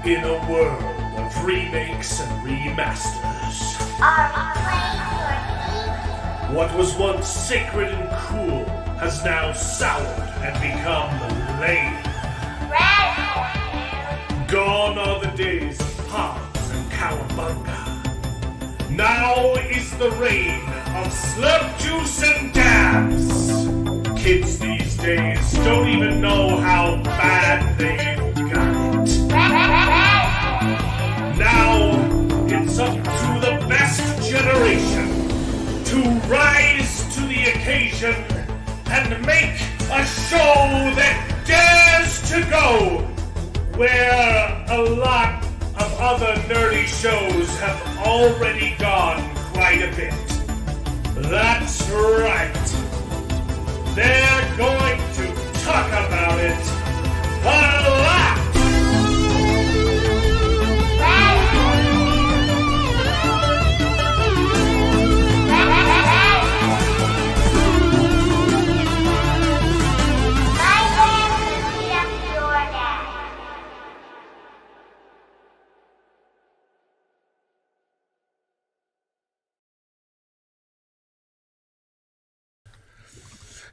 In a world of remakes and remasters, Are we playing for what was once sacred and cool has now soured and become lame. Red? Gone are the days of pods and cowabunga. Now is the reign of slurp juice and dabs. Kids these days don't even know how bad they've got it. Now it's up to the best generation to rise to the occasion and make a show that dares to go where a lot of other nerdy shows have already gone quite a bit. That's right. They're going to talk about it a lot.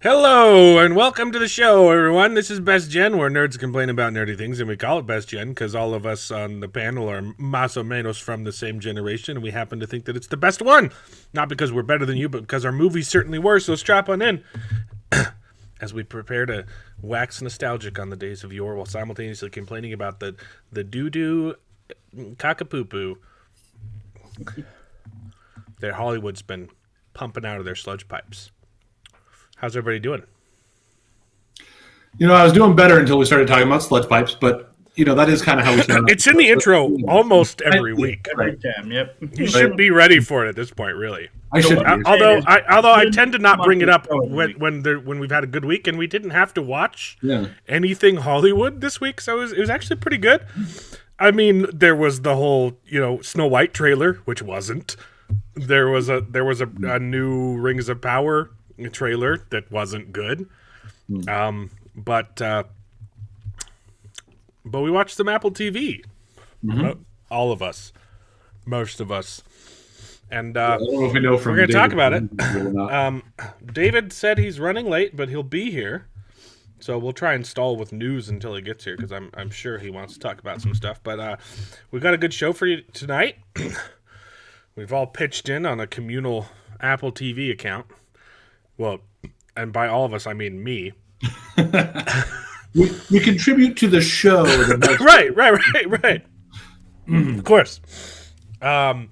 Hello, and welcome to the show, everyone. This is Best Gen, where nerds complain about nerdy things, and we call it Best Gen because all of us on the panel are más o menos from the same generation, and we happen to think that it's the best one. Not because we're better than you, but because our movies certainly were, so strap on in. As we prepare to wax nostalgic on the days of yore while simultaneously complaining about the doo-doo cockapoo-poo that Hollywood's been pumping out of their sludge pipes. How's everybody doing? You know, I was doing better until we started talking about sludge pipes, but, you know, that is kind of how we sound. It's in the intro almost every week. Every time, yep. You should be ready for it at this point, really. I should be. Although I tend to not bring it up when we've had a good week, and we didn't have to watch anything Hollywood this week, so it was actually pretty good. I mean, there was the whole, Snow White trailer, which wasn't. There was a new Rings of Power trailer that wasn't good, but we watched some Apple TV, all of us, most of us, and I don't know if we know from we're going to talk about it. it. David said he's running late, but he'll be here, so we'll try and stall with news until he gets here because I'm sure he wants to talk about some stuff. But we've got a good show for you tonight. We've all pitched in on a communal Apple TV account. Well, and by all of us, I mean me. we contribute to the show. Right. Of course. And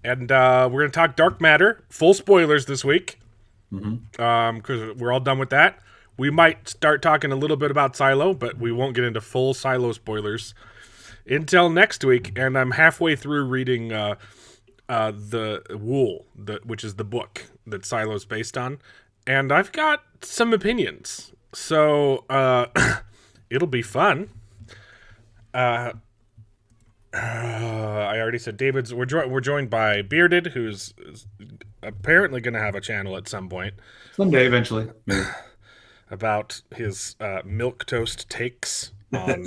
we're going to talk Dark Matter. Full spoilers this week. Because we're all done with that. We might start talking a little bit about Silo, but we won't get into full Silo spoilers until next week. And I'm halfway through reading The Wool, which is the book that Silo's based on. And I've got some opinions, so it'll be fun. I already said David's. We're joined by Bearded, who's apparently going to have a channel at some point. Someday, eventually. Maybe. About his milquetoast takes on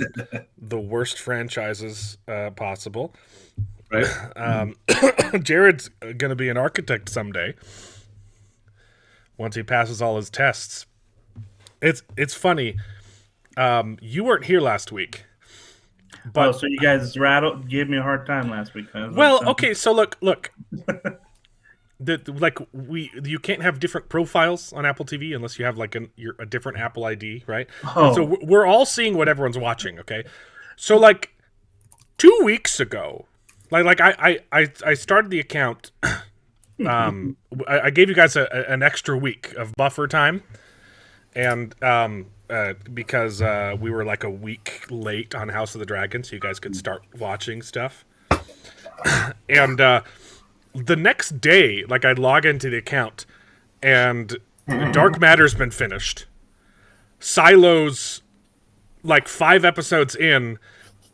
the worst franchises possible. Right. Jared's going to be an architect someday. Once he passes all his tests. It's funny. You weren't here last week. But so you guys gave me a hard time last week. Well, okay, so look. You can't have different profiles on Apple TV unless you have a different Apple ID, right? Oh. So we're all seeing what everyone's watching, okay? So 2 weeks ago, I started the account. I gave you guys an extra week of buffer time, and because we were a week late on House of the Dragon, so you guys could start watching stuff. And the next day, I'd log into the account, and Dark Matter's been finished. Silo's 5 episodes in,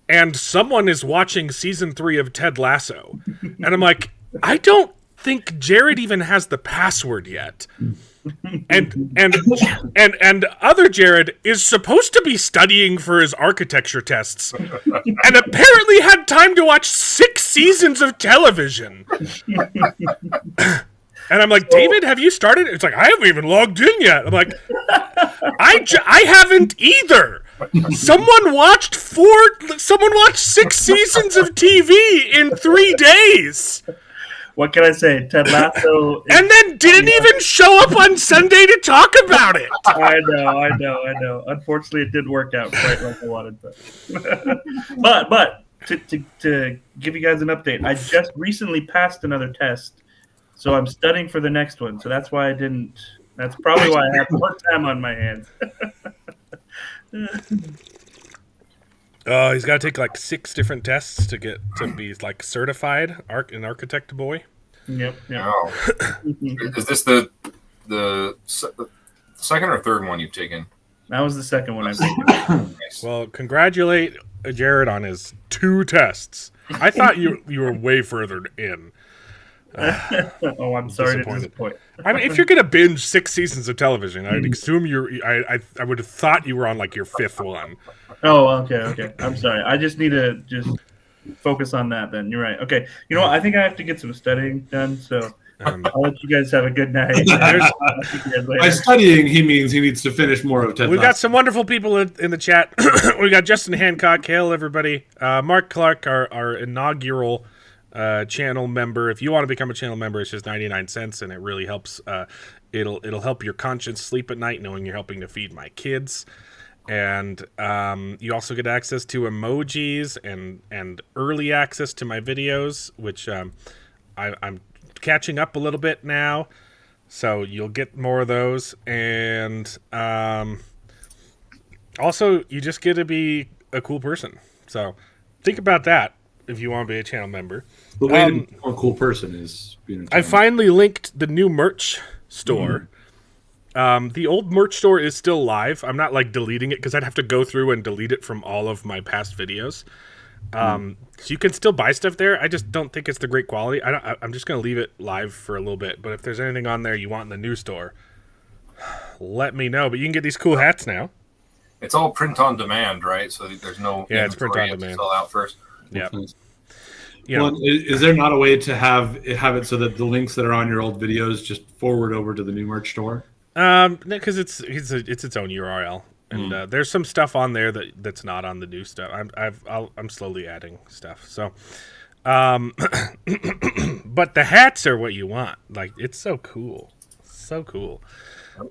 and someone is watching season 3 of Ted Lasso, and I'm like, I don't think Jared even has the password yet. and other Jared is supposed to be studying for his architecture tests, and apparently had time to watch 6 seasons of television. And I'm like, David, have you started? It's like, I haven't even logged in yet. I'm like, I haven't either. Someone watched 6 seasons of TV in 3 days. What can I say? Ted Lasso. And then didn't even show up on Sunday to talk about it. I know. Unfortunately, it didn't work out quite like I wanted. But to give you guys an update, I just recently passed another test, so I'm studying for the next one. So that's why I didn't. That's probably why I have more time on my hands. He's got to take like 6 different tests to get to be like certified an architect boy. Yep. Wow. Is this the second or third one you've taken? That was the second one I've taken. Nice. Well, congratulate Jared on his 2 tests. I thought you were way further in. Oh, I'm sorry to disappointed. disappoint. I mean, if you're gonna binge 6 seasons of television, I'd assume I would have thought you were on like your 5th one. Oh, okay. I'm sorry. I just need to focus on that then. You're right. Okay. You know what? I think I have to get some studying done, so I'll let you guys have a good night. I'll see you guys later. By studying, he means he needs to finish more of Ted We've Lasso. got some wonderful people in the chat. We got Justin Hancock. Hail, everybody. Mark Clark, our inaugural channel member. If you want to become a channel member, it's just 99 cents, and it really helps. It'll help your conscience sleep at night knowing you're helping to feed my kids. And you also get access to emojis and early access to my videos, which I'm catching up a little bit now. So you'll get more of those. And also, you just get to be a cool person. So think about that if you want to be a channel member. The way to become a cool person is being a I finally linked the new merch store. The old merch store is still live. I'm not like deleting it because I'd have to go through and delete it from all of my past videos. So you can still buy stuff there. I just don't think it's the great quality. I'm just going to leave it live for a little bit. But if there's anything on there you want in the new store, let me know. But you can get these cool hats now. It's all print on demand, right? So there's no Yeah, it's print on inventory. You have to demand. Sell out first. Yeah. Well, is there not a way to have it so that the links that are on your old videos just forward over to the new merch store? Because it's its own URL, and there's some stuff on there that's not on the new stuff. I'm slowly adding stuff. So, but the hats are what you want. Like, it's so cool, so cool.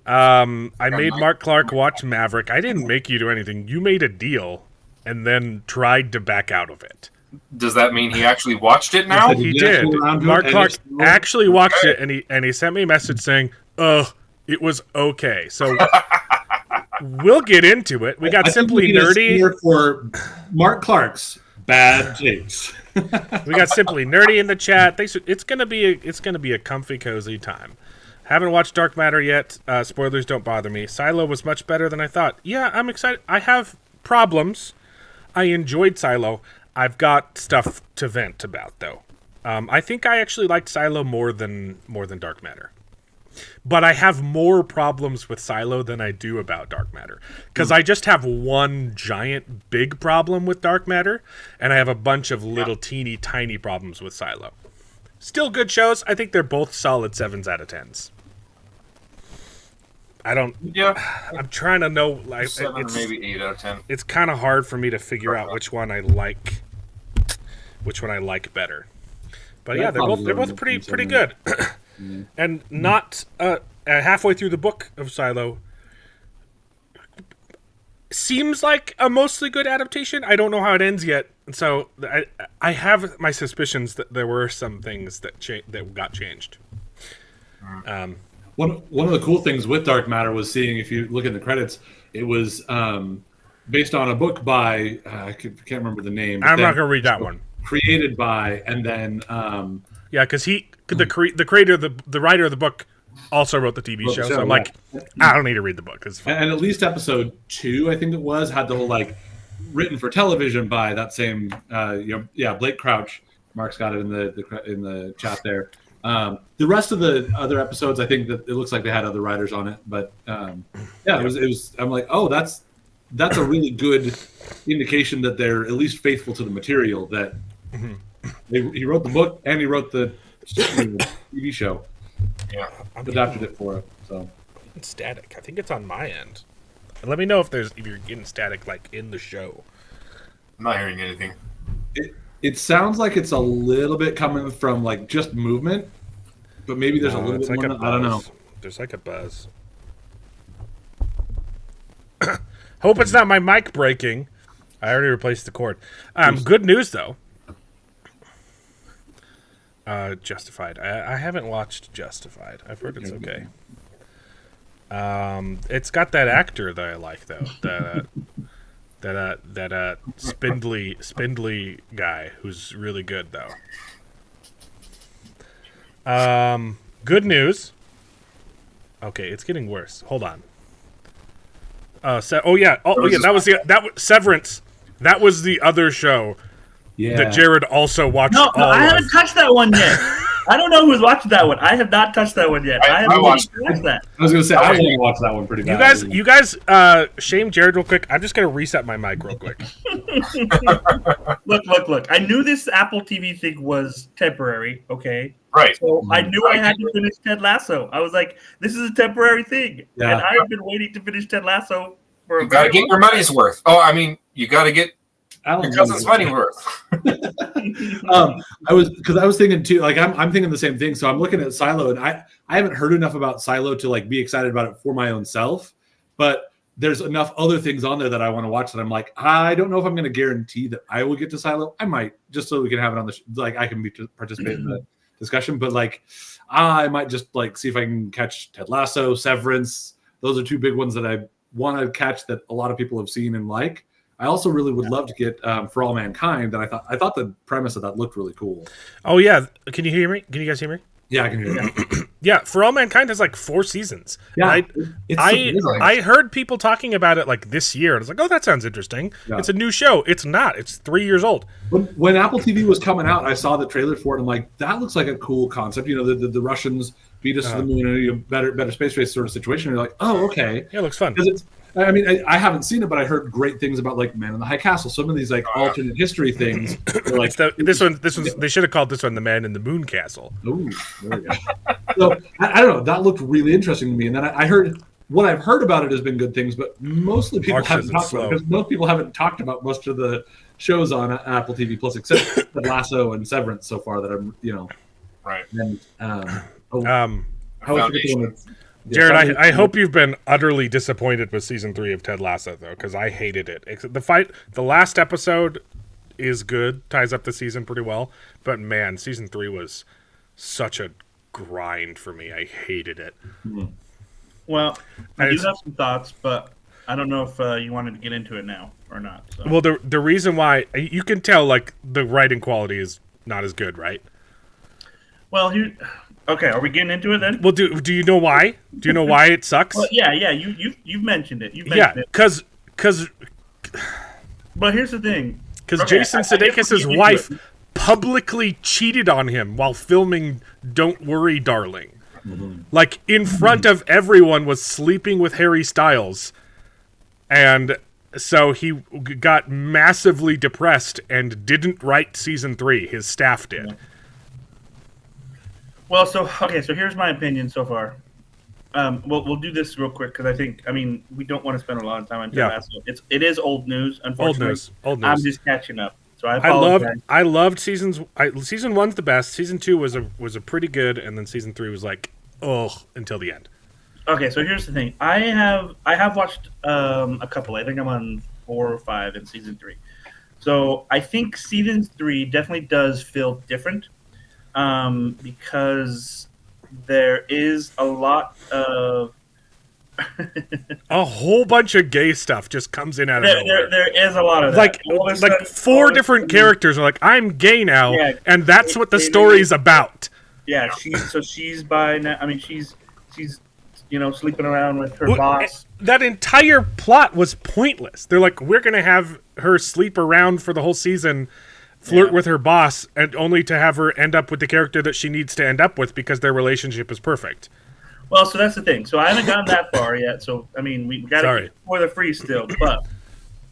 I made Mark Clark watch Maverick. I didn't make you do anything. You made a deal, and then tried to back out of it. Does that mean he actually watched it now? He did. Mark Clark actually watched it, and he sent me a message saying, it was okay. So we'll get into it. We got Simply Nerdy for Mark Clark's bad takes. We got Simply Nerdy in the chat. It's gonna be a comfy, cozy time. Haven't watched Dark Matter yet. Spoilers don't bother me. Silo was much better than I thought. Yeah, I'm excited. I have problems. I enjoyed Silo. I've got stuff to vent about though. I think I actually liked Silo more than Dark Matter. But I have more problems with Silo than I do about Dark Matter. Because I just have one giant big problem with Dark Matter, and I have a bunch of little teeny tiny problems with Silo. Still good shows. I think they're both solid 7s out of 10s. I'm trying to know, like, 7 or maybe 8 out of 10. It's kind of hard for me to figure out which one I like better. But yeah, they're both pretty good. And not halfway through the book of Silo seems like a mostly good adaptation. I don't know how it ends yet, and so I have my suspicions that there were some things that got changed. One of the cool things with Dark Matter was seeing, if you look in the credits, it was based on a book by I can't remember the name. I'm not going to read that one. Created by, and then yeah, because the creator, the writer of the book, also wrote the TV show. So I'm like, I don't need to read the book. It's fine. And at least episode 2, I think it was, had the whole like written for television by that same Blake Crouch. Mark's got it in the chat there. The rest of the other episodes, I think that it looks like they had other writers on it, but yeah, it was. I'm like, oh, that's a really good indication that they're at least faithful to the material. That he wrote the book and he wrote the TV show. Yeah. Adapted it for it. So It's static. I think it's on my end. Let me know if you're getting static like in the show. I'm not hearing anything. it sounds like it's a little bit coming from like just movement, but maybe there's a little bit more. I don't know. There's like a buzz. Hope it's not my mic breaking. I already replaced the cord. Good news though. Justified. I haven't watched Justified. I've heard it's okay. It's got that actor that I like though. That spindly guy who's really good though. Good news. Okay, it's getting worse. Hold on. That was Severance. That was the other show that Jared also watched. No, I haven't touched that one yet. I don't know who's watched that one. I have not touched that one yet. I haven't watched that. I was going to say, I want to watch that one pretty bad. You guys, shame Jared real quick. I'm just going to reset my mic real quick. Look. I knew this Apple TV thing was temporary, okay? Right. So I knew I had to finish Ted Lasso. I was like, this is a temporary thing. Yeah. And I've been waiting to finish Ted Lasso for a You gotta get your money's worth. Oh, I mean, you gotta get your cousin's money worth. I was thinking too, like I'm thinking the same thing. So I'm looking at Silo, and I haven't heard enough about Silo to like be excited about it for my own self. But there's enough other things on there that I want to watch that I'm like, I don't know if I'm going to guarantee that I will get to Silo. I might, just so we can have it on the like I can participate in the discussion. But like, I might just like see if I can catch Ted Lasso, Severance. Those are two big ones that I want to catch that a lot of people have seen and like. I also really would love to get For All Mankind. That I thought the premise of that looked really cool. Oh yeah, can you hear me? Can you guys hear me? Yeah, I can hear you. Yeah, For All Mankind has like 4 seasons. Yeah, I heard people talking about it like this year, and I was like, oh, that sounds interesting. Yeah. It's a new show. It's not. It's 3 years old. When Apple TV was coming out, I saw the trailer for it. And I'm like, that looks like a cool concept. You know, the Russians beat us to the moon in a better space race sort of situation. And you're like, oh, okay. Yeah, it looks fun. I mean, I haven't seen it, but I heard great things about like Man in the High Castle. Some of these like alternate history things. Like, this one. They should have called this one The Man in the Moon Castle. Ooh, there we go. So I don't know. That looked really interesting to me. And then I heard what I've heard about it has been good things, but mostly people haven't talked about it because most people haven't talked about most of the shows on Apple TV Plus except Ted Lasso and Severance so far that I'm right. And Jared, I hope you've been utterly disappointed with season 3 of Ted Lasso, though, because I hated it. The last episode is good, ties up the season pretty well, but man, season 3 was such a grind for me. I hated it. Well, I do have some thoughts, but I don't know if you wanted to get into it now or not. So. Well, the reason why you can tell, like the writing quality is not as good, right? Well, okay, are we getting into it then? Well, do you know why? Do you know why it sucks? Well, yeah, you've mentioned it. Because. But here's the thing. Because Jason Sudeikis' wife publicly cheated on him while filming "Don't Worry, Darling," like in front of everyone, was sleeping with Harry Styles, and so he got massively depressed and didn't write season 3. His staff did. Yeah. Well, so here's my opinion so far. We'll do this real quick because we don't want to spend a lot of time on Ted Lasso. It is old news, unfortunately. Old news. I'm just catching up, so I apologize. I loved seasons. Season 1's the best. Season 2 was a pretty good, and then season 3 was like until the end. Okay, so here's the thing. I have watched a couple. I think I'm on 4 or 5 in season 3. So I think season 3 definitely does feel different. Because there is a lot of a whole bunch of gay stuff just comes in out of nowhere. There is a lot of that. Like 4 different characters are like, I'm gay now, and that's what the story's about. Yeah, she's bi now. I mean, she's sleeping around with her boss. That entire plot was pointless. They're like, we're gonna have her sleep around for the whole season flirt with her boss, and only to have her end up with the character that she needs to end up with because their relationship is perfect. Well, so that's the thing. So I haven't gotten that far yet. So I mean, we got to for the free still,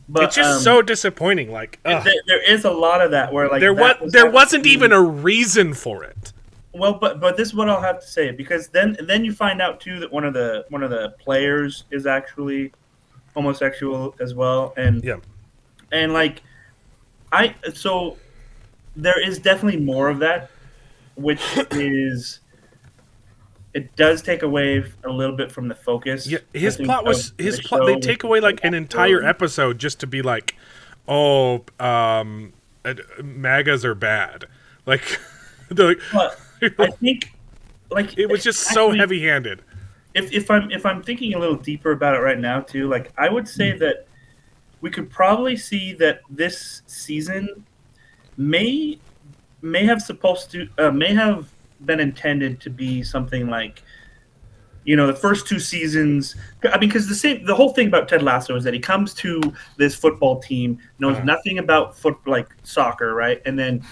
but it's just so disappointing. Like there is a lot of that where like there wasn't even a reason for it. Well, but this is what I'll have to say, because then you find out too that one of the players is actually homosexual as well, and like so there is definitely more of that, which is it does take away a little bit from the focus. Yeah, his plot. They take away like an entire episode just to be like, oh, MAGAs are bad. Like, they're like. But I think like it was just so heavy-handed. If I'm thinking a little deeper about it right now too, like I would say that we could probably see that this season may have been intended to be something like, the first two seasons. I mean, because the whole thing about Ted Lasso is that he comes to this football team, knows nothing about soccer, right? And then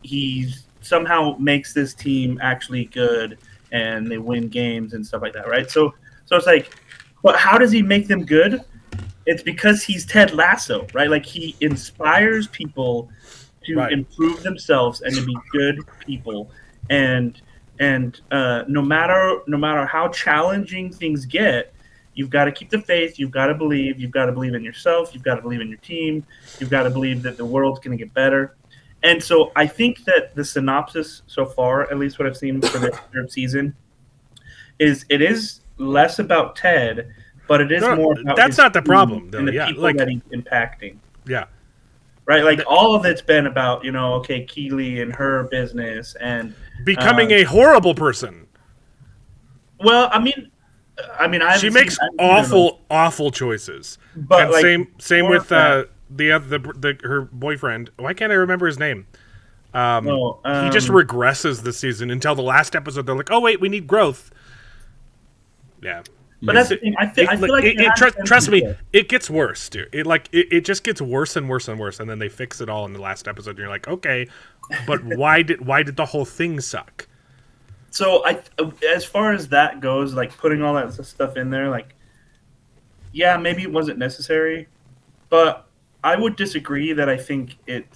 he somehow makes this team actually good, and they win games and stuff like that, right? So it's like, but how does he make them good? It's because he's Ted Lasso, right? Like he inspires people to improve themselves and to be good people, and no matter how challenging things get, you've got to keep the faith. You've got to believe. You've got to believe in yourself. You've got to believe in your team. You've got to believe that the world's going to get better. And so I think that the synopsis so far, at least what I've seen for the third season, is it is less about Ted, but it is more about that's not the problem, though. And the people that he's impacting. Yeah. Right? Like all of it's been about, Keely and her business and becoming a horrible person. Well, I mean, she makes awful choices. But and same with her boyfriend. Why can't I remember his name? He just regresses this season until the last episode. They're like, "Oh wait, we need growth." Yeah, but that's the thing. I feel like trust me, it gets worse, dude. It just gets worse and worse and worse, and then they fix it all in the last episode. And you're like, okay, but why did the whole thing suck? So as far as that goes, like putting all that stuff in there, like, yeah, maybe it wasn't necessary, but I would disagree that I think it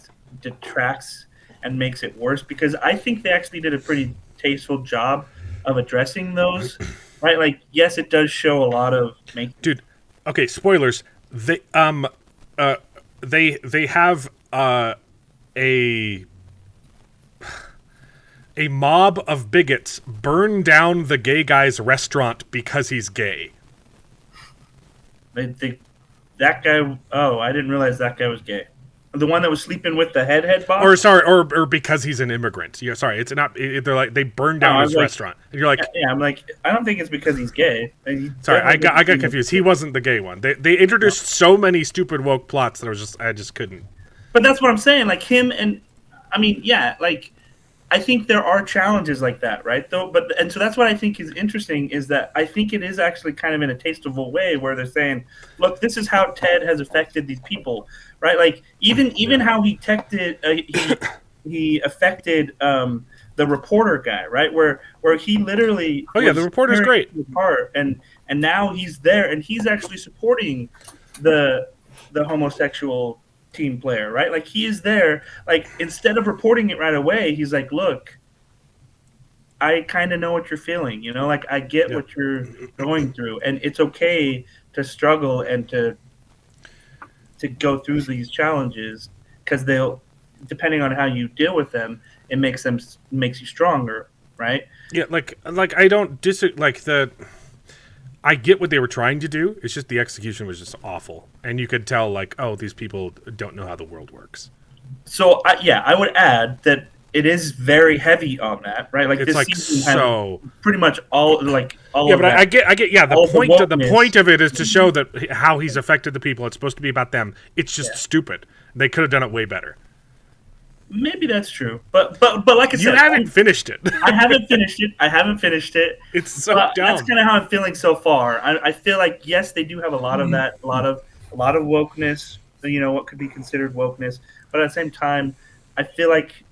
detracts and makes it worse, because I think they actually did a pretty tasteful job of addressing those, right? Like, yes, it does show a lot of Dude, okay, spoilers. They have a mob of bigots burn down the gay guy's restaurant because he's gay. That guy. Oh, I didn't realize that guy was gay. The one that was sleeping with the head boss. Or because he's an immigrant. Yeah, sorry, it's not. They're like they burned down his restaurant. And you're like, yeah, I'm like, I don't think it's because he's gay. Sorry, I got confused. He wasn't the gay one. They introduced so many stupid woke plots that I just couldn't. But that's what I'm saying. Like him and, I mean, yeah, like. I think there are challenges like that, right? So that's what I think is interesting, is that I think it is actually kind of in a tasteful way where they're saying, look, this is how Ted has affected these people, right? Like even how he affected the reporter guy, right? Where he literally the reporter's great. Apart, and now he's there and he's actually supporting the homosexual team player, right? Like he is there, like instead of reporting it right away, he's like, look, I kind of know what you're feeling, like I get what you're going through, and it's okay to struggle and to go through these challenges, because they'll, depending on how you deal with them, it makes you stronger, right? Yeah, like I don't I get what they were trying to do. It's just the execution was just awful. And you could tell, like, oh, these people don't know how the world works. So, I would add that it is very heavy on that, right? Like, it's this like season so pretty much all. Yeah, but I get. Yeah, the point of it is to show that how he's affected the people. It's supposed to be about them. It's just stupid. They could have done it way better. Maybe that's true, but like I said, you haven't finished it. I haven't finished it. It's so dumb. That's kind of how I'm feeling so far. I feel like yes, they do have a lot of that, a lot of wokeness, what could be considered wokeness, but at the same time, I feel like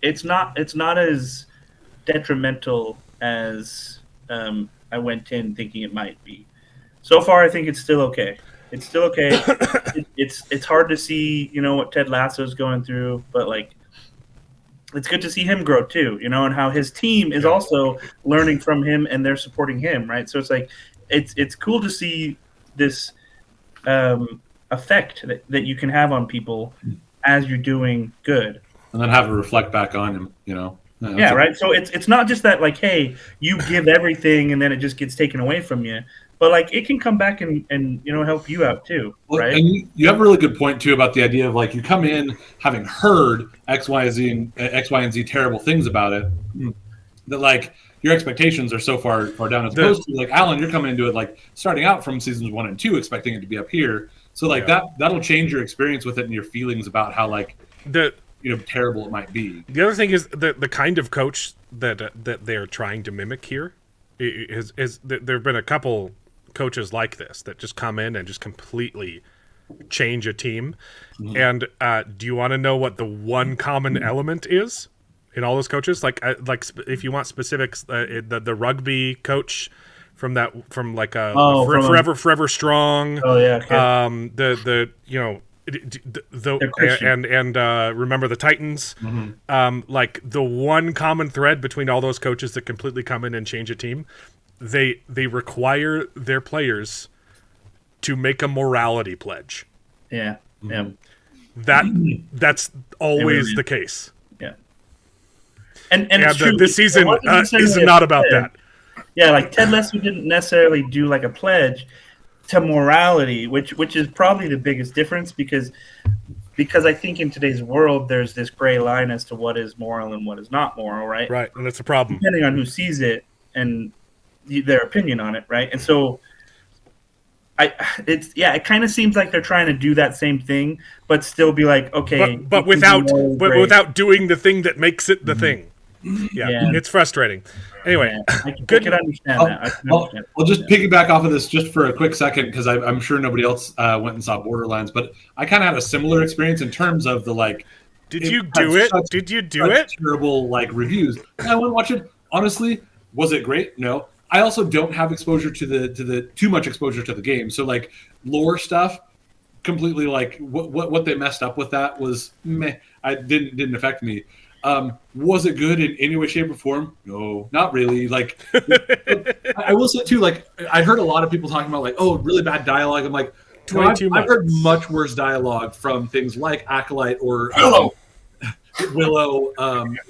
it's not as detrimental as I went in thinking it might be. So far, I think it's still okay. It's still okay. It's hard to see, what Ted Lasso's going through, but like, it's good to see him grow too, and how his team is also learning from him and they're supporting him, right? So it's like, it's cool to see this effect that you can have on people as you're doing good, and then have it reflect back on him, Yeah, right. So it's not just that like, hey, you give everything and then it just gets taken away from you, but like it can come back and help you out too, right? And you have a really good point too about the idea of like you come in having heard X, Y, and Z terrible things about it, that like your expectations are so far down, as opposed to like Alan, you're coming into it like starting out from seasons 1 and 2 expecting it to be up here. So like that'll change your experience with it and your feelings about how like terrible it might be. The other thing is the kind of coach that they're trying to mimic here is there have been a couple coaches like this that just come in and just completely change a team. And do you want to know what the one common element is in all those coaches? Like if you want specifics, the rugby coach from Forever Strong. Oh yeah. Okay. And remember the Titans. Like the one common thread between all those coaches that completely come in and change a team, they require their players to make a morality pledge. Yeah. Yeah. That's always the case. Yeah. And it's true. This season is not about that. Yeah, like Ted Lasso didn't necessarily do like a pledge to morality, which is probably the biggest difference because I think in today's world there's this gray line as to what is moral and what is not moral, right? Right, and that's a problem. Depending on who sees it and their opinion on it, right? And so it kind of seems like they're trying to do that same thing, but still be like, okay, but without doing the thing that makes it the thing. Yeah, it's frustrating. Anyway, I can understand that. I'll just piggyback off of this just for a quick second because I'm sure nobody else went and saw Borderlands, but I kind of had a similar experience in terms of the like. Did you do it? Did you do it? Terrible like reviews. I went and watch it. Honestly, was it great? No. I also don't have exposure to the too much exposure to the game, so like lore stuff. Completely like what they messed up with that was meh. I didn't affect me. Was it good in any way, shape, or form? No, not really. Like, I will say too. Like, I heard a lot of people talking about like, oh, really bad dialogue. I'm like, no, I've heard much worse dialogue from things like Acolyte or Willow.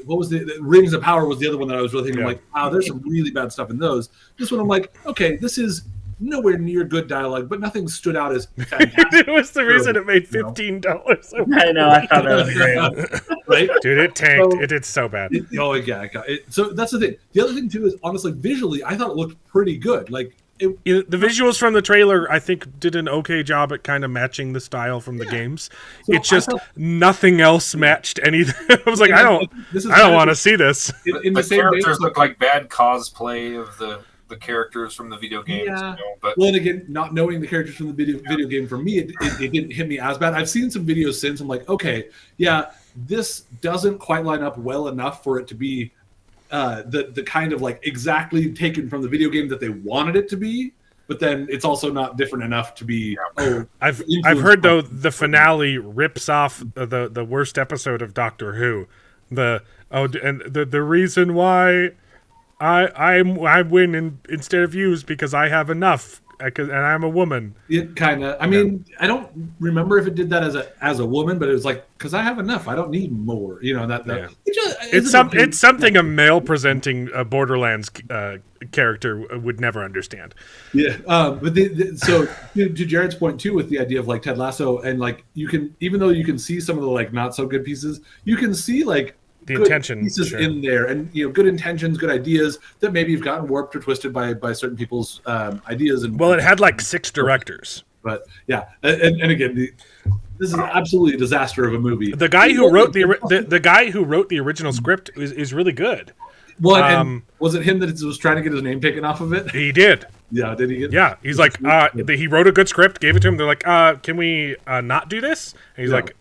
What was the Rings of Power was the other one that I was really thinking. I'm like, wow, there's some really bad stuff in those. This one, I'm like, okay, this is nowhere near good dialogue, but nothing stood out as fantastic. It was the reason it made $15. I know. I thought that was great. Right? Dude, it tanked. It did so bad. So that's the thing. The other thing too is honestly, visually, I thought it looked pretty good. Like the visuals from the trailer, I think, did an okay job at kind of matching the style from the games. So it's just nothing else matched anything. I was like, I don't want to see this. In the characters look like bad cosplay of the characters from the video games. Yeah. But well, and again, not knowing the characters from the video game, for me, it didn't hit me as bad. I've seen some videos since. I'm like, okay, yeah, this doesn't quite line up well enough for it to be the kind of like exactly taken from the video game that they wanted it to be. But then it's also not different enough to be. I've heard though the finale rips off the worst episode of Doctor Who. The reason why I win instead of you is because I have enough, and I'm a woman. It kind of. I mean, I don't remember if it did that as a woman, but it was like because I have enough. I don't need more. It's something a male presenting a Borderlands character would never understand. Yeah, but so to Jared's point too, with the idea of like Ted Lasso, and like you can, even though you can see some of the like not so good pieces, you can see like the intention pieces in there, and good intentions, good ideas that maybe have gotten warped or twisted by certain people's ideas. And it had like 6 directors. But yeah, and again, this is absolutely a disaster of a movie. The guy who wrote the guy who wrote the original script is really good. Well, and was it him that was trying to get his name taken off of it? He did. Yeah, did he get? Yeah, he's like, he wrote a good script, gave it to him. They're like, can we not do this? And he's like,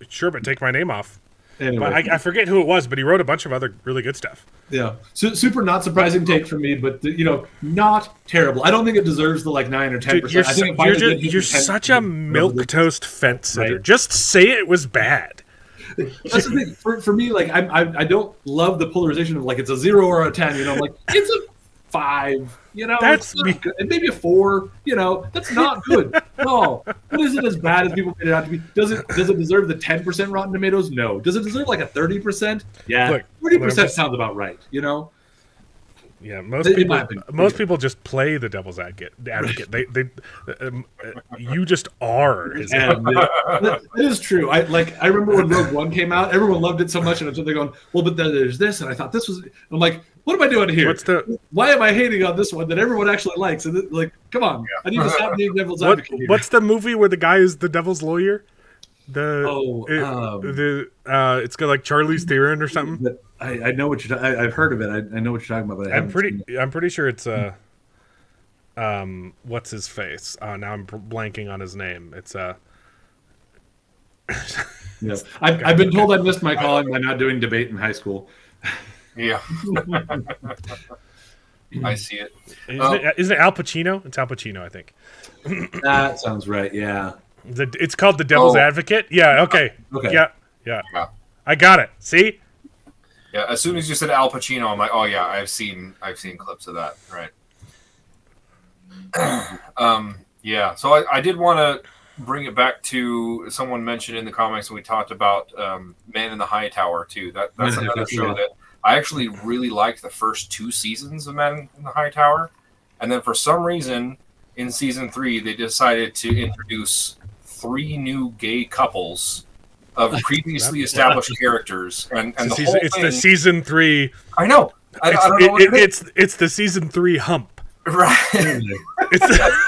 sure, but take my name off. Anyway. But I forget who it was, but he wrote a bunch of other really good stuff. Yeah, super not surprising take from me, but not terrible. I don't think it deserves the 9 or 10%. You're such a milquetoast fence sitter. Right? Just say it was bad. That's the thing for me. I don't love the polarization of it's a 0 or a 10. It's a 5. That's maybe a 4. That's not good. No, but is it as bad as people made it out to be? Does it deserve the 10% Rotten Tomatoes? No. Does it deserve a 30%? Yeah, 30% sounds about right. Yeah, most people just play the devil's advocate. You just are. That is true. I remember when Rogue One came out, everyone loved it so much, and they're going, well, but then there's this, and I thought this was. I'm like, what am I doing here? Why am I hating on this one that everyone actually likes? And come on, I need to stop being devil's advocate here. What's the movie where the guy is the devil's lawyer? It's got Charlize Theron or something. I know what you're. I've heard of it. I know what you're talking about. But I'm pretty sure it's what's his face? Now I'm blanking on his name. It's Yeah, I've been told I missed my calling by not doing debate in high school. Yeah, I see it. Isn't it Al Pacino? It's Al Pacino, I think. That sounds right. Yeah. It's called The Devil's Advocate. Yeah. Okay. Yeah. I got it. See. Yeah. As soon as you said Al Pacino, I'm like, oh yeah, I've seen clips of that. Right. Yeah. So I did want to bring it back to someone mentioned in the comics when we talked about Man in the High Tower too. That's another show that I actually really liked the first 2 seasons of Man in the High Tower, and then for some reason in season 3 they decided to introduce 3 new gay couples of previously established characters, and the whole it's the season 3. I know. I don't know what it's the season 3 hump. Right.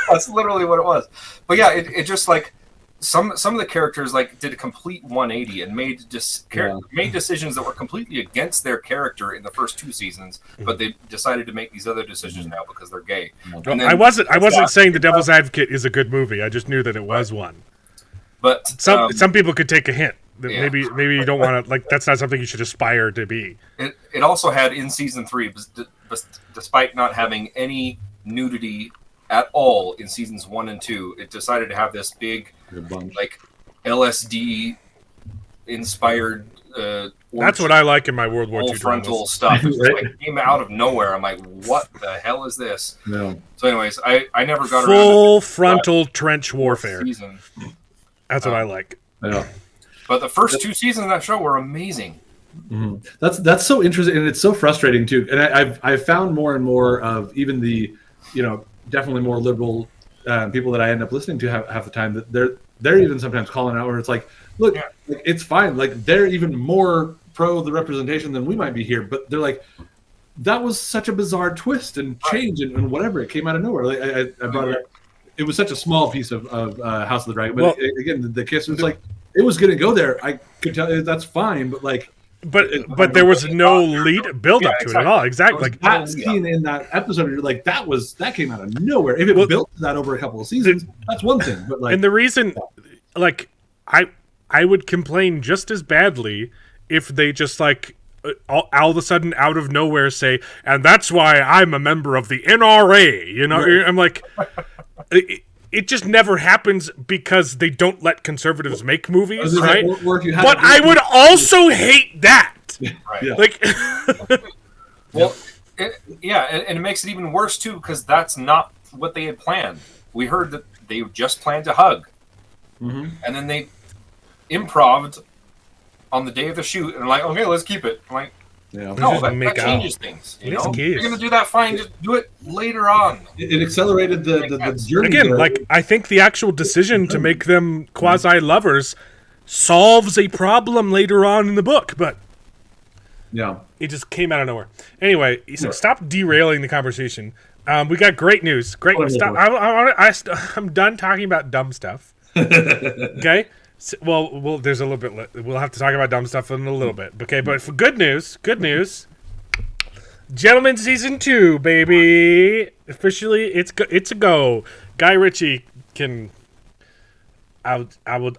That's literally what it was. But yeah, it just some of the characters did a complete 180 and made decisions that were completely against their character in the first 2 seasons, but they decided to make these other decisions now because they're gay. Well, I wasn't saying The Devil's Advocate is a good movie. I just knew that it was one. But some people could take a hint. Maybe you don't want to that's not something you should aspire to be. It also had in season 3, despite not having any nudity at all in seasons 1 and 2, it decided to have this big LSD inspired. That's what I like in my World War II frontal stuff. It came out of nowhere. I'm like, what the hell is this? No. So, anyways, I never got full frontal trench warfare. Season. That's what I like. Yeah. But the first 2 seasons of that show were amazing. Mm-hmm. That's so interesting, and it's so frustrating too. And I've found more and more of even the, definitely more liberal people that I end up listening to half the time that they're even sometimes calling out where it's look, it's fine. They're even more pro the representation than we might be here, but they're like, that was such a bizarre twist and change and whatever. It came out of nowhere. I brought it up. It was such a small piece of House of the Dragon, but again, the kiss was it was going to go there. I could tell that's fine, but But there was no lead build up to it at all. Exactly. That scene in that episode, you're like, that came out of nowhere. If it built to that over a couple of seasons, that's one thing. But and the reason, I would complain just as badly if they just all of a sudden out of nowhere say, and that's why I'm a member of the NRA. Right. I'm like, it just never happens because they don't let conservatives make movies, right? But I would also hate that. Right. Well, and it makes it even worse too because that's not what they had planned. We heard that they just planned to hug, and then they improv'd on the day of the shoot, and okay, let's keep it. I'm like, no, that changes things. You're going to do that, fine. Just do it later on. It accelerated the journey. Again, I think the actual decision to make them quasi-lovers solves a problem later on in the book, but it just came out of nowhere. Anyway, stop derailing the conversation. We got great news. Great news. I'm done talking about dumb stuff. Okay? Well, there's a little bit. We'll have to talk about dumb stuff in a little bit. Okay, but for good news. Gentlemen season 2, baby. Officially, it's a go. Guy Ritchie can. I'll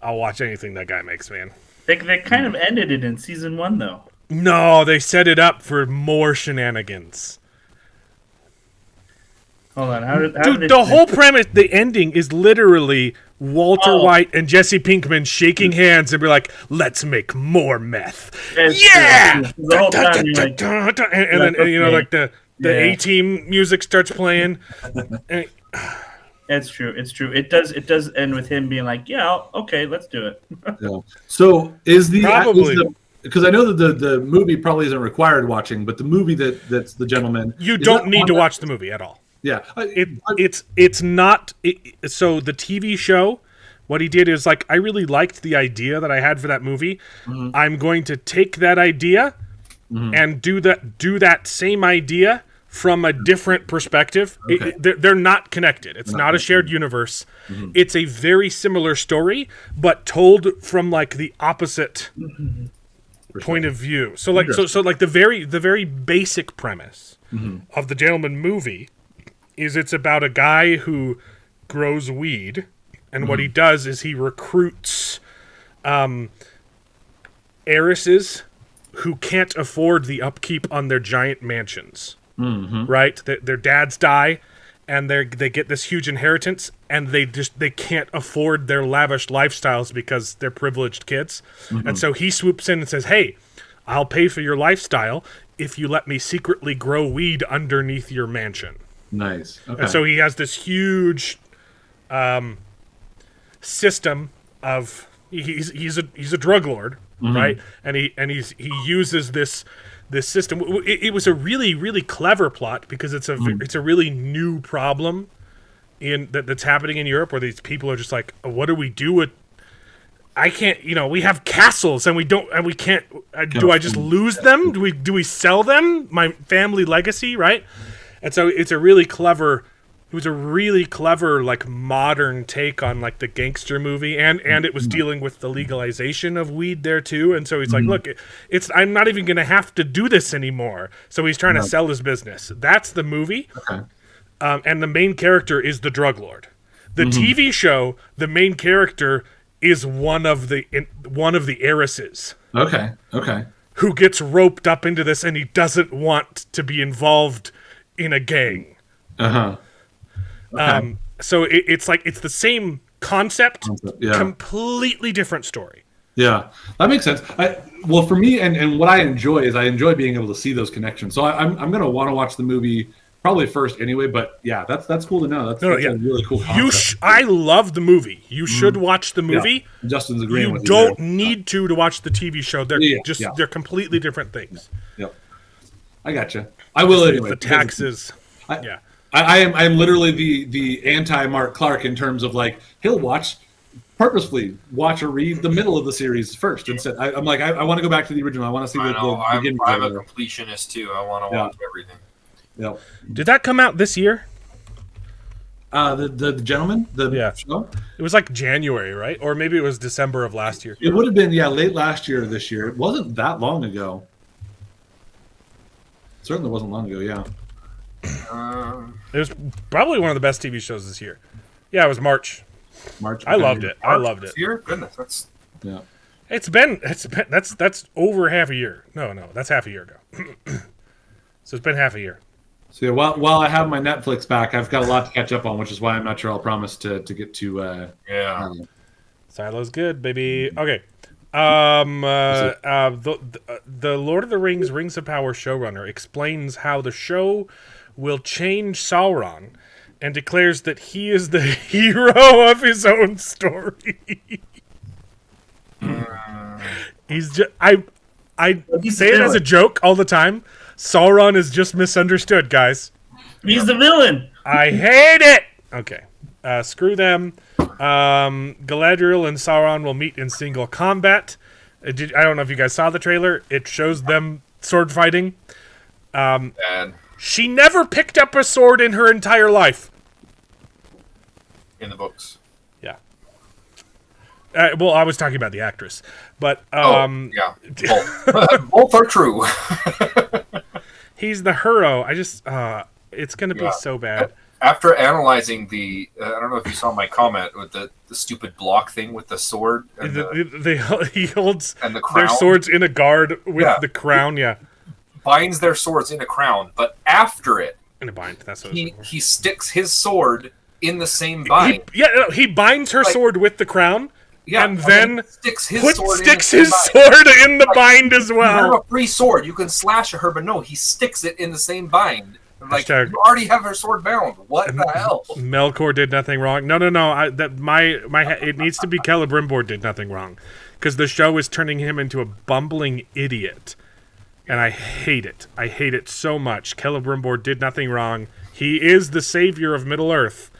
watch anything that guy makes, man. They kind of ended it in season 1, though. No, they set it up for more shenanigans. Hold on, how did Dude, the whole premise, the ending is literally Walter White and Jesse Pinkman shaking hands and be like, "Let's make more meth." Yeah. The whole time, you're like, And then like the A-Team music starts playing. And it's true. It does end with him being like, "Yeah, okay, let's do it." Yeah. So is Probably. because I know that the movie probably isn't required watching, but the movie that's The Gentleman. you don't need to watch the movie at all. Yeah. It's not. So the TV show, what he did is like, I really liked the idea that I had for that movie. Mm-hmm. I'm going to take that idea and do that same idea from a different perspective. Okay. They're not connected. It's not a shared universe. It's a very similar story, but told from like the opposite point of view. So like so like the very basic premise of the Gentleman movie is it's about a guy who grows weed, and what he does is he recruits heiresses who can't afford the upkeep on their giant mansions. Right? Their dads die, and they get this huge inheritance, and they can't afford their lavish lifestyles because they're privileged kids. And so he swoops in and says, "Hey, I'll pay for your lifestyle if you let me secretly grow weed underneath your mansion." Nice. Okay. And so he has this huge system of he's a drug lord, right? And he uses this system. It was a really, really clever plot because it's a really new problem that's happening in Europe, where these people are just like, what do we do with? I can't. We have castles and we can't. Do I just lose them? Do we sell them? My family legacy, right? And so it's a really clever. It was a really clever, like, modern take on like the gangster movie, and it was dealing with the legalization of weed there too. And so he's like, look, I'm not even going to have to do this anymore. So he's trying to sell his business. That's the movie, and the main character is the drug lord. The TV show, the main character is one of the heiresses. Okay. Who gets roped up into this, and he doesn't want to be involved in a gang. Okay. So it's like it's the same concept, yeah. completely different story. Yeah, that makes sense. Well, for me, and what I enjoy is I enjoy being able to see those connections. So I'm going to want to watch the movie probably first anyway. But yeah, that's cool to know. That's a really cool concept. I love the movie. You should watch the movie. Yeah. Justin's agreeing with you. Don't need to watch the TV show. They're they're completely different things. Yep. I gotcha. I will anyway. The taxes. I'm literally the anti Mark Clark in terms of like he'll purposefully watch or read the middle of the series first. Instead, I'm like I want to go back to the original. I want to see the beginning. I'm a completionist too. I want to watch everything. Yep. Did that come out this year? The Gentleman. Show? It was like January, right? Or maybe it was December of last year. It would have been late last year or this year. It wasn't that long ago. It certainly wasn't long ago. Yeah. It was probably one of the best TV shows this year. Yeah, it was March. March. I loved it. I loved it. Year? Goodness, that's It's been that's over half a year. No, that's half a year ago. So it's been half a year. So while I have my Netflix back, I've got a lot to catch up on, which is why I'm not sure I'll promise to get to. Silo's good, baby. Okay. The Lord of the Rings of Power showrunner explains how the show will change Sauron and declares that he is the hero of his own story. He's just I say it as a joke all the time. Sauron is just misunderstood, guys. He's the villain. I hate it. Okay. Screw them. Galadriel and Sauron will meet in single combat. I don't know if you guys saw the trailer. It shows them sword fighting. bad She never picked up a sword in her entire life. in the books. Yeah. Well, I was talking about the actress, but Yeah, both are true. He's the hero. I just it's gonna be Yeah. so bad. After analyzing the, I don't know if you saw my comment with the stupid block thing with the sword and He holds and the their crown. swords in a guard with Yeah. the crown. Yeah, Binds their swords in a crown, but after it, in a bind. That's what he sticks his sword in the same bind. he binds her sword with the crown. Yeah, and then sticks his sticks sword his sword in the bind as You have well. a free sword. You can slash at her, but no, he sticks it in the same bind. Like Hashtag- you already have her sword bound. What the hell? Melkor did nothing wrong. No. It needs to be Celebrimbor did nothing wrong, because the show is turning him into a bumbling idiot, and I hate it. I hate it so much. Celebrimbor did nothing wrong. He is the savior of Middle Earth.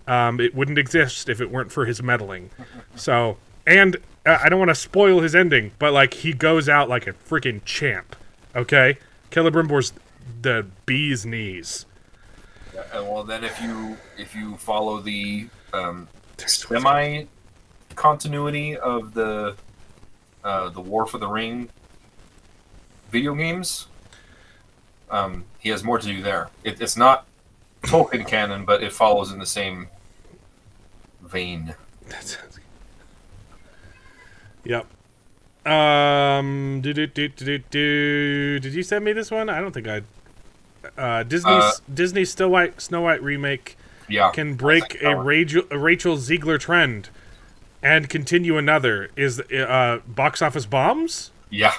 It wouldn't exist if it weren't for his meddling. So, and I don't want to spoil his ending, but like he goes out like a freaking champ. Okay, Celebrimbor's the bee's knees. And well, then if you follow the semi continuity of the War for the Ring video games, he has more to do there. It's not Tolkien canon, but it follows in the same vein. Yep. Did you send me this one? I don't think I. Disney's Snow White remake Yeah, can break a Rachel Ziegler trend and continue another. Is box office bombs? Yeah.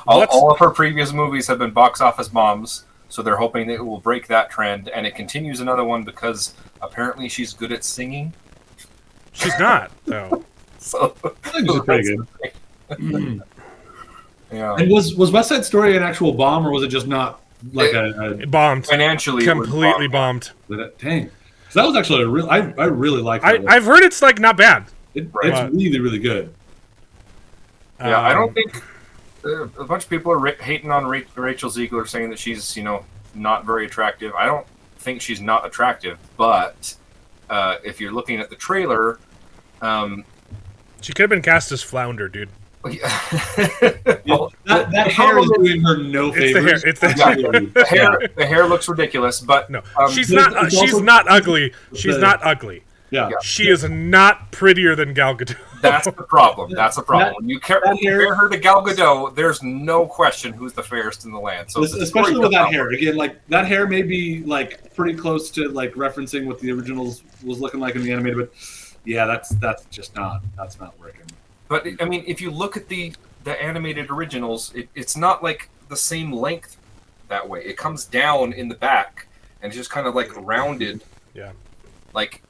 all of her previous movies have been box office bombs, so they're hoping that it will break that trend, and it continues another one because apparently she's good at singing. She's not though. So I think it's pretty good. yeah, And was West Side Story an actual bomb, or was it just not like a It bombed. financially, it was Completely bombed. bombed. dang? 'Cause that was actually a real. I really liked it. I've heard it's like not bad. It's Right. really really good. Yeah, I don't think a bunch of people are hating on Rachel Ziegler, saying that she's not very attractive. I don't think she's not attractive, but if you're looking at the trailer, She could have been cast as Flounder, dude. well, That hair is doing her no It's the hair. favors. It's the hair. the hair looks ridiculous, but No, she's there's- not. there's She's also- not ugly. She's the- not ugly. Yeah. She is not prettier than Gal Gadot. that's the problem. That's the problem. When you that hair- compare her to Gal Gadot, there's no question who's the fairest in the land. So the Especially story with that does hair. not Again, like that hair may be like pretty close to like referencing what the originals was looking like in the animated, but yeah, that's just not working. But I mean, if you look at the animated originals, it's not like the same length that way. It comes down in the back and it's just kind of like rounded. Yeah. Like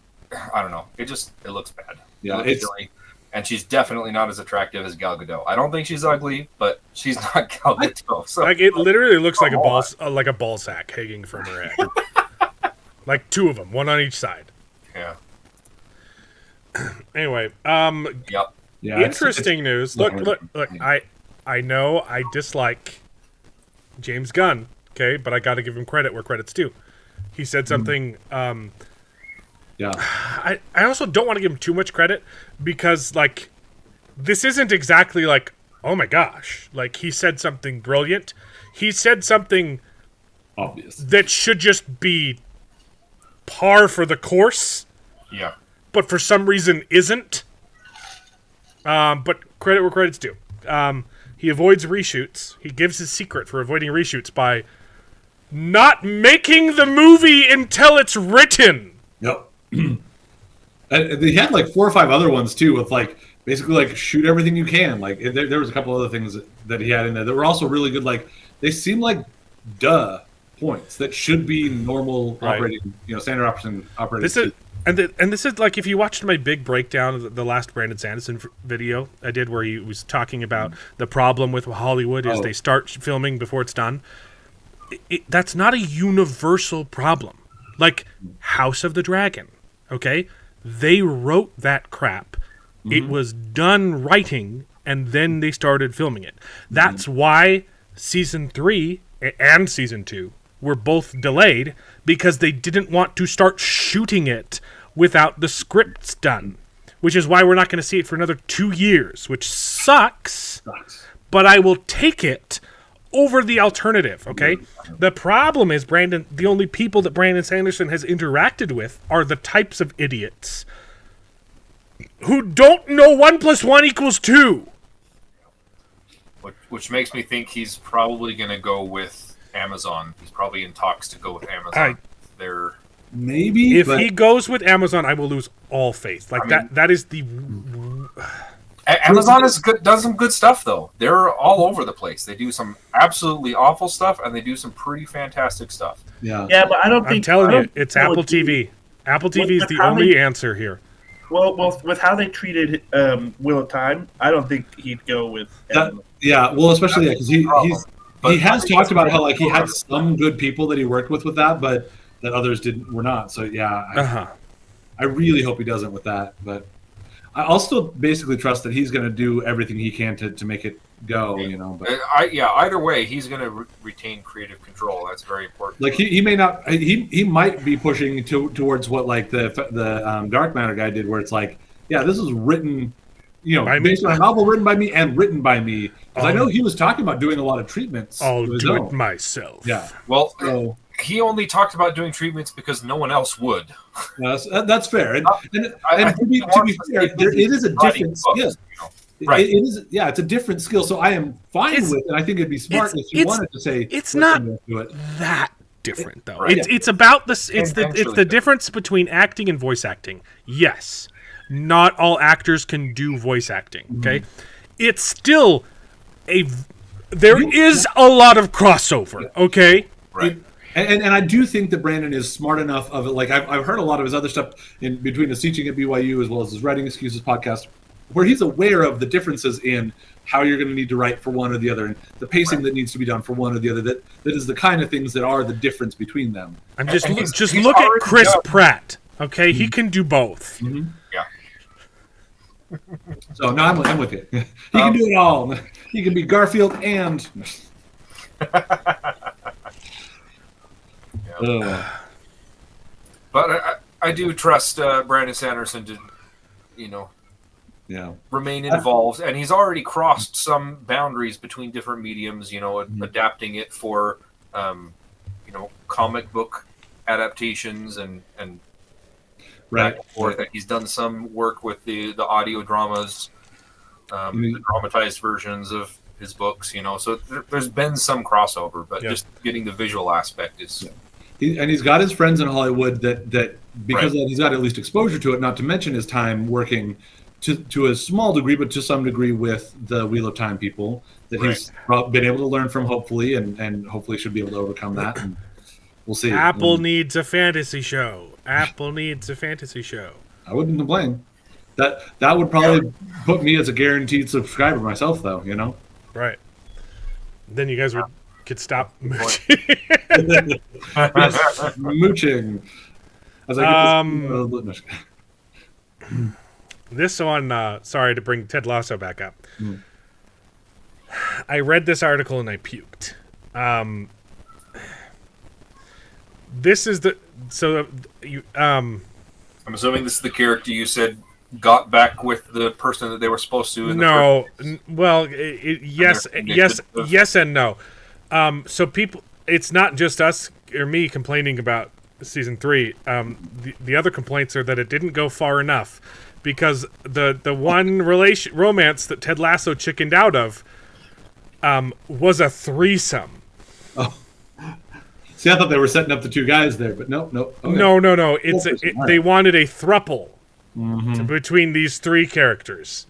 I don't know. It looks bad. Yeah, It looks it's silly. And she's definitely not as attractive as Gal Gadot. I don't think she's ugly, but she's not Gal Gadot. So Like it literally looks like a ball sack hanging from her head. Like two of them, one on each side. yeah. Anyway, Yep. yeah, interesting news. Look. I know I dislike James Gunn, okay, but I got to give him credit where credit's due. He said something. Yeah. I also don't want to give him too much credit because like this isn't exactly like, oh my gosh, like he said something brilliant. He said something Obvious. that should just be par for the course, Yeah. but for some reason isn't. But credit where credit's due. He avoids reshoots. He gives his secret for avoiding reshoots by not making the movie until it's written. Yep. And they had like 4 or 5 other ones too, with like basically like shoot everything you can. Like there was a couple other things that he had in there that were also really good. Like they seem like points that should be normal Right. operating, standard operating. This is this is like if you watched my big breakdown of the last Brandon Sanderson video I did, where he was talking about the problem with Hollywood is they start filming before it's done. That's not a universal problem. Like House of the Dragon, okay? They wrote that crap. It was done writing, and then they started filming it. That's why season 3 and season 2 were both delayed, because they didn't want to start shooting it without the scripts done. Which is why we're not going to see it for another 2 years, which sucks. But I will take it over the alternative, okay? The problem is the only people that Brandon Sanderson has interacted with are the types of idiots who don't know 1 + 1 = 2. Which makes me think he's probably going to go with Amazon. He's probably in talks to go with Amazon. They're Maybe if he goes with Amazon, I will lose all faith. Like that is the Amazon does some good stuff though. They're all over the place. They do some absolutely awful stuff, and they do some pretty fantastic stuff. Yeah, but I don't think. I'm telling you, it's Apple TV. Apple TV is the only answer here. Well, with how they treated Wheel of Time, I don't think he'd go with. Yeah, well, especially because he has talked about how like he had some good people that he worked with that, but that others were not. So yeah, I really hope he doesn't with that. But I'll still basically trust that he's going to do everything he can to make it go. You know, but either way, he's going to retain creative control. That's very important. Like he may not, he might be pushing towards what like the Dark Matter guy did, where it's like, yeah, this is written, you know, based on a novel written by me and written by me. Because I know he was talking about doing a lot of treatments. I'll do it myself. Yeah. Well, he only talked about doing treatments because no one else would. That's fair. And to be fair, it is a different skill. Right. It is. Yeah, it's a different skill. So I am fine with it. I think it'd be smart if you wanted to say it's not that different though. Right. It's about this. It's the difference between acting and voice acting. Yes, not all actors can do voice acting. Okay, it's still there is a lot of crossover. Okay, right. And I do think that Brandon is smart enough of it. Like I've heard a lot of his other stuff in between his teaching at BYU as well as his Writing Excuses podcast, where he's aware of the differences in how you're going to need to write for one or the other, and the pacing that needs to be done for one or the other. That is the kind of things that are the difference between them. I'm just look at Chris Pratt. Okay, he can do both. Mm-hmm. Yeah. So no, I'm with you. He can do it all. He can be Garfield and. But I do trust Brandon Sanderson to, remain involved, and he's already crossed some boundaries between different mediums. Adapting it for, comic book adaptations and right. Or that he's done some work with the audio dramas, the dramatized versions of his books. So there's been some crossover, but just getting the visual aspect is. And he's got his friends in Hollywood that because he's got at least exposure to it, not to mention his time working to a small degree, but to some degree with the Wheel of Time people that he's been able to learn from, hopefully, and hopefully should be able to overcome that. And we'll see. Apple needs a fantasy show. Apple needs a fantasy show. I wouldn't complain. That would probably put me as a guaranteed subscriber myself, though. Right. Then you guys could stop mooching. Mooching. As I get this one, sorry to bring Ted Lasso back up. I read this article and I puked. This is I'm assuming this is the character you said got back with the person that they were supposed to. Yes and no. So people, it's not just us or me complaining about season 3. The other complaints are that it didn't go far enough, because the one romance that Ted Lasso chickened out of was a threesome. Oh, see, I thought they were setting up the two guys there, but nope. Okay. No. They wanted a throuple between these 3 characters,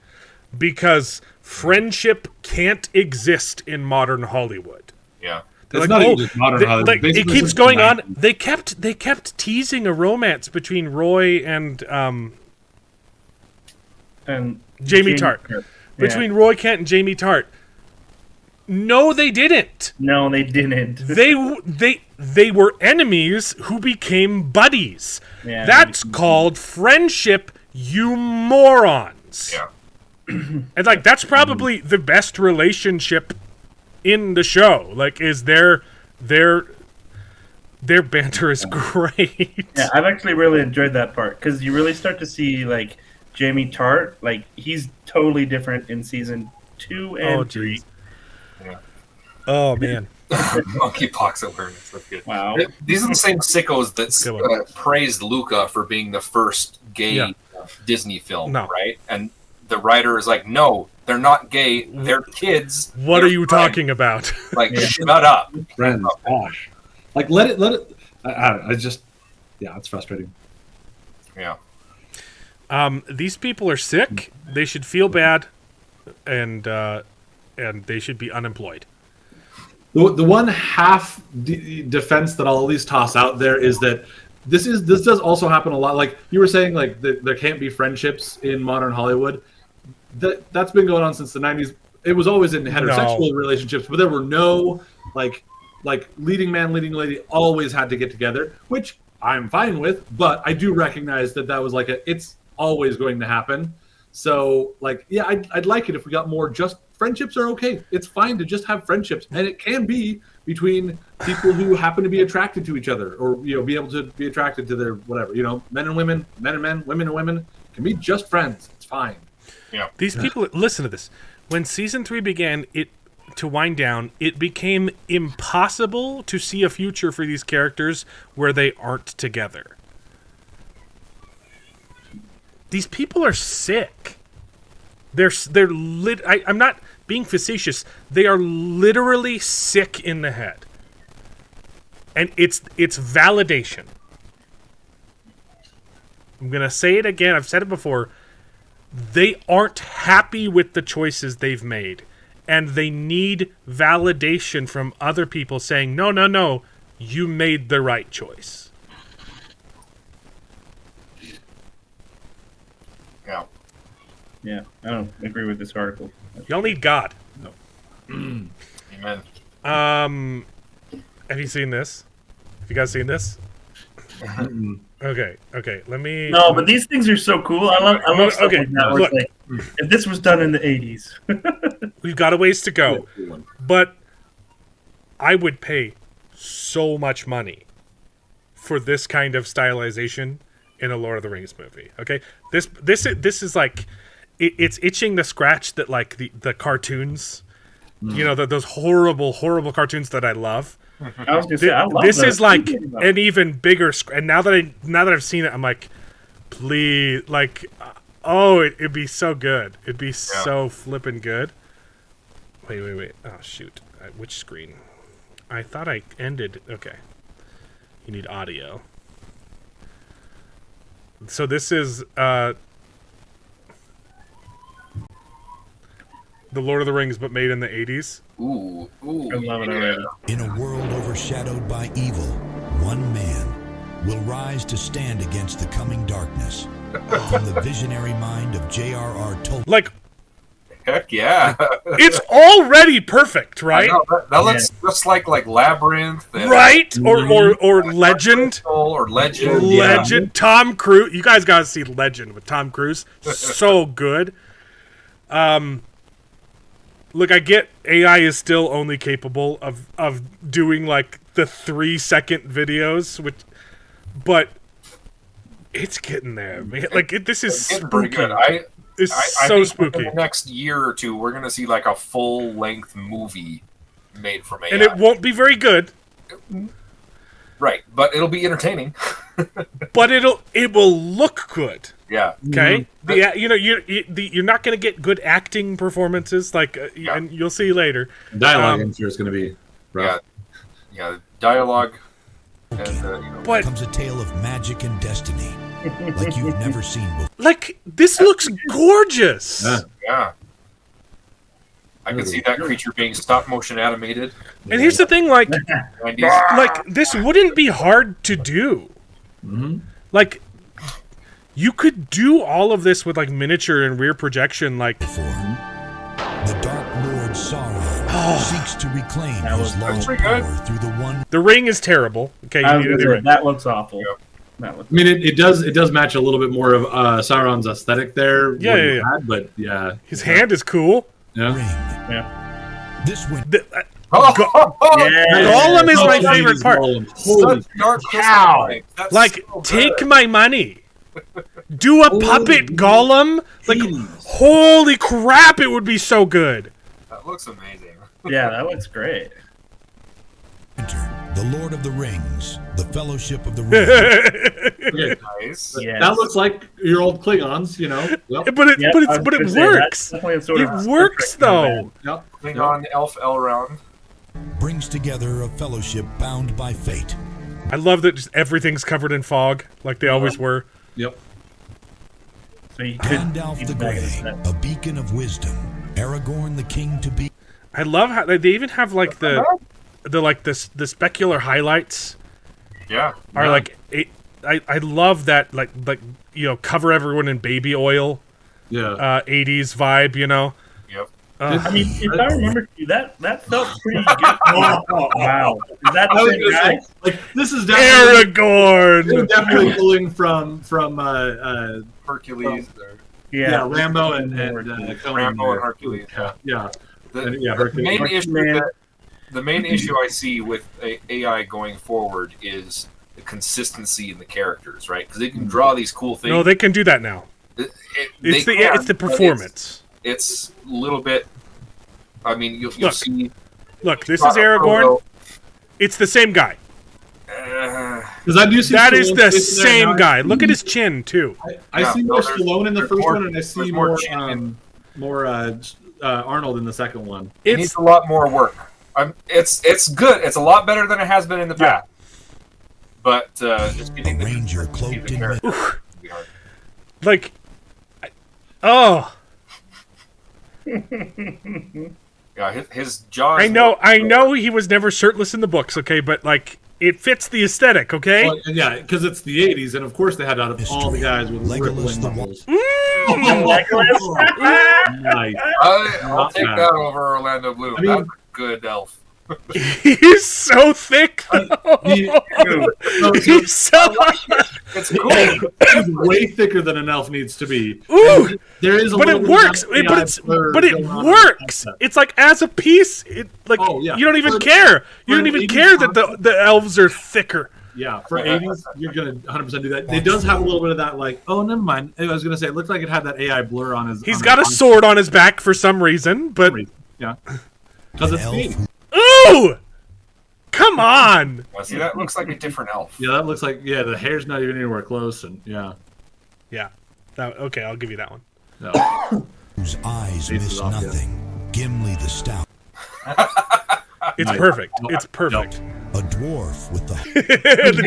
because friendship can't exist in modern Hollywood. Yeah. It's not even just modern Hollywood. It keeps going on. They kept teasing a romance between Roy and Jamie Tart. Between Roy Kent and Jamie Tart. No, they didn't. No, they didn't. They were enemies who became buddies. Yeah, that's called friendship, you morons. Yeah. And that's probably the best relationship in the show. Is their banter is great. Yeah, I've actually really enjoyed that part, because you really start to see Jamie Tart, he's totally different in season 2 and 3. Yeah. Oh man. Monkeypox awareness. That's good. Wow. These are the same sickos Good that praised Luca for being the first gay Disney film, No. right? And the writer is like, no, they're not gay. They're kids. What They're are you friends. talking about? Like, shut up. Friends, gosh, like let it. I just, yeah, it's frustrating. Yeah. These people are sick. They should feel bad, and they should be unemployed. The one half defense that I'll at least toss out there is that this does also happen a lot. Like you were saying, like there can't be friendships in modern Hollywood. That's been going on since the 90s. It was always in heterosexual relationships, but there were no like leading man, leading lady always had to get together, which I'm fine with. But I do recognize that was like it's always going to happen. So like, yeah, I'd like it if we got more just friendships are okay. It's fine to just have friendships, and it can be between people who happen to be attracted to each other, or be able to be attracted to their whatever. Men and women, men and men, women and women can be just friends. It's fine. Yeah. These people, listen to this. When season 3 began, to wind down, it became impossible to see a future for these characters where they aren't together. These people are sick. I'm not being facetious. They are literally sick in the head. And it's validation. I'm going to say it again. I've said it before. They aren't happy with the choices they've made. And they need validation from other people saying, no, you made the right choice. Yeah. Yeah, I don't agree with this article. Y'all need God. Amen. Have you seen this? Have you guys seen this? Okay. Let me. No, but these things are so cool. I love stuff like that. Where it's like, if this was done in the 80s. We've got a ways to go, but I would pay so much money for this kind of stylization in a Lord of the Rings movie. Okay, this is like it's itching to scratch that, like the cartoons, those horrible cartoons that I love. I was gonna say, I love this those. is like an even bigger. And now that I've seen it, I'm like, please, like, it'd be so good. It'd be so flippin' good. Wait. Oh shoot, which screen? I thought I ended. Okay, you need audio. So this is The Lord of the Rings, but made in the 80s. Ooh. I love it already. In a world overshadowed by evil, one man will rise to stand against the coming darkness. From the visionary mind of J.R.R. Tolkien. Like, Heck yeah. it's already perfect, right? That looks just like Labyrinth. And Right? Or Legend. Or Legend. Legend. Tom Cruise. You guys gotta see Legend with Tom Cruise. So good. Look, I get AI is still only capable of doing like the 3-second videos, but it's getting there, man. Like this is It's pretty spooky. good. It's I so think spooky. in the next year or two, we're going to see like a full-length movie made from AI. And it won't be very good, Right, but it'll be entertaining. but it will look good. Yeah. Okay, you're not going to get good acting performances, like, and you'll see later. Dialogue, I'm sure, is going to be rough. Yeah. Dialogue. And, But Comes a tale of magic and destiny, like you've never seen before. like this looks gorgeous. Yeah. I can see that creature being stop motion animated. And here's the thing, like 90s. like this wouldn't be hard to do. Like you could do all of this with like miniature and rear projection, like The Dark Lord Sauron seeks to reclaim his lost pretty good. power through the one. The Ring is terrible. Okay, I you was need to gonna do say, it. that looks awful. Yep. That looks I mean, it does match a little bit more of Sauron's aesthetic there. Yeah, what yeah, he yeah. had, but yeah, His hand is cool. yeah. ring. Yeah. This winter, The, Yeah. Gollum is my Oh, favorite part. Gollum. Holy Such dark cow. crystal. That's Like, so good. take my money. Do a puppet Gollum. Like, Please. holy crap, it would be so good. That looks amazing. Yeah, that looks great. Enter the Lord of the Rings, the Fellowship of the Ring. Okay, Nice. Yes. that looks like your old Klingons, you know. Yep. But it Yeah, I was but it gonna say, that's works. definitely a sort It of Star works Trek kind of though. Yep. Klingon Elf Elrond. Brings together a fellowship bound by fate. I love that just everything's covered in fog, like they always were. Yep. So you could Gandalf keep the back Grey, in that. a beacon of wisdom. Aragorn the king to be. I love how they even have like the the specular highlights Yeah. are like I love that like you know, cover everyone in baby oil Yeah. 80s vibe, you know. Yep. I mean, if I remember that felt pretty good. Wow. Is that I was the gonna same guy? say, like, this is definitely, Aragorn. definitely pulling from Hercules. yeah, Rambo and Conan Rambo there. and Hercules. Yeah. Yeah. The, And, yeah, the Hercules. main Hercules. issue the main issue I see with AI going forward is the consistency in the characters, right? Because they can draw these cool things. No, they can do that now. It's the but performance. It's a little bit. I mean, you'll Look, see. Look, this is Aragorn. It's the same guy. Because I do see That is Stallone the sitting there same now. guy. Look at his chin too. I Yeah, see no, more there's- Stallone in the there's first more- one, and I see there's more more chin Arnold in the second one. It needs It's a lot more work. It's good. It's a lot better than it has been in the past. But just A getting the ranger consistency of cloaked the in characters mist. would be hard. like oh, Yeah, his jaws. I know he was never shirtless in the books, okay, but like it fits the aesthetic, okay? Well, yeah, because it's the '80s, and of course they had out of all the guys with Legolas rippling the muscles. Nice. I'll take Yeah. that over Orlando Bloom. I mean- That's a good elf. He's so thick. He's so It's cool. He's way thicker than an elf needs to be. ooh, There is, a but little it bit of works. that But AI it's blur but it going on. works. It's like as a piece, it like Oh, yeah. you don't even For- care. You for don't an even 80s care that the elves are thicker. Yeah, for '80s, you're gonna 100% do that. It does have a little bit of that, like, oh, never mind. I was gonna say, it looked like it had that AI blur on his. He's on got a his sword on his back for some reason, but Yeah, because An it's elf the who 80s. ooh, come on. Well, see, that looks like a different elf. Yeah, that looks like the hair's not even anywhere close, and yeah. Yeah, okay, I'll give you that one. No. whose eyes Faces miss off, yeah. nothing. Gimli the stout. It's Nice. perfect. It's perfect. A dwarf with the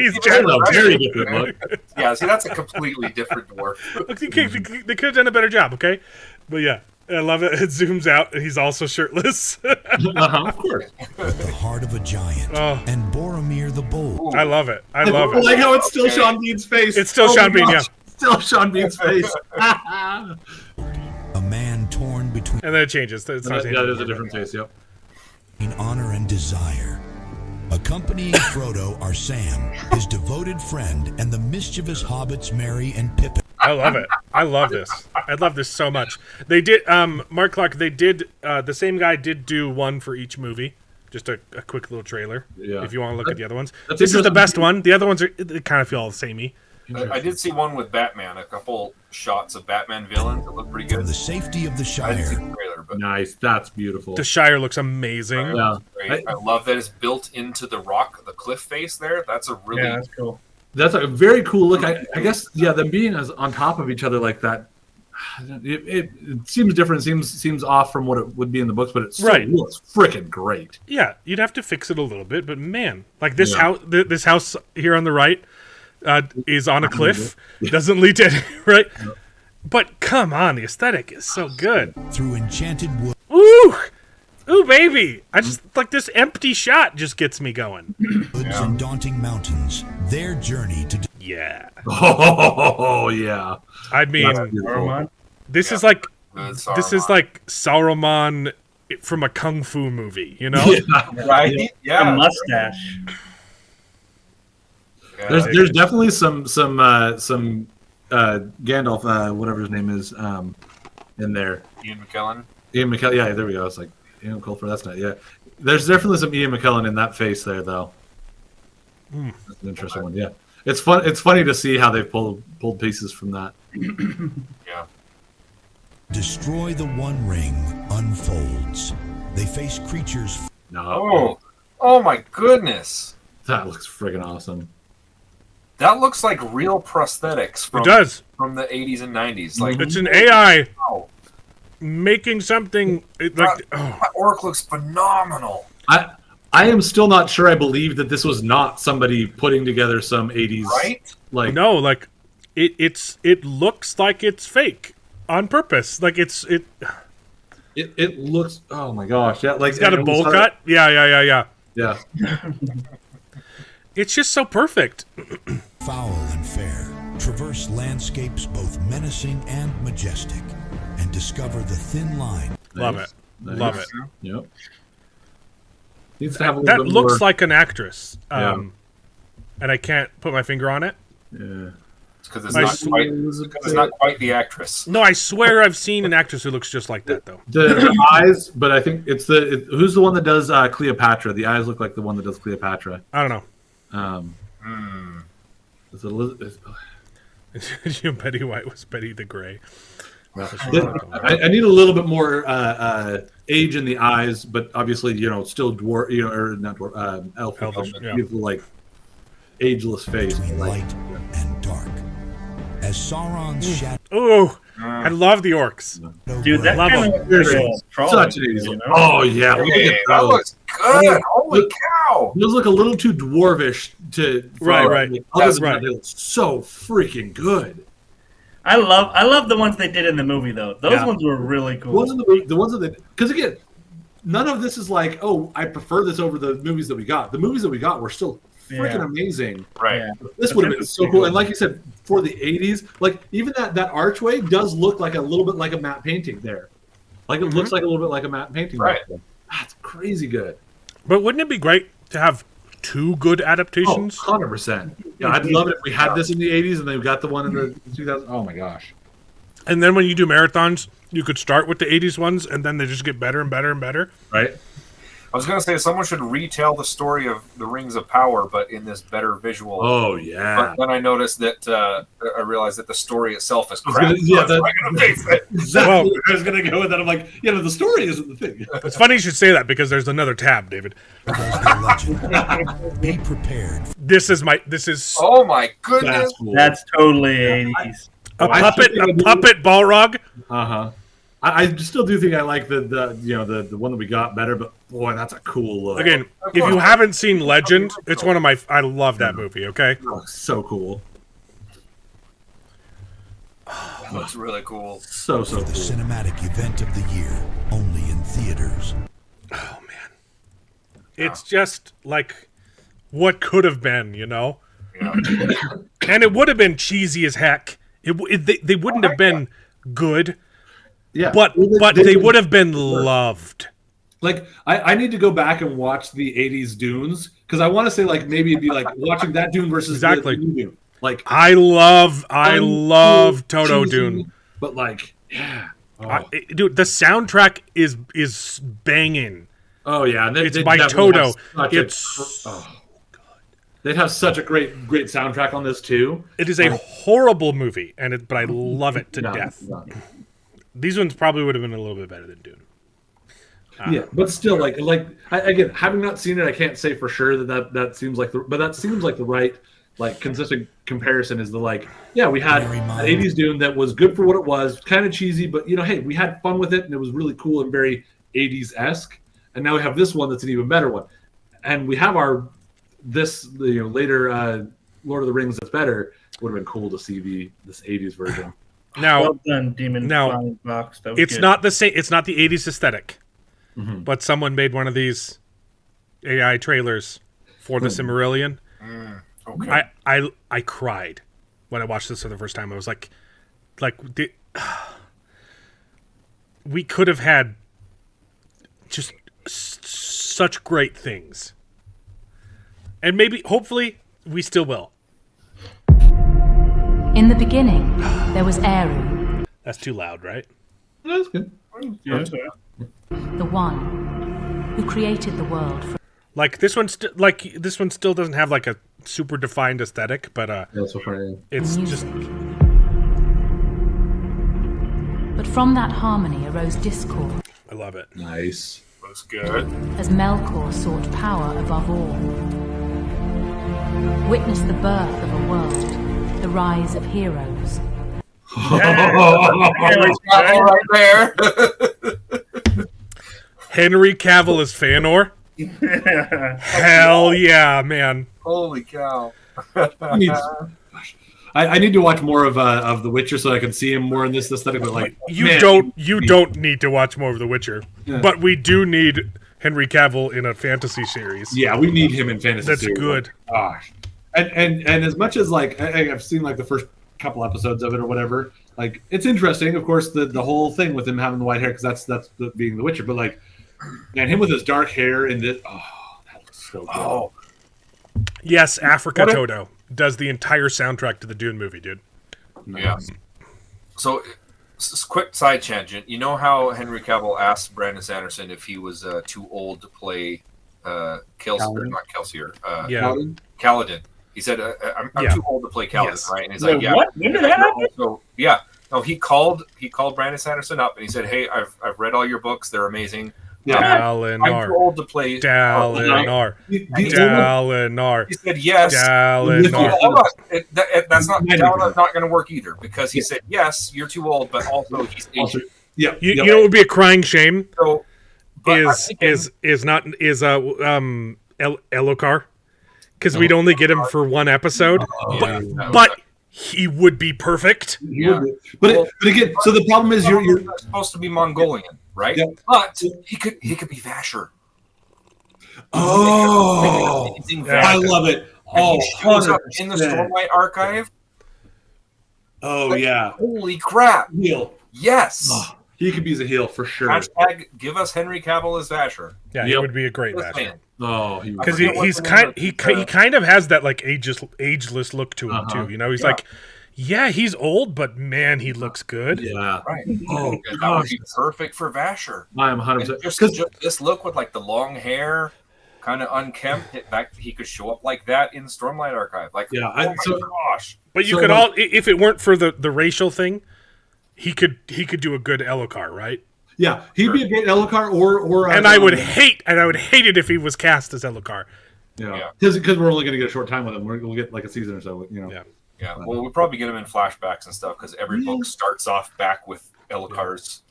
He's That's general. a very different look. Yeah, see, that's a completely different dwarf. They could have done a better job, okay? But yeah, I love it. It zooms out, and he's also shirtless. Of course. with the heart of a giant. Oh. And Boromir the bold. I love it. I love I like it. how it's still Sean Bean's face. It's still Oh Sean my Bean, gosh, Still Sean Bean's face. A man torn between And then it changes. It's not That is a different face. Yep. honor and desire. Accompanying Frodo are Sam, his devoted friend, and the mischievous hobbits Merry and Pippin. I love it. I love this. I love this so much. They did, Mark Clark, they did, the same guy did do one for each movie. Just a quick little trailer. Yeah. If you want to look at the other ones. That's This is the interesting. best one. The other ones they kind of feel all samey. I did see one with Batman, a couple shots of Batman villains that look pretty From good. the safety of the I didn't see Shire, the trailer, but Nice. That's beautiful. The Shire looks amazing. Yeah. great. I love that it's built into the rock, the cliff face there. That's a really Yeah, that's cool. That's a very cool look. I guess them being as on top of each other like that. It seems different. Seems off from what it would be in the books, but it still Right. looks freaking great. Yeah, you'd have to fix it a little bit, but man, like this Yeah. house, this house here on the right is on a cliff, doesn't lead to right. But come on, the aesthetic is so good. through enchanted wood, Ooh, ooh, baby! I just like this empty shot just gets me going. woods and daunting mountains, their journey to Yeah, Oh yeah. I mean, That's beautiful. Saruman? this is like good this is Saruman. like Saruman from a kung fu movie, you know? Yeah. right. Yeah, A mustache. Yeah, There's definitely some Gandalf, whatever his name is, in there. Ian McKellen. Ian McKellen. Yeah, there we go. It's like Ian Colfer. That's not. Yeah, there's definitely some Ian McKellen in that face there, though. That's an interesting one. Yeah, it's fun. It's funny to see how they've pulled pieces from that. Yeah. destroy the One Ring unfolds. They face creatures No, Oh my goodness. that looks friggin' awesome. That looks like real prosthetics It does. from the 80s and 90s. Like, It's an AI wow. making something like. Oh. That orc looks phenomenal. I am still not sure I believe that this was not somebody putting together some 80s. Right? Like, No, like it looks like it's fake on purpose. Like it it looks, oh my gosh. Yeah, like it's got a it bowl was- cut. Yeah. Yeah. It's just so perfect. foul and fair, traverse landscapes both menacing and majestic, and discover the thin line. Love it. Nice. Love it. Yep. Needs to have a That little bit looks more. like an actress. Yeah. And I can't put my finger on it. Yeah. It's because it's, My not quite the actress. No, I swear I've seen an actress who looks just like that though. The eyes, but I think it's who's the one that does Cleopatra? The eyes look like the one that does Cleopatra. I don't know. Is it Elizabeth? You Betty White was Betty the Grey. I need a little bit more age in the eyes, but obviously, still dwarf, or not dwarf, elfish, Yeah. beautiful, like ageless face. Between Like, light and dark. As Sauron's shadow Oh, I love the orcs. Dude, that Love kind them. of There's real troll, such an 80s. you know? Oh yeah, look Hey, at that those. looks good. Holy cow. Those look a little too dwarvish to. Right. Other That's than right. that, they look so freaking good. I love the ones they did in the movie though. Those Yeah. ones were really cool. The ones that because again, none of this is like, oh, I prefer this over the movies that we got. The movies that we got were still freaking Yeah. amazing. Right. Yeah. This would have been so cool. And like you said, for the 80s, like even that archway does look like a little bit like a matte painting there. Like it looks like a little bit like a matte painting. Right. There. That's crazy good. But wouldn't it be great to have two good Oh, adaptations? 100%. Yeah, I'd love it if we had this in the 80s and they got the one in the 2000s. Oh my gosh. And then when you do marathons, you could start with the 80s ones and then they just get better and better and better. Right? I was going to say someone should retell the story of the Rings of Power, but in this better visual. Oh yeah. But then I noticed that I realized that the story itself is I was crap. gonna- yeah, So I'm gonna face it. Exactly. Well- I was gonna go with that. I'm like, yeah, but the story isn't the thing. It's funny you should say that because there's another tab, David. the legend. Be prepared. This is Oh my goodness! That's cool. That's totally 80s. a I puppet think I do- puppet Balrog. Uh-huh. I still do think I like the one that we got better, but boy, that's a cool look. Again, if you haven't seen Legend, it's one of my I love that movie, okay? Oh, so cool. That looks really cool. So For the cool. cinematic event of the year, only in theaters. Oh man. It's just like what could have been, you know? Yeah. And it would have been cheesy as heck. They wouldn't have been good, Yeah. but they would have been loved. Like I need to go back and watch the 80s Dunes because I want to say like maybe it'd be like watching that Dune versus Exactly. the new Dune. Like I love Toto cheesy, Dune. but like yeah. Oh, Dude, the soundtrack is banging. oh yeah, and It's they'd by definitely Toto. have such It's they'd have such a great soundtrack on this too. it is a horrible movie, but I love it to Yeah, death. yeah. These ones probably would have been a little bit better than Dune. Yeah, but still, again, having not seen it, I can't say for sure that seems like the right consistent comparison is we had Mary an Mind. 80s Dune that was good for what it was, kind of cheesy, but hey, we had fun with it and it was really cool and very 80s-esque. And now we have this one that's an even better one, and we have later Lord of the Rings that's better. Would have been cool to see this 80s version. Now, Well done, Demon now, Flying Fox. That was it's good. not the same. It's not the '80s aesthetic, Mhm. but someone made one of these AI trailers for the Silmarillion. Okay. I cried when I watched this for the first time. I was we could have had just such great things, and maybe, hopefully, we still will. In the beginning, there was Eru, That's too loud, right? That's good. Yeah. the one who created the world from Like this one, this one still doesn't have like a super defined aesthetic, but That's so funny. it's just But from that harmony arose discord. I love it. Nice. looks good. as Melkor sought power above all. Witness the birth of a world, the rise of heroes. Right there. Henry Cavill as Fëanor. Hell yeah, man. Holy cow. I need to watch more of The Witcher so I can see him more in this aesthetic. But like, You don't need to watch more of The Witcher, but we do need Henry Cavill in a fantasy series. Yeah, we need him in fantasy. That's series. good. Gosh, and as much as like I've seen like the first couple episodes of it or whatever, like it's interesting. Of course, the whole thing with him having the white hair because that's being The Witcher. But like, man, him with his dark hair and this, that looks so good. Oh, Yes, Africa Toto does the entire soundtrack to the Dune movie, dude. yeah. So, quick side tangent. You know how Henry Cavill asked Brandon Sanderson if he was too old to play Kaladin. He said, "I'm too old to play Kaladin." Yes. Right? And he's Wait, like, "Yeah." what? When did that happen? So, yeah. No, he called Brandon Sanderson up and he said, "Hey, I've read all your books. They're amazing. I'm Dalinar. too old to play." Dalinar. Dalinar. He said yes. Dalinar. Hold on. That's Dalinar's not going to work either because he said yes, you're too old, but also he's aging. Yeah, You know what would be a crying shame So, but I'm thinking- is Elokar, because we'd only get him for one episode, but he would be perfect. Yeah. But again, so the problem is you're supposed to be Mongolian, right? Yeah. But he could be Vasher. Amazing Vasher. I love it. And he shows up in the 100%. Stormlight Archive. Oh yeah, Holy crap! heel. Yes. He could be a heel for sure. Hashtag give us Henry Cavill as Vasher. Yeah, he would be a great Just match. saying. Oh, Because he's kind of has that like ageless look to him too. You know, he's like, yeah, he's old, but man, he looks good. yeah. Right. Oh, And that would gosh. be perfect for Vasher. I am And 100%. just 'Cause- this look with like the long hair, kind of unkempt. He could show up like that in Stormlight Archive. Like, Yeah, oh my gosh. But you So, could like- all, if it weren't for the racial thing, he could do a good Elokar, right? Yeah, he'd be a great Elokar or And I would hate it if he was cast as Elokar. yeah, because we're only going to get a short time with him. We'll get like a season or so. You know. Yeah. Yeah, well, we'll probably get him in flashbacks and stuff because every book starts off back with Elokar's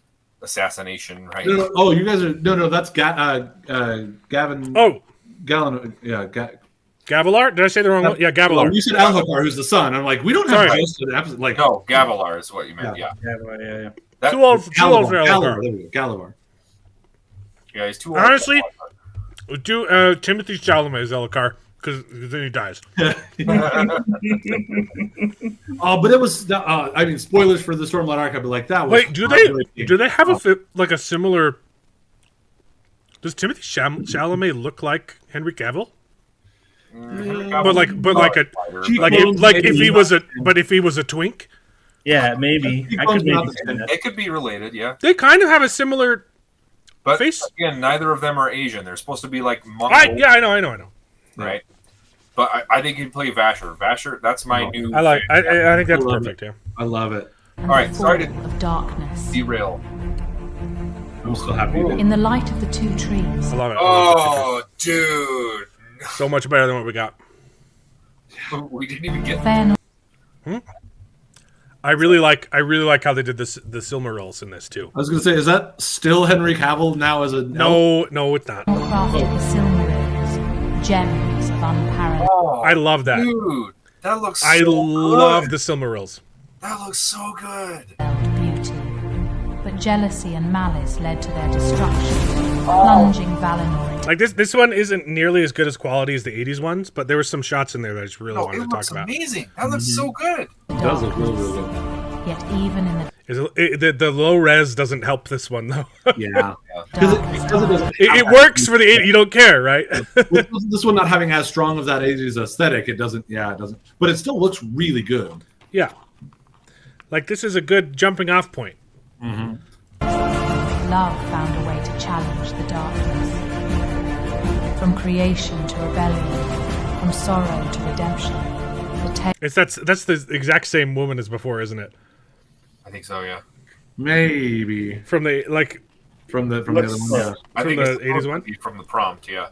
assassination, right? No, oh, you guys are no. That's Gavin. Oh, Gallon. Yeah, Gavilar? Did I say the wrong one? Yeah, Gavilar. you said Elokar, who's the son. I'm like, we don't have Sorry. most of the episode. Like, No, Gavilar is what you meant. Yeah, Yeah. That- Too old for Galavar. Elokar. There we go, Galavar. Yeah, he's too old. Honestly, do Timothy Chalamet as Elokar, because then he dies. Oh, but it was. I mean, spoilers for the Stormlight Archive, but like that was. Wait, do they have a similar? Does Timothy Chalamet look like Henry Cavill? But if he was a twink, Yeah, maybe. I could maybe see that. It could be related, yeah. they kind of have a similar But face. again, neither of them are Asian. They're supposed to be like Mongol, I know. right? But I think he'd play Vasher. Vasher, that's my new. I think that's I love perfect. Yeah. I love it. And All right, the sorry fall to- of darkness. derail. I'm so happy. In the light of the two trees, I love it. Oh, dude, So much better than what we got. we didn't even get. Fëanor I really like how they did the Silmarils in this too. I was going to say, is that still Henry Cavill now as a elf? No, it's not. crafted the Silmarils, gems of unparalleled. Oh, I love that. dude, that looks. So I love good. the Silmarils. That looks so good. beauty. But jealousy and malice led to their destruction, plunging Valinor into Like this one isn't nearly as good as quality as the '80s ones, but there were some shots in there that I just really No, wanted it to talk looks about. amazing. That looks so good. the It does look darkness. really, really good. Yet even in The low res doesn't help this one though. Yeah. the Because darkness, it doesn't. It works for the '80s. You don't care, right? With this one not having as strong of that 80s aesthetic, it doesn't. Yeah, it doesn't. But it still looks really good. Yeah. Like this is a good jumping off point. love found a way to challenge the darkness. From creation to rebellion, from sorrow to redemption, the tale That's the exact same woman as before, isn't it? I think so. Yeah. Maybe. From the like, from the other Looks one. close. I From think the it's 80s supposed one? to be from the prompt. Yeah,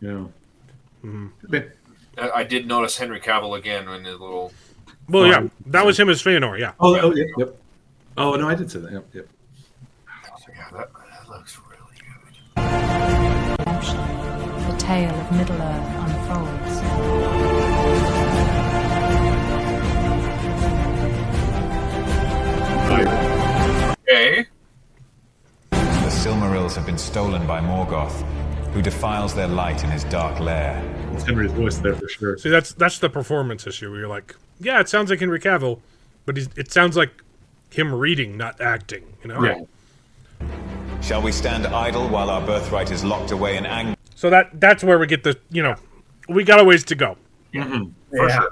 Yeah. I did notice Henry Cavill again in his little. Well, yeah, that was him as Feanor. Yeah. Oh, yep. Oh no, I did say that. Yep. Yeah, that looks really good. Redemption. The tale of Middle-earth unfolds. Okay. The Silmarils have been stolen by Morgoth, who defiles their light in his dark lair. It's Henry's voice there for sure. See, that's the performance issue where you're like, yeah, it sounds like Henry Cavill, but it sounds like him reading, not acting. You know. Yeah. Shall we stand idle while our birthright is locked away in anger? So that's where we get the we got a ways to go. For sure.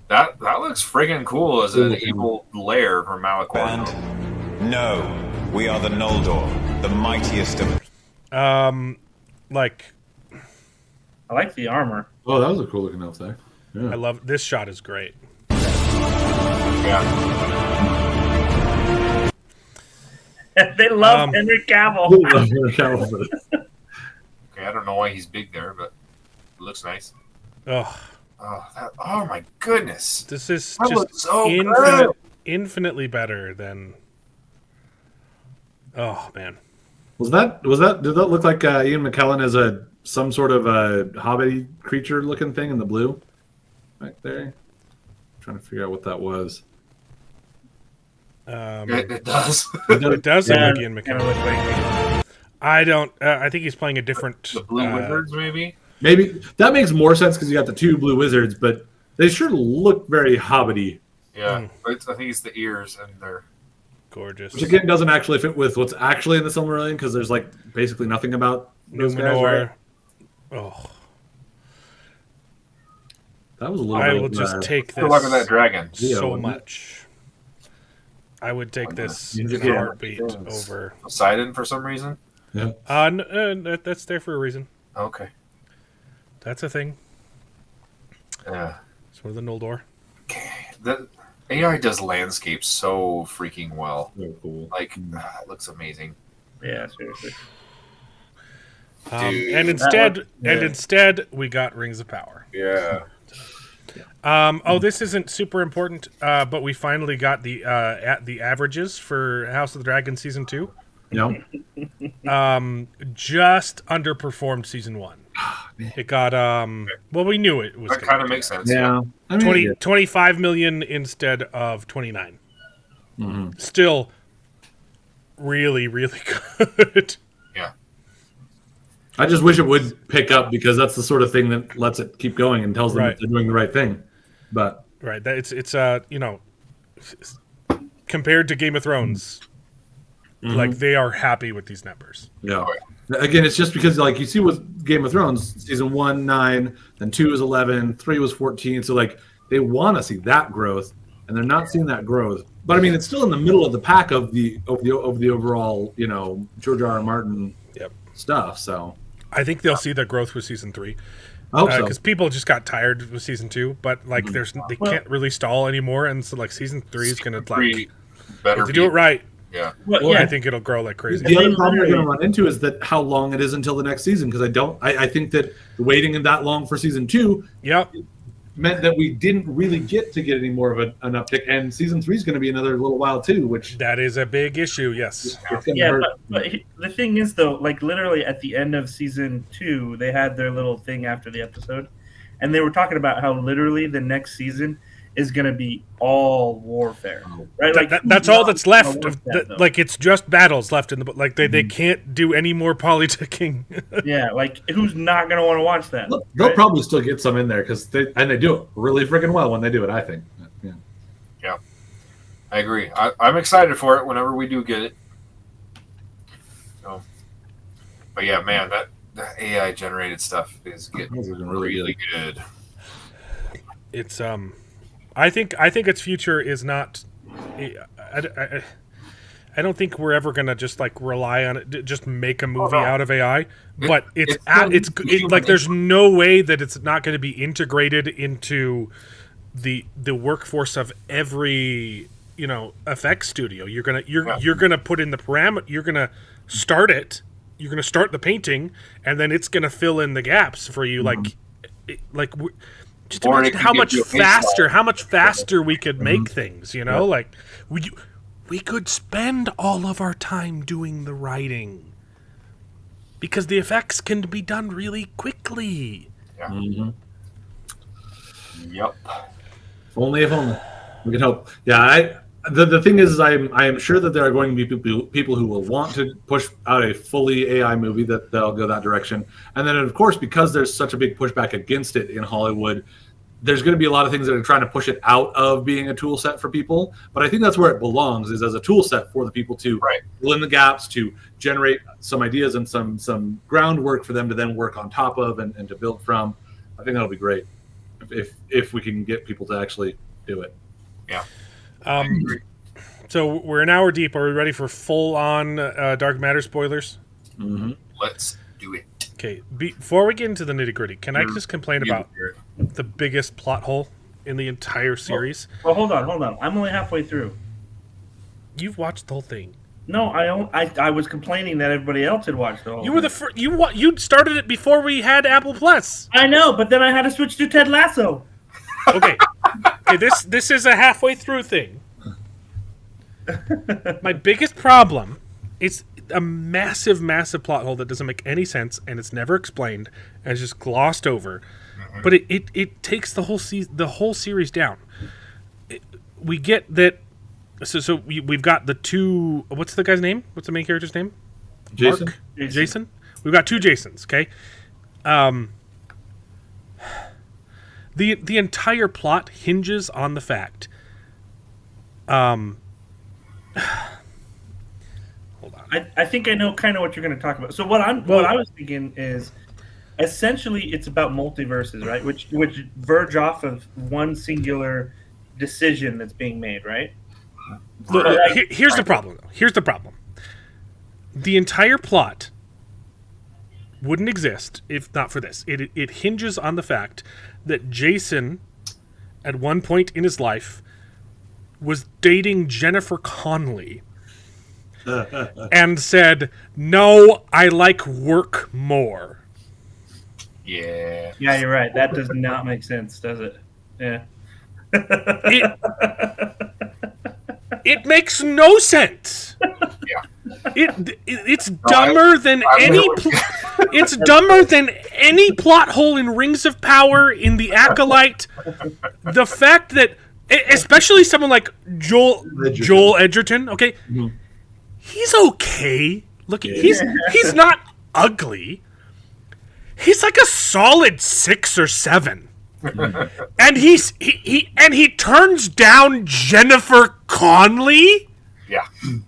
That looks friggin' cool as an evil lair for Malachor. And no, we are the Noldor, the mightiest of. Like, I like the armor. Oh, that was a cool looking elf there. I love this shot is great. Yeah. They love Henry Cavill. Okay, I don't know why he's big there, but it looks nice. Oh, Oh my goodness. this is That just looks so good. infinitely better than. Oh man. Was that? Did that look like Ian McKellen as some sort of a hobbit creature looking thing in the blue, right there? I'm trying to figure out what that was. It does. It does look Yeah, like Ian kinda McKellen. look like- I don't. I think he's playing a different. The Blue Wizards, maybe? Maybe that makes more sense because you got the two blue wizards, but they sure look very hobbity. Yeah. I think it's the ears and they're. Gorgeous. Which again doesn't actually fit with what's actually in the Silmarillion because there's like basically nothing about those guys. Numenor. Right? Oh, That was a little. I bit will of, just take Good luck with that this dragon. so Yeah, much. I would take this Yeah. in a heartbeat over. Poseidon for some reason? Yeah. That's there for a reason. Okay. That's a thing. Yeah. It's one of the Noldor. The AI does landscapes so freaking well. Very cool. Like, it looks amazing. Yeah, seriously. Dude. And instead, we got Rings of Power. Yeah. This isn't super important, but we finally got the averages for House of the Dragon season 2. Yeah. Just underperformed season 1. It got well, we knew it was That gonna kind of do makes that. sense. Yeah. I mean, 20, 25 million instead of 29. Still really, really good. Yeah. I just wish it would pick up because that's the sort of thing that lets it keep going and tells them Right. they're doing the right thing. But Right. It's compared to Game of Thrones, like they are happy with these numbers. yeah, again, it's just because like you see with Game of Thrones, season 1 9, then 2 is 11, 3 was 14. So like they want to see that growth, and they're not seeing that growth. But I mean, it's still in the middle of the pack of the overall George R. R. Martin stuff. So I think they'll see the growth with season 3. I hope so. Because people just got tired with season 2, but like they can't really stall anymore, and so like season 3 is gonna like better if they do it right. Yeah. Well, I think it'll grow like crazy. The other problem we're going to run into is that how long it is until the next season. Because I think that waiting that long for season 2 Yep. meant that we didn't really get any more of an uptick. And season 3 is going to be another little while too, which That is a big issue. Yes. it's going to Yeah, hurt. but the thing is, though, like literally at the end of season 2, they had their little thing after the episode, and they were talking about how literally the next season is going to be all warfare, right? Like That's all that's left. Like, It's just battles left in the book. Like they can't do any more politicking. yeah, like who's not going to want to watch that? They'll probably still get some in there because they do it really freaking well when they do it. I think. Yeah. Yeah. I agree. I'm excited for it whenever we do get it. So, but yeah, man, that AI generated stuff is getting That's looking really good. It's I think its future is not. I don't think we're ever gonna just like rely on it, just make a movie out of AI. But it's like there's no way that it's not going to be integrated into the workforce of every effects studio. You're gonna put in the parameter. You're gonna start it. You're gonna start the painting, and then it's gonna fill in the gaps for you. Just imagine how much faster we could make things. Like we could spend all of our time doing the writing because the effects can be done really quickly. Yeah. Mm-hmm. Yep. If only we can hope. Yeah, the thing is, I am sure that there are going to be people who will want to push out a fully AI movie that'll go that direction, and then of course because there's such a big pushback against it in Hollywood, there's going to be a lot of things that are trying to push it out of being a tool set for people. But I think that's where it belongs, is as a tool set for the people to fill in the gaps, to generate some ideas and some groundwork for them to then work on top of and to build from. I think that'll be great if we can get people to actually do it. Yeah. So we're an hour deep. Are we ready for full-on Dark Matter spoilers? Mm-hmm. Let's do it. Okay, before we get into the nitty-gritty, can I just complain about the biggest plot hole in the entire series? Well, hold on. I'm only halfway through. You've watched the whole thing. No, I was complaining that everybody else had watched the whole You were the first. You started it before we had Apple Plus. I know, but then I had to switch to Ted Lasso. Okay. This is a halfway through thing. My biggest problem is a massive plot hole that doesn't make any sense, and it's never explained, and it's just glossed over. But it takes the whole series down. We get that. So we've got the two. What's the guy's name? What's the main character's name? Jason. Mark? Jason. We've got two Jasons. Okay. The entire plot hinges on the fact. Hold on. I think I know kind of what you're going to talk about. So what I was thinking is, essentially, it's about multiverses, right? Which verge off of one singular decision that's being made, right? Look, here's the problem. Here's the problem. The entire plot wouldn't exist if not for this. It hinges on the fact that Jason, at one point in his life, was dating Jennifer Connelly and said, "No, I like work more." Yeah. Yeah, you're right. That does not make sense, does it? Yeah. It makes no sense. Yeah. It's dumber than it's dumber than any plot hole in Rings of Power, in The Acolyte. The fact that, especially someone like Joel Edgerton, okay, he's okay. Look, he's not ugly. He's like a solid 6 or 7. And he turns down Jennifer Connelly. Yeah.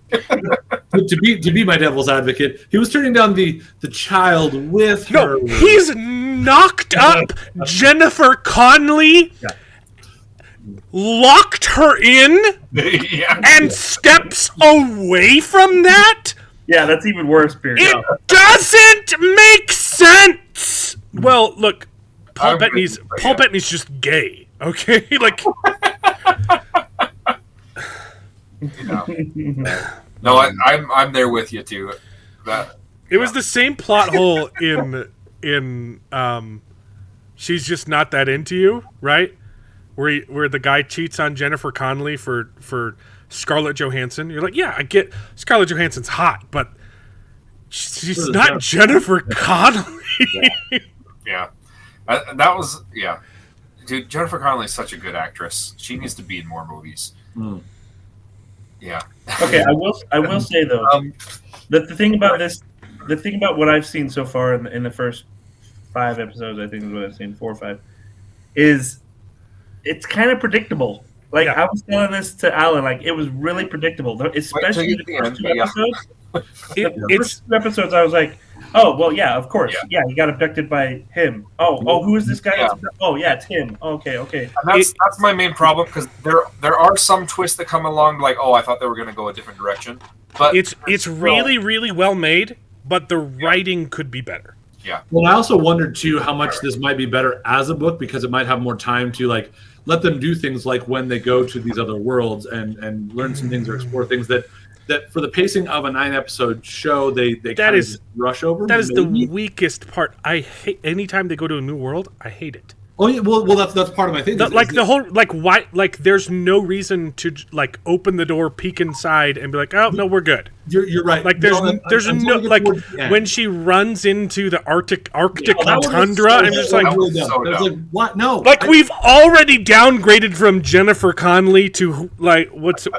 to be my devil's advocate, he was turning down the child with her. No, he's knocked up Jennifer Connelly, locked her in, and steps away from that. Yeah, that's even worse, Pierce. It doesn't make sense. Well, look, Paul Bettany's just gay, okay? Like, no, I'm there with you too. It was the same plot hole in She's Just Not That Into You, right? Where the guy cheats on Jennifer Connelly for Scarlett Johansson. You're like, yeah, I get Scarlett Johansson's hot, but she's not Jennifer Connelly. Yeah. That was, yeah. Dude, Jennifer Connelly is such a good actress. She needs to be in more movies. Yeah. Okay, I will say though, that the thing about what I've seen so far in the first 5 episodes, I think is what I've seen, 4 or 5, is it's kind of predictable. Like, I was telling this to Alan, like, it was really predictable, especially the first 2 episodes. The first 2 episodes, I was like, oh, well, yeah, of course. Yeah, he got abducted by him. Oh, who is this guy? Oh, yeah, it's him. Okay. And that's my main problem, because there are some twists that come along, like, oh, I thought they were going to go a different direction. But it's really, really well made, but the writing could be better. Yeah. Well, I also wondered too how much this might be better as a book, because it might have more time to like let them do things like when they go to these other worlds and learn some things or explore things that for the pacing of a 9-episode show they kind of rush over. That is the weakest part. I hate anytime they go to a new world. I hate it. Oh yeah, well that's part of my thing. Why there's no reason to like open the door, peek inside, and be like, oh no, we're good. You're right. Like there's no like when she runs into the Arctic tundra, I'm just like, what? No, like we've already downgraded from Jennifer Connelly to like what's to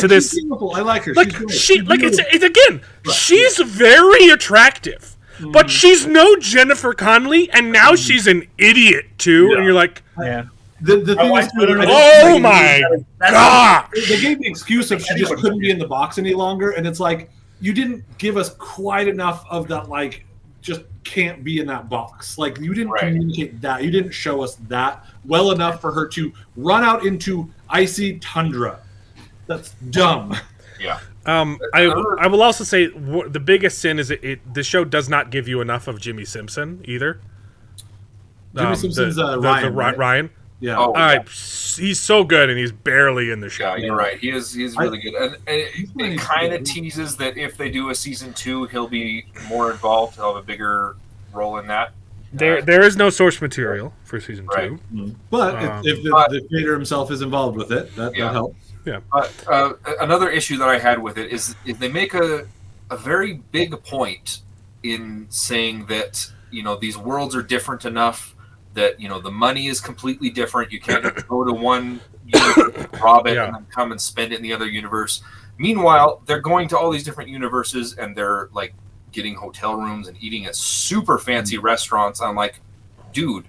this. She's beautiful. I like her. Like it's again, she's very attractive. But she's no Jennifer Connelly, and now she's an idiot too. And you're like, The thing is, oh my god! They gave the excuse of she just couldn't be in the box any longer, and it's like you didn't give us quite enough of that. Like, just can't be in that box. Like you didn't communicate that. You didn't show us that well enough for her to run out into icy tundra. That's dumb. Yeah. I will also say the biggest sin is the show does not give you enough of Jimmy Simpson either. Jimmy Simpson's Ryan. Ryan. Yeah. Oh, he's so good, and he's barely in the show. Yeah, you're right. He's really good, and it kind of teases that if they do a season 2, he'll be more involved. He'll have a bigger role in that. There is no source material for season 2, Mm-hmm. But if the creator himself is involved with it, that helps. Yeah. Another issue that I had with it is they make a very big point in saying that these worlds are different enough that the money is completely different. You can't just go to one universe, rob it, and then come and spend it in the other universe. Meanwhile, they're going to all these different universes and they're like getting hotel rooms and eating at super fancy restaurants. I'm like, dude,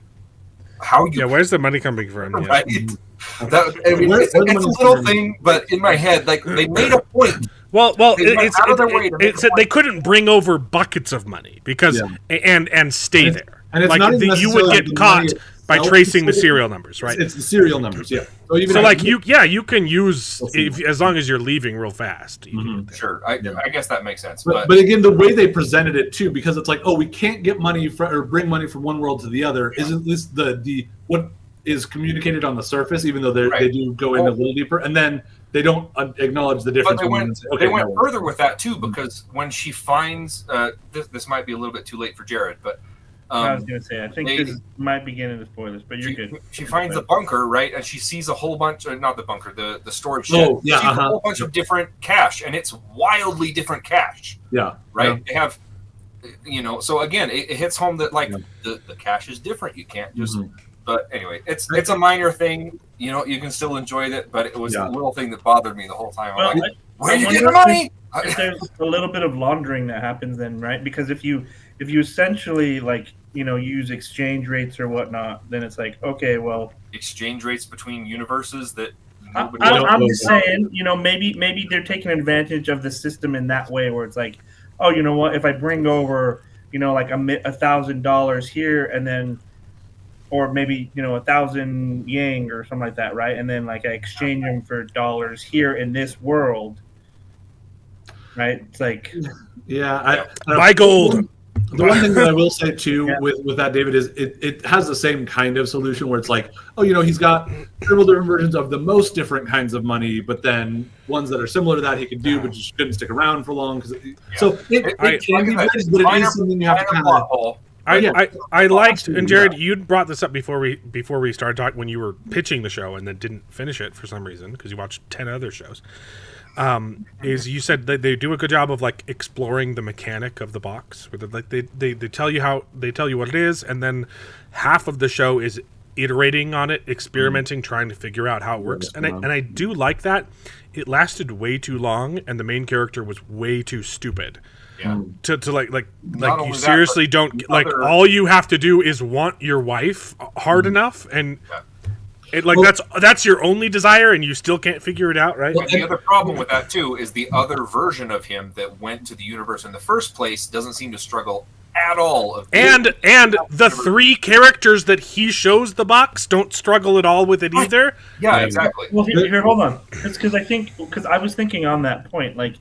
how you? Yeah, where's the money coming from? Right? It's a little thing, but in my head, like they made a point. Well, it said they couldn't bring over buckets of money because and stay there. And it's like not you would get caught by tracing the serial numbers, right? It's the serial numbers, yeah. So like you can use as long as you're leaving real fast. Sure, I guess that makes sense. But again, the way they presented it too, because it's like, oh, we can't get money or bring money from one world to the other. Isn't this the what is communicated on the surface? Even though they do go in a little deeper, and then they don't acknowledge the difference. But they went further with that too, because when she finds this might be a little bit too late for Jared, but. I was going to say, I think this might be getting into spoilers, but you're good. She finds the bunker, right? And she sees a whole bunch, not the bunker, the storage shed. Oh, yeah, she sees a whole bunch of different cash, and it's wildly different cash. Yeah. Right? They have, so again, it hits home that, like, the cash is different. You can't just, but anyway, it's a minor thing. You can still enjoy it, but it was a little thing that bothered me the whole time. I'm like, where do you get the money? If there's a little bit of laundering that happens then, right? Because if you essentially use exchange rates or whatnot, then it's like, okay, well, exchange rates between universes that I'm just saying, maybe they're taking advantage of the system in that way where it's like, oh, you know what, if I bring over like $1,000 here and then or maybe 1,000 yang or something like that, right? And then like I exchange them for dollars here in this world, right? It's like buy gold. The one thing that I will say too with that, David, is it has the same kind of solution where it's like, oh, he's got several different versions of the most different kinds of money, but then ones that are similar to that he could do, but just couldn't stick around for long. So it can be good, but it is something you have to kind of. I liked, and Jared, you brought this up before we started talking when you were pitching the show and then didn't finish it for some reason because you watched 10 other shows. Is you said that they do a good job of like exploring the mechanic of the box, where they tell you what it is, and then half of the show is iterating on it, experimenting, trying to figure out how it works. And I do like that. It lasted way too long, and the main character was way too stupid. Yeah. To like you seriously don't like all you have to do is want your wife hard enough and. That's your only desire, and you still can't figure it out, right? Well, the other problem with that too is the other version of him that went to the universe in the first place doesn't seem to struggle at all. And the 3 characters that he shows the box don't struggle at all with it either. Yeah, exactly. Well, here, hold on. It's because I was thinking on that point. Like,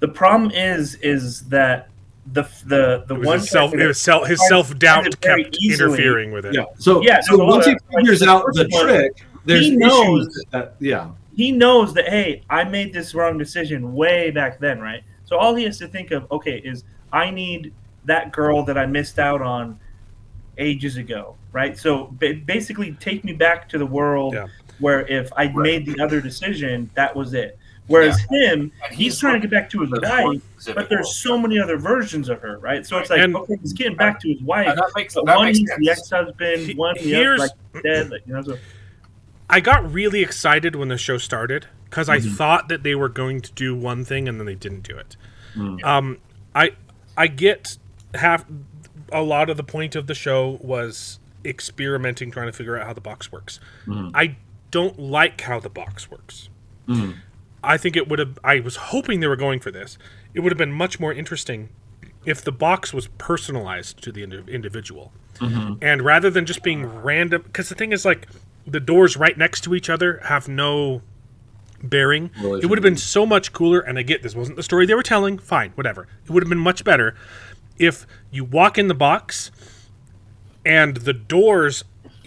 the problem is that the one his self doubt kept interfering with it. Yeah. So Yeah, so no, once he like, figures the out first the one, trick, there's he issues knows that yeah. he knows that, hey, I made this wrong decision way back then, right? So all he has to think of, okay, is I need that girl that I missed out on ages ago, right? So basically take me back to the world where if I made the other decision, that was it. Whereas him, he's trying to get back to his wife, but there's so many other versions of her, right? So it's like, okay, he's getting back to his wife. But one, he's the ex-husband. One, the other, like, dead. Like, you know, so. I got really excited when the show started because I thought that they were going to do one thing and then they didn't do it. I get a lot of the point of the show was experimenting, trying to figure out how the box works. I don't like how the box works. I think it would have. I was hoping they were going for this. It would have been much more interesting if the box was personalized to the individual, and rather than just being random. Because the thing is, like, the doors right next to each other have no bearing. It would have been so much cooler. And I get this wasn't the story they were telling. Fine, whatever. It would have been much better if you walk in the box and the doors.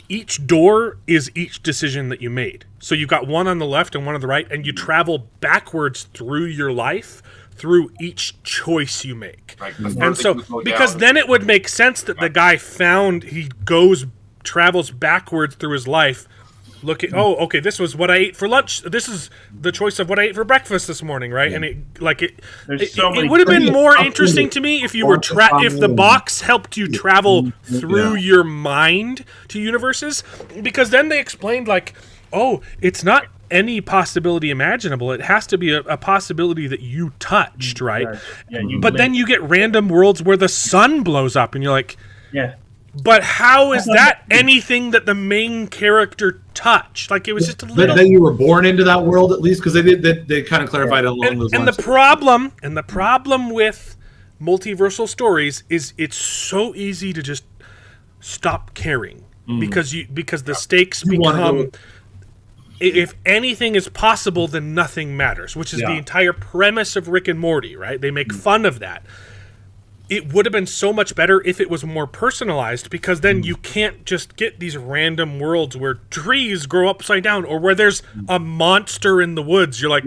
Each door is each decision that you made. So you've got one on the left and one on the right, and you travel backwards through your life through each choice you make. And so, because then it would make sense that the guy travels backwards through his life. Look at, okay, this was what I ate for lunch. This is the choice of what I ate for breakfast this morning, right? And it would have been more interesting to me if you were if the box helped you travel through your mind to universes, because then they explained, like, oh, it's not any possibility imaginable. It has to be a possibility that you touched, right? But then you get random worlds where the sun blows up, and you're like, but how is that anything that the main character touched? Like, it was just a little. But then you were born into that world, at least, because they kind of clarified along those lines. And the problem with multiversal stories is it's so easy to just stop caring because the stakes become. If anything is possible, then nothing matters, which is the entire premise of Rick and Morty, right? They make fun of that. It would have been so much better if it was more personalized, because then you can't just get these random worlds where trees grow upside down or where there's a monster in the woods. You're like,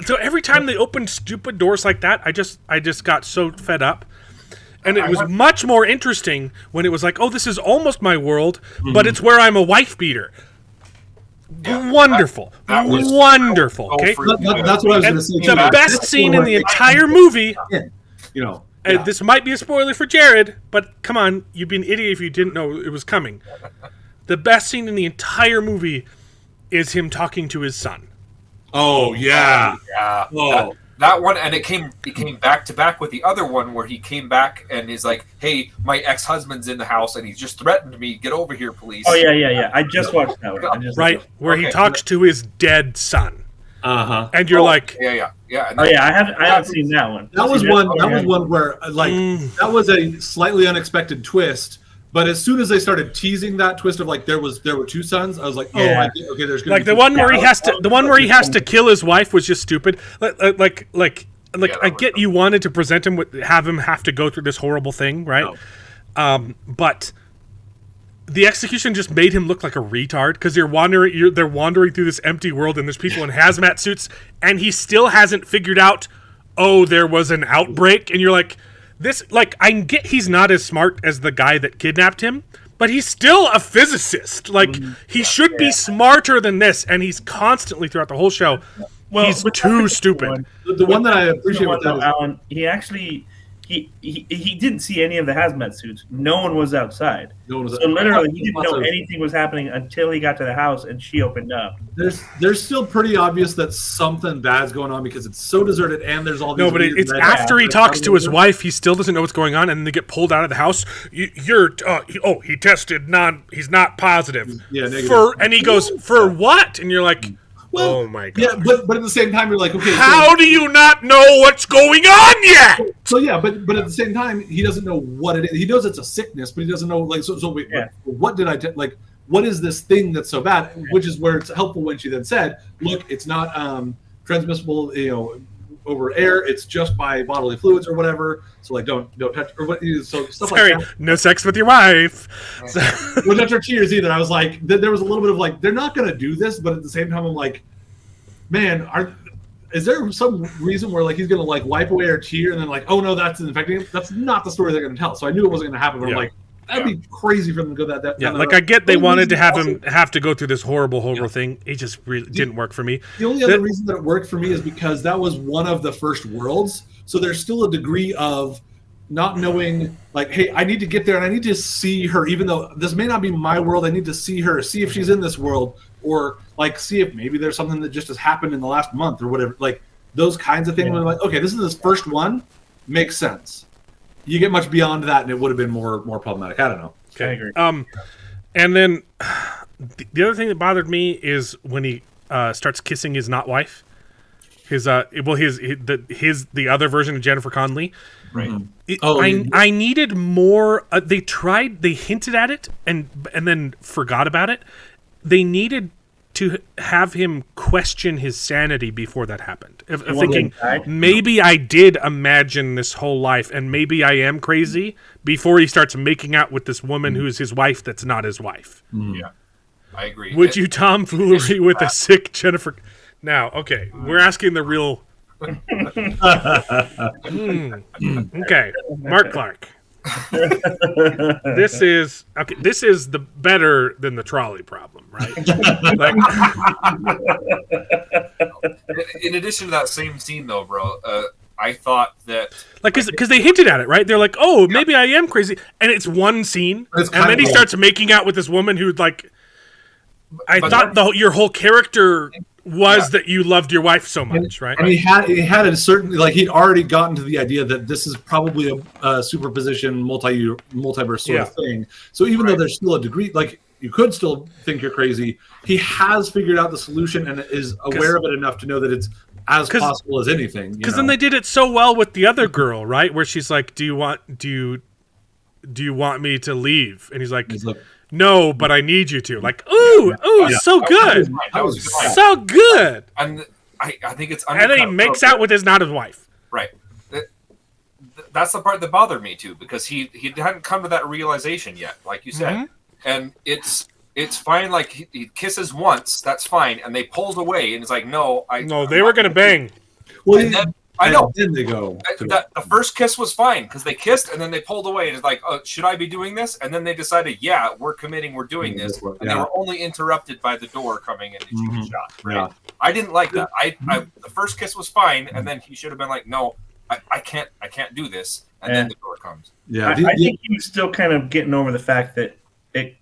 so every time they opened stupid doors like that, I just got so fed up. And it was much more interesting when it was like, oh, this is almost my world, but it's where I'm a wife beater. Wonderful. That was wonderful. Okay, that's what I was going to say. The best scene in the entire movie. You know, this might be a spoiler for Jared, but come on, you'd be an idiot if you didn't know it was coming. The best scene in the entire movie is him talking to his son. Oh yeah, Oh. That one, and it came back to back with the other one where he came back and is like, "Hey, my ex-husband's in the house and he's just threatened me. Get over here, please." Oh yeah. I just watched that one. Where he talks to his dead son. And you're like, yeah. I haven't seen that one. That was one. That was one where that was a slightly unexpected twist. But as soon as they started teasing that twist of like there were two sons, I was like, okay, there's gonna like the one where he has to kill his wife was just stupid. I get you wanted to present him with have to go through this horrible thing, right? No. But the execution just made him look like a retard because they're wandering through this empty world and there's people in hazmat suits and he still hasn't figured out, oh, there was an outbreak, and you're like. I get he's not as smart as the guy that kidnapped him, but he's still a physicist. He should be smarter than this, and he's constantly throughout the whole show. Well, he's too stupid. The one that I appreciate with that is Alan, he actually he didn't see any of the hazmat suits. No one was outside. Literally, he didn't know anything was happening until he got to the house and she opened up. There's still pretty obvious that something bad's going on because it's so deserted and there's all these. No, but it's after he talks to his wife, he still doesn't know what's going on, and they get pulled out of the house. He tested he's not positive. Yeah, negative. And he goes, for what? And you're like. Well, oh my god! Yeah, but at the same time, you're like, okay. How do you not know what's going on yet? So yeah, but at the same time, he doesn't know what it is. He knows it's a sickness, but he doesn't know what did I what is this thing that's so bad? Which is where it's helpful when she then said, look, it's not transmissible, over air. It's just by bodily fluids or whatever. So like don't touch or what. So stuff Sorry, like that. no sex with your wife. Well, don't touch tears either. I was like, there was a little bit of like, they're not going to do this, but at the same time, I'm like, man, is there some reason where like he's going to like wipe away her tear and then like, oh no, that's infecting him? That's not the story they're going to tell. So I knew it wasn't going to happen. But I'm like, that'd be crazy for them to go that. Yeah, like I get they wanted to have him have to go through this horrible thing. It just really didn't work for me. The only other reason that it worked for me is because that was one of the first worlds. So there's still a degree of not knowing, like, hey, I need to get there and I need to see her, even though this may not be my world. I need to see her, see if she's in this world, or like see if maybe there's something that just has happened in the last month or whatever. Like those kinds of things. Where like, okay, this is his first one, makes sense. You get much beyond that, and it would have been more problematic. I don't know. Okay. I agree. And then the other thing that bothered me is when he starts kissing his not wife, his the other version of Jennifer Connelly. Right. I needed more. They hinted at it and then forgot about it. They needed to have him question his sanity before that happened. Of thinking, maybe I did imagine this whole life and maybe I am crazy, before he starts making out with this woman who's his wife that's not his wife. Yeah, I agree. Would you tomfoolery with a sick Jennifer? Now, okay, we're asking the real... Okay, Mark Clark. This is the better than the trolley problem, right? In addition to that same scene, though, bro, I thought that because they hinted at it, right? They're like, "Oh, maybe I am crazy," and it's one scene, and then he starts making out with this woman who, like, I thought your whole character was that you loved your wife so much, right? And he had a certain, like, he'd already gotten to the idea that this is probably a superposition multiverse sort of thing. So even though there's still a degree, like, you could still think you're crazy, he has figured out the solution and is aware of it enough to know that it's as possible as anything. Because then they did it so well with the other girl, right? Where she's like, "Do you want me to leave?" And he's like, "No, but I need you to." Like, so good. That was so good. And I think it's and then he makes out with his not his wife. Right. That's the part that bothered me too, because he hadn't come to that realization yet, like you said. And it's fine. Like he kisses once, that's fine, and they pulled away, and it's like, no, they were gonna bang. Well, I know. Then they go. The first kiss was fine because they kissed and then they pulled away. And it's like, oh, should I be doing this? And then they decided, yeah, we're committing, we're doing this. And they were only interrupted by the door coming in and shooting shot. Right? Yeah. I didn't like that. The first kiss was fine, and then he should have been like, no, I can't do this. And then the door comes. Yeah, I think he was still kind of getting over the fact that it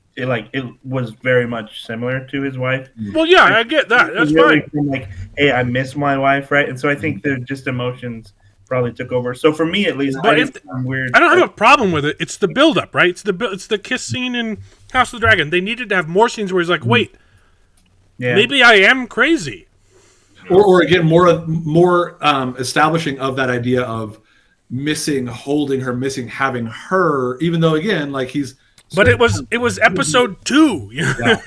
was very much similar to his wife. Well, yeah, I get that. That's fine. Like, hey, I miss my wife, right? And so I think they're just emotions probably took over. So for me, at least, but I don't have a problem with it. It's the build-up, right? It's the kiss scene in House of the Dragon. They needed to have more scenes where he's like, wait, maybe I am crazy. Or again, more establishing of that idea of missing, holding her, missing having her, even though, again, like he's... But it was episode 2. Yeah,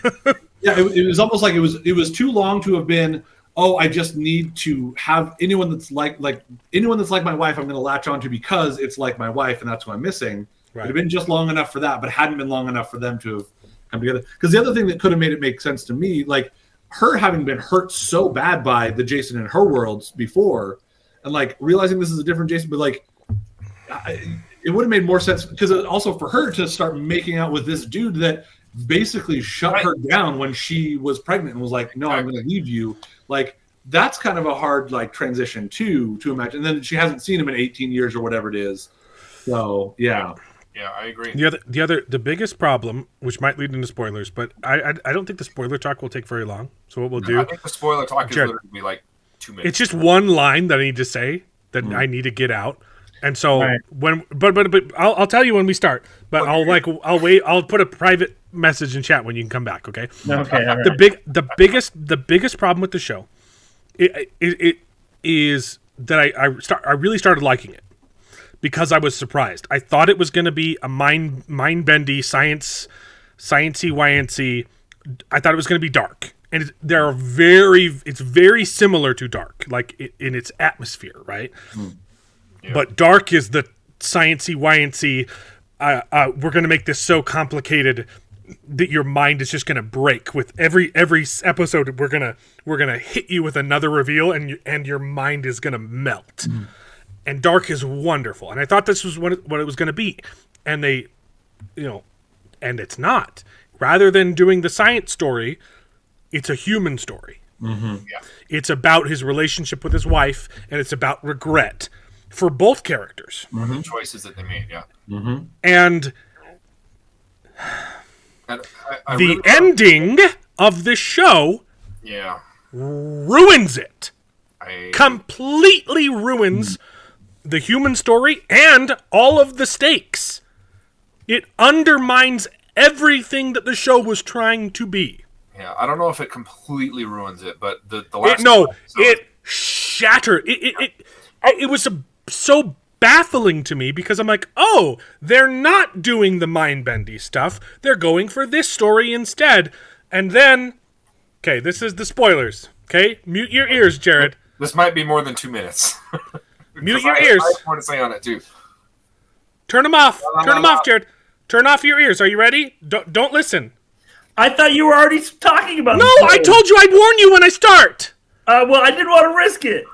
it was almost like it was too long to have been. Oh, I just need to have anyone that's like anyone that's like my wife. I'm going to latch on to because it's like my wife, and that's who I'm missing. Right. It had been just long enough for that, but hadn't been long enough for them to have come together. Because the other thing that could have made it make sense to me, like her having been hurt so bad by the Jason in her worlds before, and like realizing this is a different Jason, but like. It would have made more sense because also for her to start making out with this dude that basically shut her down when she was pregnant and was like, "No, I'm going to leave you." Like that's kind of a hard like transition to imagine. And then she hasn't seen him in 18 years or whatever it is. So yeah, I agree. The biggest problem, which might lead into spoilers, but I don't think the spoiler talk will take very long. So what we'll do? I think the spoiler talk is literally be like 2 minutes. It's just one line that I need to say that I need to get out. And so when, but I'll tell you when we start. But I'll wait. I'll put a private message in chat when you can come back. Okay. Okay. All right. The biggest problem with the show, it is that I really started liking it because I was surprised. I thought it was going to be a mind bendy sciencey. I thought it was going to be dark, and it's very similar to Dark, like in its atmosphere, right? Yeah. But Dark is the sciencey, wyancy. We're going to make this so complicated that your mind is just going to break with every episode. We're gonna hit you with another reveal, and your mind is going to melt. And Dark is wonderful, and I thought this was what it was going to be, and they, and it's not. Rather than doing the science story, it's a human story. Yeah. It's about his relationship with his wife, and it's about regret for both characters. The choices that they made, yeah. And I the really ending of the show yeah. ruins it. Completely ruins the human story and all of the stakes. It undermines everything that the show was trying to be. Yeah, I don't know if it completely ruins it, but the last it shattered. It was so baffling to me because I'm like, oh, they're not doing the mind-bendy stuff. They're going for this story instead. And then, okay, this is the spoilers. Okay, mute your ears, Jared. This might be more than 2 minutes. Mute your ears. I have more to say on it too. Turn them off. Turn them off, Jared. Turn off your ears. Are you ready? Don't listen. I thought you were already talking about. No, I told you I'd warn you when I start. Well, I didn't want to risk it.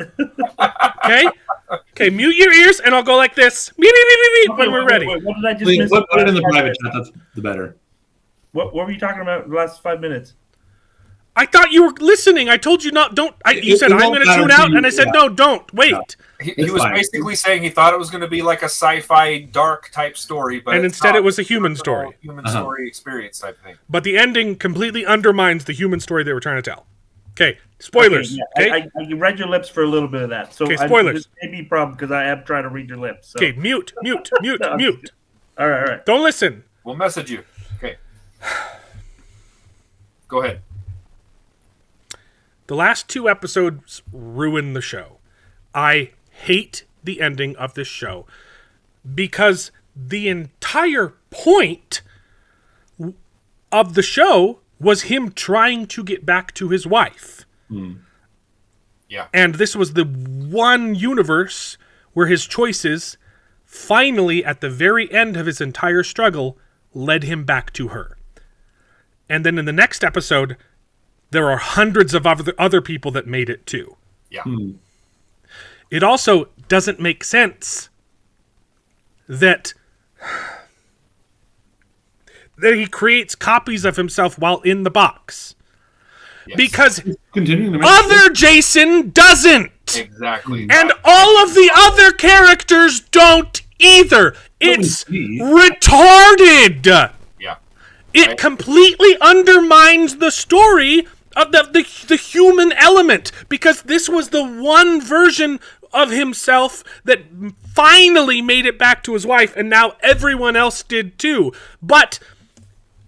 Okay, mute your ears, and I'll go like this. Beep, beep, beep, beep, when we're ready. What did I just Please, miss? put it in the private chat. That's the better. What were you talking about the last 5 minutes? I thought you were listening. I told you don't. You said I'm going to tune out, and I said no, don't. Wait. Yeah. He was basically saying he thought it was going to be like a sci-fi dark type story, but And instead it was a human story. Human story experience type thing. But the ending completely undermines the human story they were trying to tell. Okay, spoilers. Okay, Okay, I read your lips for a little bit of that. So Okay, spoilers. This may be a problem because I am trying to read your lips. So. okay, mute. All right. Don't listen. We'll message you. Okay. Go ahead. The last 2 episodes ruin the show. I hate the ending of this show because the entire point of the show was him trying to get back to his wife. Yeah. And this was the one universe where his choices finally, at the very end of his entire struggle, led him back to her. And then in the next episode, there are hundreds of other people that made it too. Yeah. It also doesn't make sense that he creates copies of himself while in the box. Yes. Because Continuing to make other Jason doesn't. Exactly. And all of the other characters don't either. It's retarded. Yeah. It completely undermines the story of the human element, because this was the one version of himself that finally made it back to his wife, and now everyone else did too. But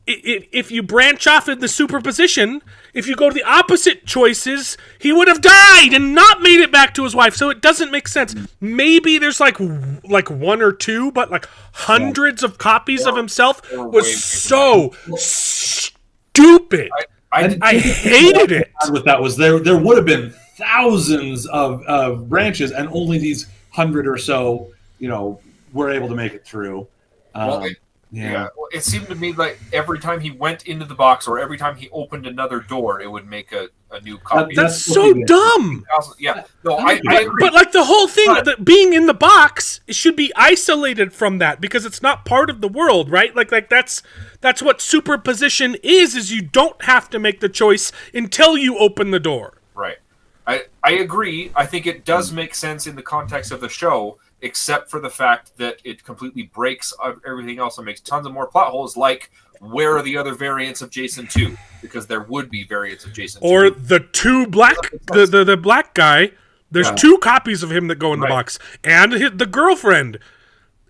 if you branch off in the superposition, if you go to the opposite choices, he would have died and not made it back to his wife. So it doesn't make sense. Maybe there's like 1 or 2, but like hundreds of copies of himself was so stupid. I hated it. With that was there would have been thousands of branches, and only these 100 or so, were able to make it through. Yeah. Well, it seemed to me like every time he went into the box or every time he opened another door, it would make a new copy. That's so dumb. Yeah. No, I agree. But like the whole thing, that being in the box, it should be isolated from that because it's not part of the world, right? Like that's what superposition is you don't have to make the choice until you open the door. Right. I agree. I think it does make sense in the context of the show, except for the fact that it completely breaks everything else and makes tons of more plot holes, like where are the other variants of Jason 2? Because there would be variants of Jason 2. Or the the black guy, there's 2 copies of him that go in the box. And the girlfriend.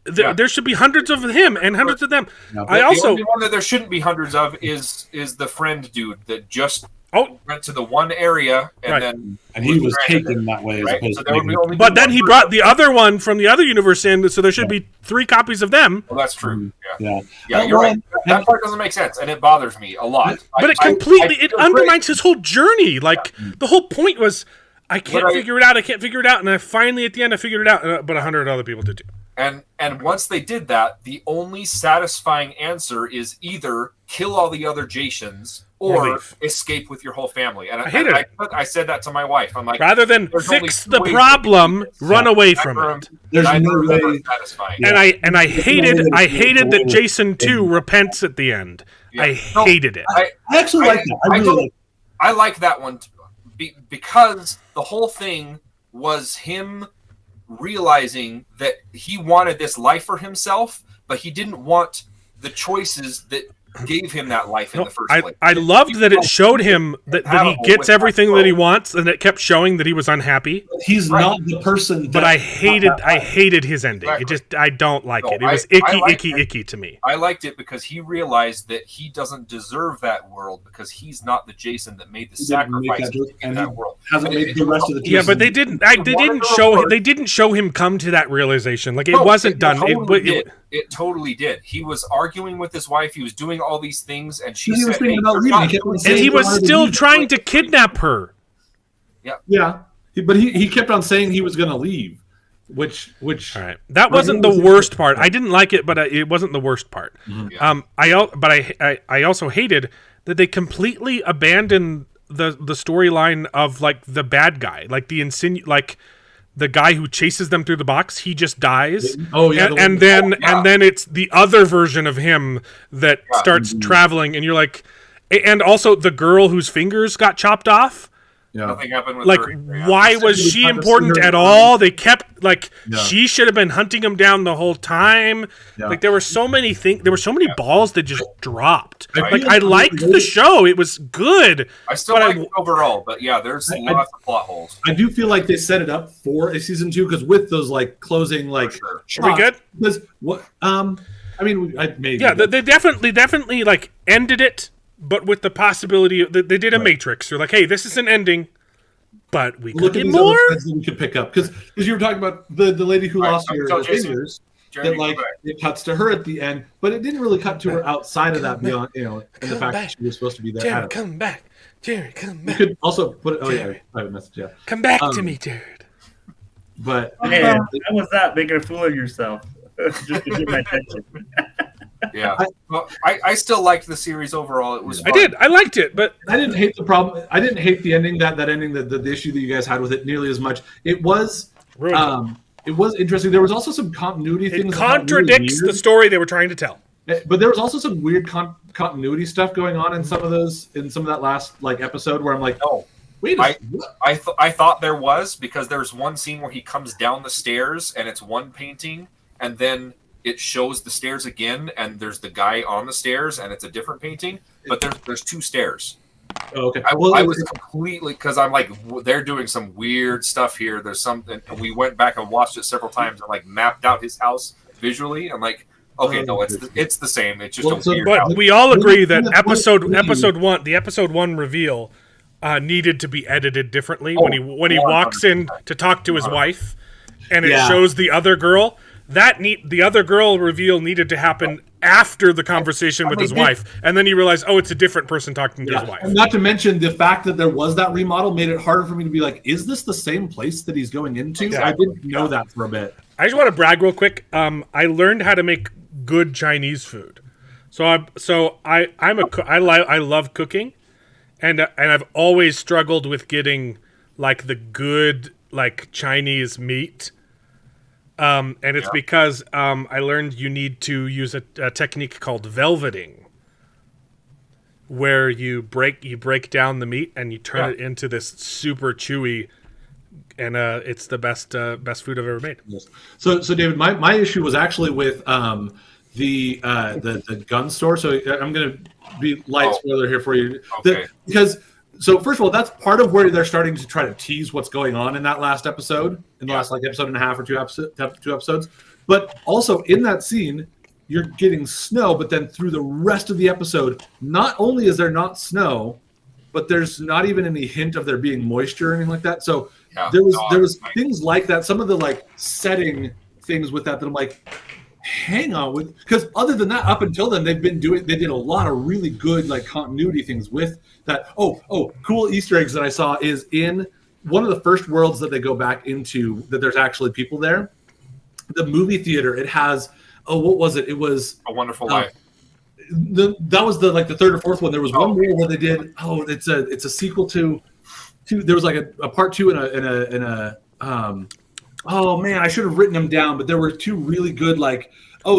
There should be hundreds of him and hundreds of them. The only one that there shouldn't be hundreds of is the friend dude that just Oh, went to the one area, and Right. then And he was granted taken that way as right? opposed So to there would be making- only but then one he person. brought the other one from the other universe in, so there should be 3 copies of them. Well, that's true. Yeah, Yeah. you're Well, right. That part doesn't make sense, and it bothers me a lot. But it completely it undermines his whole journey. Like the whole point was, I can't But figure it out. I can't figure it out, and I finally at the end I figured it out. But 100 other people did too. And once they did that, the only satisfying answer is either kill all the other Jasons or leave. escape with your whole family. And I hated it. I said that to my wife. I'm like, Rather than there's only fix two the ways problem, to do this. run away Neither from of it. them- There's neither no of them are way- satisfying. And I hated way to that do it. Jason 2 repents at the end. Yeah. I No, hated it. I actually like that. I really don't- like I like that one because the whole thing was him realizing that he wanted this life for himself, but he didn't want the choices that gave him that life in the first place. I loved that it showed him that he gets everything that he wants, and it kept showing that he was unhappy. He's not the person. But I hated his ending. Exactly. It just I don't like No, it. It was I like it. icky to me. I liked it because he realized that he doesn't deserve that world because he's not the Jason that made the He didn't make sacrifice that to choice, get and that he world. hasn't made the rest of the Yeah, but they Jason- didn't. They didn't show him come to that realization. Like it No, wasn't done. Totally It did. It totally did. He was arguing with his wife. He was doing all these things, and she He was said, thinking "Hey, about you're leaving. not He kept on doing saying and he he was wanted to still leave. trying to kidnap her. Yeah, but he kept on saying he was going to leave, which All right, that wasn't the worst part. I didn't like it, but it wasn't the worst part. Yeah. I also hated that they completely abandoned the storyline of like the bad guy, like the guy who chases them through the box. He just dies. Oh, yeah, and then it's the other version of him that starts traveling, and you're like, and also the girl whose fingers got chopped off. Nothing happened with Like, her. Yeah. why was she I've seen important her- at all? They kept like Yeah. she should have been hunting him down the whole time. Yeah. Like there were so many things. There were so many balls that just dropped. I Like feel I like liked they- the show. It was good. I still but like it overall, but yeah, there's lots of plot holes. I do feel like they set it up for a season 2 because with those like closing like sure. Are we good? Because what I mean, I maybe Yeah, they definitely like ended it, but with the possibility that they did a Matrix. They're like, hey, this is an ending, but we could look at get these more. other threads that we could pick up because you were talking about the lady who All right, lost so her Jason, fingers. Jeremy, That like go back. it cuts to her at the end, but it didn't really cut to her outside of that beyond and the fact that she was supposed to be there. I Jerry, don't know. come back. Jerry, come You back. could also put it. Oh yeah, Jerry. private message. Yeah, Come back to Um, me, Jared. but Man, how was that making a fool of yourself? Just to get my attention. Yeah, well, I still liked the series overall. It was I fun. did. I liked it, but I didn't hate the problem. I didn't hate the ending. That ending, the issue that you guys had with it, nearly as much. It was. It was interesting. There was also some continuity it things. that felt really contradicts the weird. story they were trying to tell. But there was also some weird continuity stuff going on in some of that last like episode where I'm like, No, wait, what? I thought there was because there's one scene where he comes down the stairs and it's one painting, and then it shows the stairs again, and there's the guy on the stairs, and it's a different painting. But there's 2 stairs. Oh, okay. I Well, was completely because I'm like they're doing some weird stuff here. There's something, and we went back and watched it several times and like mapped out his house visually. I'm like, okay, no, it's the same. It's just Well, a so- weird But house. we all agree that Yeah, episode one reveal needed to be edited differently when he walks in to talk to his wife, and it Yeah. shows the other girl. The other girl reveal needed to happen after the conversation with his wife, and then you realize, oh, it's a different person talking to his wife. And not to mention the fact that there was that remodel made it harder for me to be like, is this the same place that he's going into? Exactly. I didn't know that for a bit. I just want to brag real quick. I learned how to make good Chinese food. I love cooking, and I've always struggled with getting like the good like Chinese meat. And it's because I learned you need to use a technique called velveting, where you break down the meat and you turn it into this super chewy, and it's the best food I've ever made. Yes. So David, my issue was actually with the gun store. So I'm going to be light spoiler here for you. Okay. So first of all, that's part of where they're starting to try to tease what's going on in that last episode, in the last like episode and a half or two episodes. But also in that scene, you're getting snow, but then through the rest of the episode, not only is there not snow, but there's not even any hint of there being moisture or anything like that. So Yeah. there was Nice. things like that. Some of the like setting things with that I'm like, hang on, because other than that, up until then they did a lot of really good like continuity things with that. Cool Easter eggs that I saw is in one of the first worlds that they go back into that there's actually people there. The movie theater, it has what was it? It was A Wonderful Life. that was the third or fourth one. There was one more where they did. It's a sequel to. There was like a part 2 and a. Oh man, I should have written them down, but there were 2 really good. Like,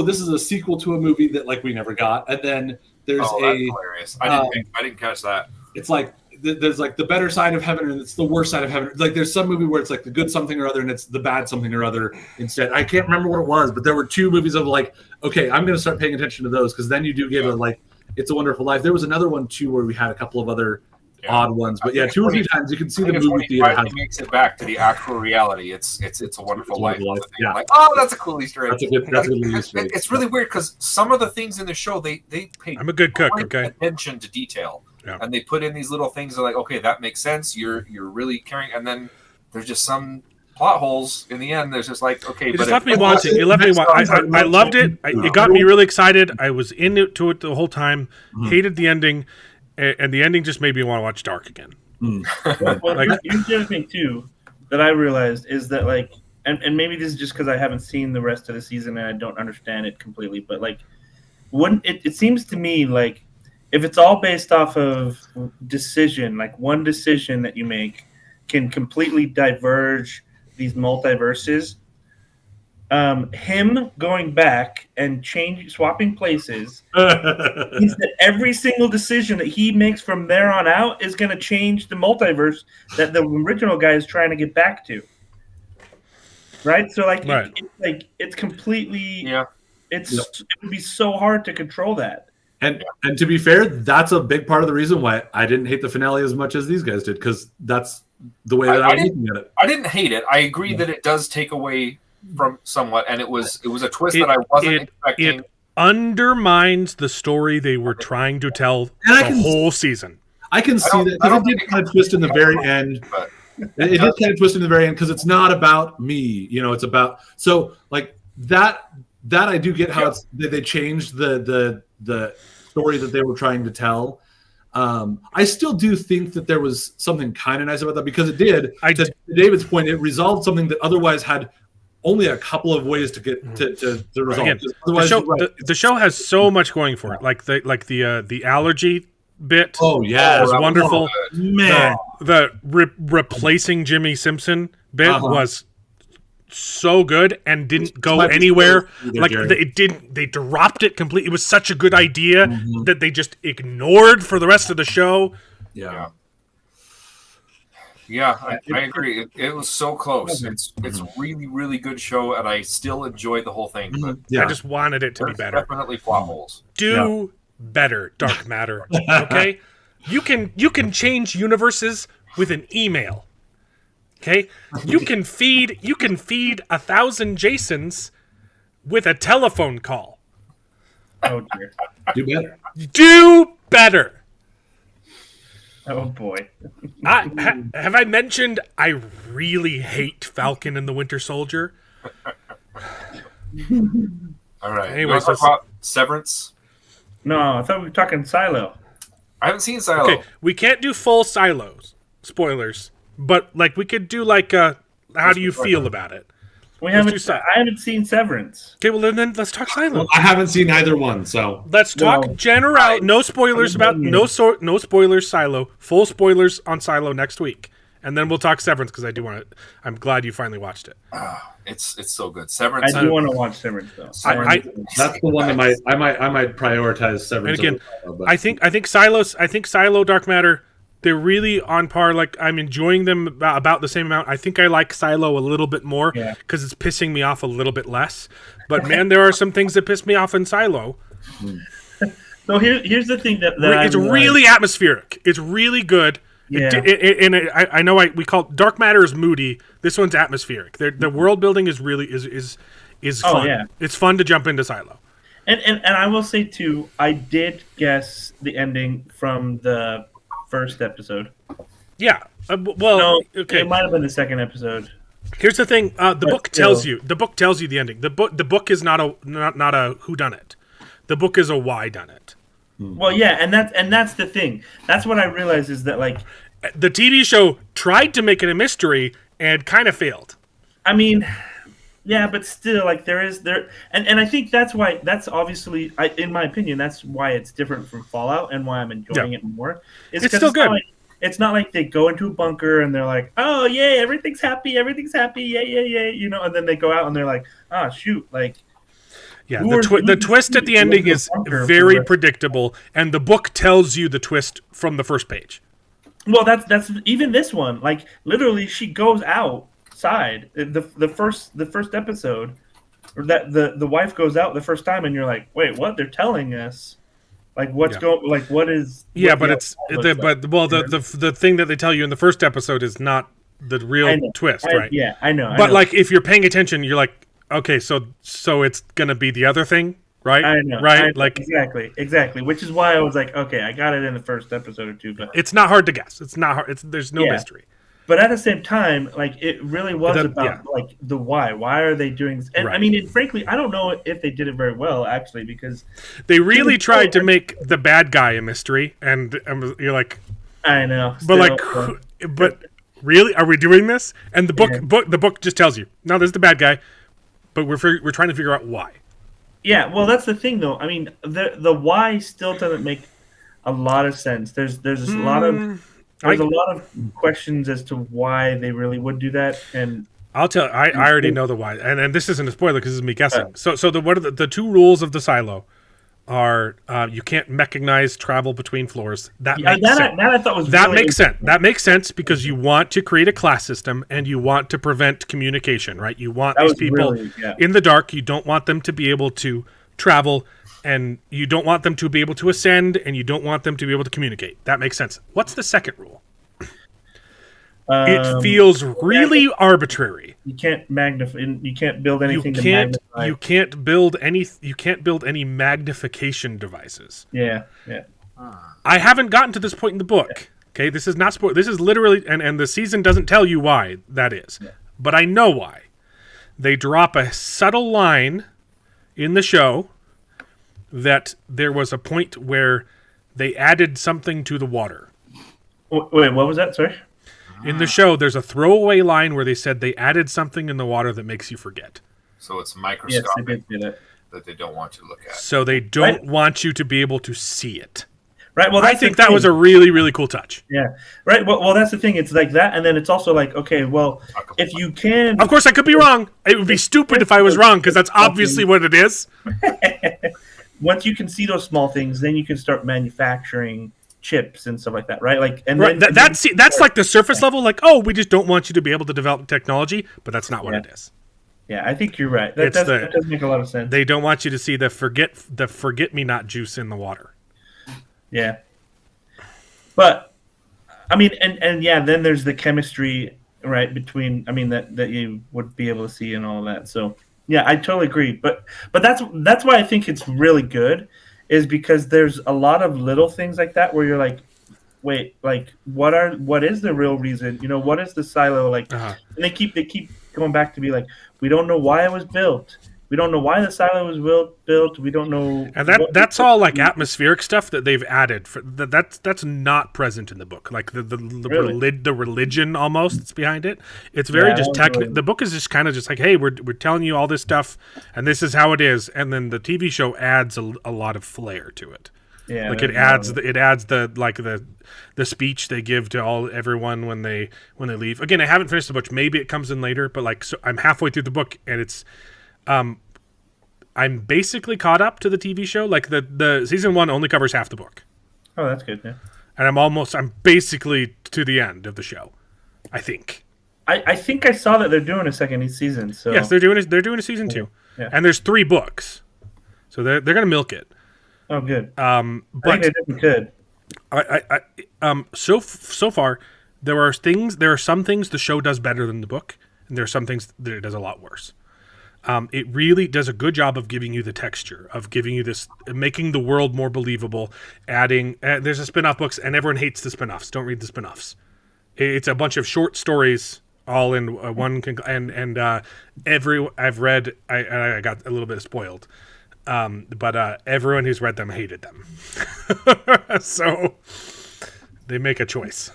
this is a sequel to a movie that like we never got, and then there's That's hilarious. I didn't catch that. It's like there's like the better side of heaven and it's the worst side of heaven. Like there's some movie where it's like the good something or other and it's the bad something or other instead. I can't remember what it was, but there were 2 movies of like, okay, I'm going to start paying attention to those because then you do get a like It's a Wonderful Life. There was another one too where we had a couple of other odd ones, but 2 or 3 times you can see the movie theater finally makes it back to the actual reality. It's a Wonderful Life. Yeah, like that's a cool Easter egg. That's a good Easter egg. It's really weird because some of the things in the show they pay. I'm a good cook. Okay. Attention to detail, and they put in these little things that are like, okay, that makes sense. You're really caring, and then there's just some plot holes in the end. There's just like, okay, it but just left me wanting. It left me wanting. I loved it. It got me really excited. I was into it the whole time. Hated the ending, and the ending just made me want to watch Dark again. Well, here's the other thing too that I realized is that like, and maybe this is just because I haven't seen the rest of the season and I don't understand it completely, but like, when it seems to me like if it's all based off of decision, like one decision that you make can completely diverge these multiverses. Him going back and swapping places means that every single decision that he makes from there on out is going to change the multiverse that the original guy is trying to get back to. Right? So like, it's completely, it would be so hard to control that. And to be fair, that's a big part of the reason why I didn't hate the finale as much as these guys did, because that's the way that I was looking at it. I didn't hate it. I agree that it does take away from somewhat, and it was a twist that I wasn't expecting. It undermines the story they were trying to tell the whole season. I can see that because it did kind of twist in the very end. It did kind of twist in the very end because it's not about me, it's about like that. That I do get how they changed the story that they were trying to tell. I still do think that there was something kind of nice about that because it did. To David's point, it resolved something that otherwise had only a couple of ways to get to resolve. Again, the show has so much going for it, like the allergy bit. Oh yeah, was wonderful. Man, the replacing Jimmy Simpson bit was so good and didn't go anywhere. Like it didn't. They dropped it completely. It was such a good idea that they just ignored for the rest of the show. I agree. It was so close. It's really, really good show, and I still enjoyed the whole thing. But I just wanted it to be better. Definitely plot holes. Do better, Dark Matter. Okay, you can change universes with an email. Okay, you can feed 1,000 Jasons with a telephone call. Oh dear. Do better. Do better. Oh boy. Have I mentioned I really hate Falcon and the Winter Soldier? All right. Anyways, talk about Severance? No, I thought we were talking Silo. I haven't seen Silo. Okay, we can't do full silos. Spoilers. But like we could do like how do you feel about it? I haven't seen Severance. Okay, well then let's talk Silo. Well, I haven't seen either one, so let's talk general. No spoilers no spoilers Silo. Full spoilers on Silo next week, and then we'll talk Severance because I do want to. I'm glad you finally watched it. It's so good. Severance. I do want to watch Severance though. That's the one that I might prioritize Severance. And again, I think Silo Dark Matter. They're really on par. Like I'm enjoying them about the same amount. I think I like Silo a little bit more because it's pissing me off a little bit less. But man, there are some things that piss me off in Silo. So here's the thing that it's really atmospheric. It's really good. Yeah. I know we call Dark Matter is moody. This one's atmospheric. The world building is really is fun. Yeah. It's fun to jump into Silo. And I will say too, I did guess the ending from the first episode. Yeah. Well, No, okay. it might have been the second episode. Here's the thing: the book still. tells you. The book tells you the ending. The book is not a whodunit. The book is a why done it. Well, yeah, and that's the thing. That's what I realized is that, like, The TV show tried to make it a mystery and kind of failed. I mean, yeah, but still, like, and I think that's why, that's obviously, in my opinion, that's why it's different from Fallout and why I'm enjoying it more. It's still good. It's not like they go into a bunker and they're like, oh, yay, everything's happy, yay, you know, and then they go out and they're like, oh, shoot, like. Yeah, the twist at the ending is very predictable, and the book tells you the twist from the first page. Well, that's even this one. Like, literally, she goes outside the first episode, or that the wife goes out the first time, and you're like, wait, what? They're telling us, like, what's going, like, what is? Yeah, what but the thing that they tell you in the first episode is not the real twist, right? Yeah, I know. But like, if you're paying attention, you're like, okay, so it's gonna be the other thing, right? I know, right? Like, exactly. Which is why I was like, okay, I got it in the first episode or two, but it's not hard to guess. It's not hard. There's no mystery. But at the same time, like, it really was about like the why. Why are they doing this? And I mean, frankly, I don't know if they did it very well, actually, because they really tried to make the bad guy a mystery, and you're like, I know, but but really, are we doing this? And the book just tells you, no, there's the bad guy, but we're trying to figure out why. Yeah, well, that's the thing, though. I mean, the why still doesn't make a lot of sense. There's a lot of questions as to why they really would do that, and I'll tell. I already know the why, and this isn't a spoiler because this is me guessing. So what are the two rules of the silo? Are you can't mechanize travel between floors. That makes sense. That I thought was that really makes sense. That makes sense because you want to create a class system and you want to prevent communication, right? You want these people in the dark. You don't want them to be able to travel, and you don't want them to be able to ascend, and you don't want them to be able to communicate. That makes sense. What's the second rule? It feels really arbitrary. You can't magnify. You can't build anything. You can't build any magnification devices. Yeah. I haven't gotten to this point in the book. Okay, this is not spoil. This is literally, and the season doesn't tell you why that is, but I know why. They drop a subtle line in the show that there was a point where they added something to the water. Wait, what was that? Sorry. In the show, there's a throwaway line where they said they added something in the water that makes you forget. So it's microscopic Yes, they did that. that they don't want you to look at. So they don't want you to be able to see it. Right. Well, I think that was a really, really cool touch. Yeah. Right. Well, that's the thing. It's like that, and then it's also like, okay, well, if you can, Of course, I could be wrong. It would be stupid if I was wrong because that's obviously what it is. once you can see those small things, then you can start manufacturing chips and stuff like that, right? Like, and Right. then, That's like the surface level. Like, oh, we just don't want you to be able to develop technology, but that's not what it is. Yeah, I think you're right. That does make a lot of sense. They don't want you to see the forget me not juice in the water. Yeah. But I mean, and yeah, then there's the chemistry, right, between, I mean, that you would be able to see and all of that. So yeah, I totally agree. But that's why I think it's really good, is because there's a lot of little things like that where you're like, wait, like what is the real reason? You know, what is the silo like? And they keep going back to be like, we don't know why it was built. We don't know why the silo was built. We don't know. And that's all like atmospheric stuff that they've added. That's not present in the book. Like the religion almost that's behind it. It's very just technical. The book is just kind of just like, hey, we're telling you all this stuff, and this is how it is. And then the TV show adds a lot of flair to it. Yeah, like it adds the speech they give to everyone when they leave. Again, I haven't finished the book. Maybe it comes in later, but like, so I'm halfway through the book, and it's. I'm basically caught up to the TV show. Like the season 1 only covers half the book. Oh, that's good. Yeah. And I'm basically to the end of the show, I think. I think I saw that they're doing a second season. So yes, they're doing a season 2, and there's 3 books, so they're gonna milk it. Oh, good. But I think they're good. So far, there are some things the show does better than the book, and there are some things that it does a lot worse. It really does a good job of giving you the texture, of giving you this, making the world more believable. Adding, there's a spin-off books, and everyone hates the spin-offs. Don't read the spin-offs. It's a bunch of short stories all in one. I've read. I got a little bit spoiled, but everyone who's read them hated them. So they make a choice.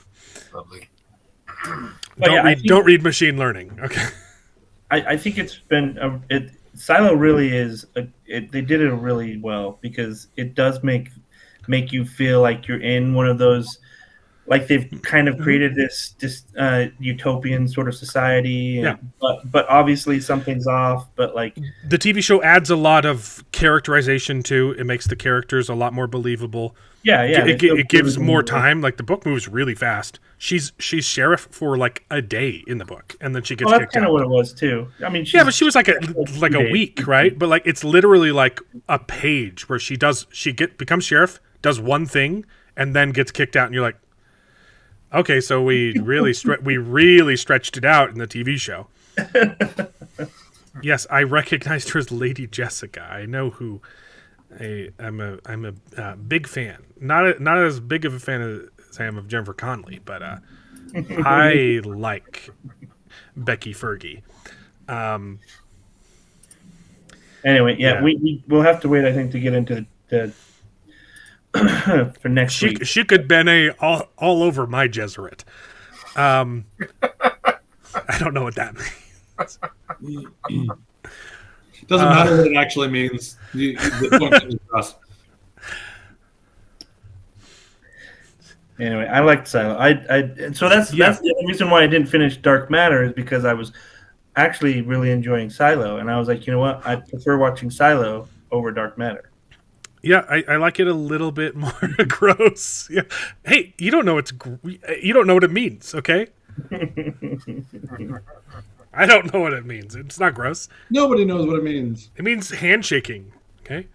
Lovely. Don't read machine learning. Okay. I think it's been Silo really is. They did it really well because it does make you feel like you're in one of those, like they've kind of created this utopian sort of society. Yeah. But obviously something's off. But like the TV show adds a lot of characterization too. It makes the characters a lot more believable. Yeah. It gives more time. Like the book moves really fast. She's sheriff for like a day in the book, and then she gets kicked out. That's kind of what it was too. I mean, but she was like a week, right? But like it's literally like a page where she becomes sheriff, does one thing, and then gets kicked out, and you're like, okay, so we really stretched it out in the TV show. Yes, I recognized her as Lady Jessica. I know who. I'm a big fan. Not as big of a fan as I am of Jennifer Connelly, but I like Becky Fergie. Anyway, we'll have to wait, I think, to get into the for next week. She could Bene all over my Jesuit. I don't know what that means. Doesn't matter what it actually means. The point is trust. Anyway, I liked Silo. So that's the other reason why I didn't finish Dark Matter, is because I was actually really enjoying Silo, and I was like, you know what, I prefer watching Silo over Dark Matter. Yeah, I like it a little bit more gross. Yeah. Hey, you don't know you don't know what it means, okay? I don't know what it means. It's not gross. Nobody knows what it means. It means handshaking. Okay.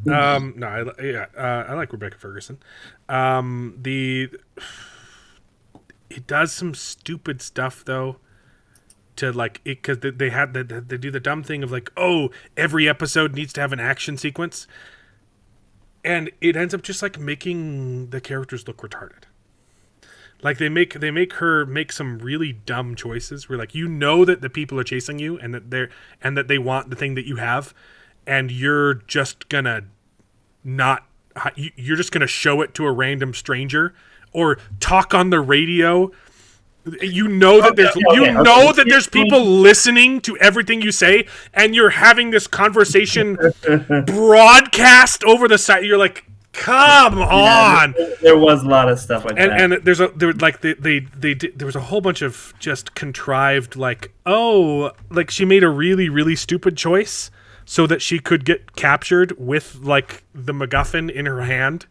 I like Rebecca Ferguson. It does some stupid stuff though. To like it, because they do the dumb thing of like, oh, every episode needs to have an action sequence, and it ends up just like making the characters look retarded. Like they make her make some really dumb choices where like you know that the people are chasing you and that they want the thing that you have, and you're just gonna you're just gonna show it to a random stranger or talk on the radio. You know that there's people listening to everything you say, and you're having this conversation broadcast over the site. You're like, come on! There was a lot of stuff like that, and there was a whole bunch of just contrived like she made a really really stupid choice so that she could get captured with like the MacGuffin in her hand,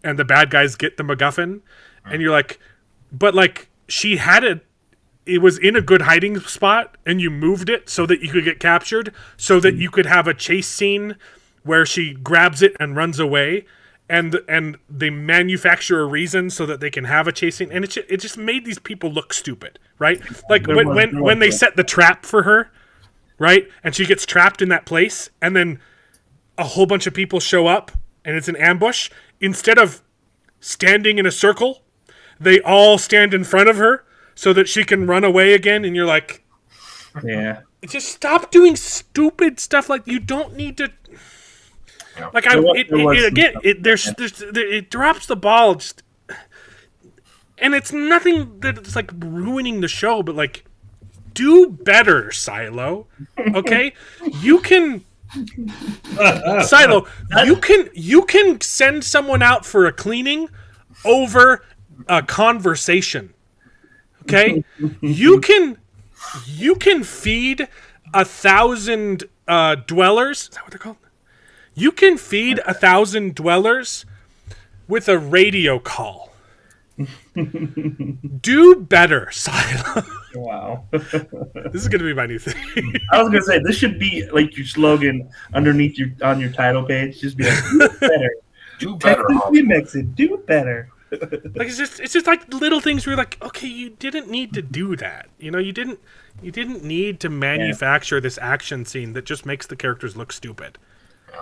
and the bad guys get the MacGuffin, and you're like, but like. She had it was in a good hiding spot, and you moved it so that you could get captured, so that you could have a chase scene where she grabs it and runs away, and they manufacture a reason so that they can have a chase scene, and it just made these people look stupid, right? Like when they set the trap for her, right, and she gets trapped in that place, and then a whole bunch of people show up, and it's an ambush. Instead of standing in a circle, they all stand in front of her so that she can run away again, and you're like, yeah, just stop doing stupid stuff. Like you don't need to. Like it drops the ball, just, and it's nothing that's like ruining the show, but like, do better, Silo. Okay, you can. Silo, you can send someone out for a cleaning over a conversation. Okay, you can feed 1,000 dwellers. Is that what they're called? You can feed 1,000 dwellers with a radio call. Do better, Silo. Wow. This is going to be my new thing. I was going to say, this should be like your slogan underneath on your title page. Just be like, do better. Do better. Remix it. Do better. Like it's just like little things where you're like, okay, you didn't need to do that. You know, you didn't need to manufacture this action scene that just makes the characters look stupid.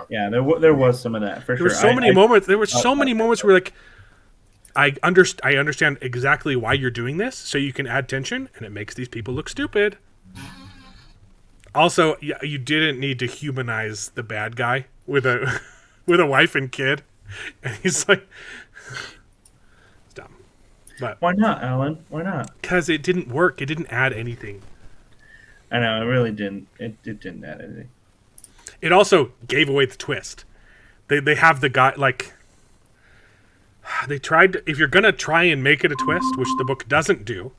Yeah, there was some of that for There sure. were so many moments. There were so many moments where like, I understand exactly why you're doing this, so you can add tension, and it makes these people look stupid. Also, you didn't need to humanize the bad guy with a wife and kid, and he's like, it's dumb. But why not, Alan? Why not? Because it didn't work. It didn't add anything. I know it really didn't. It didn't add anything. It also gave away the twist. They have the guy like. They tried to, if you're gonna try and make it a twist, which the book doesn't do,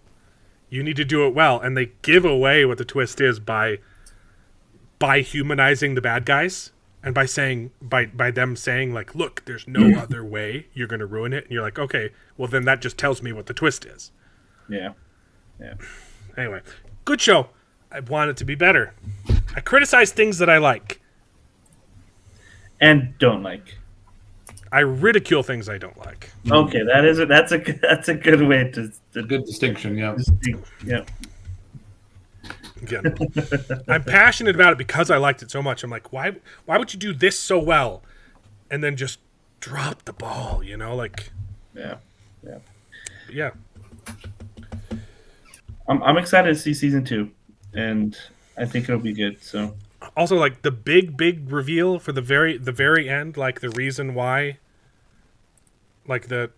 you need to do it well, and they give away what the twist is by humanizing the bad guys and by saying by them saying like, look, there's no other way, you're gonna ruin it, and you're like, okay, well then that just tells me what the twist is. Yeah. Anyway, good show. I want it to be better. I criticize things that I like and don't like. I ridicule things I don't like. Okay, that's a good way to good distinction. Yeah. Yeah. Again, I'm passionate about it because I liked it so much. I'm like, why would you do this so well, and then just drop the ball? You know, like. Yeah. I'm excited to see season 2, and I think it'll be good. So. Also, like the big reveal for the very end, like the reason why, like the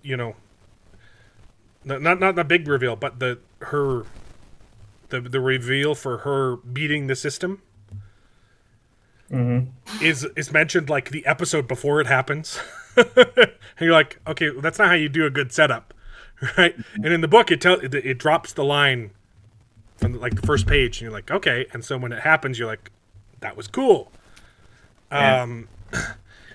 not the big reveal, but the reveal for her beating the system is mentioned like the episode before it happens, and you're like, okay, well, that's not how you do a good setup, right? And in the book, it drops the line from like the first page, and you're like, okay, and so when it happens, you're like, that was cool. Well,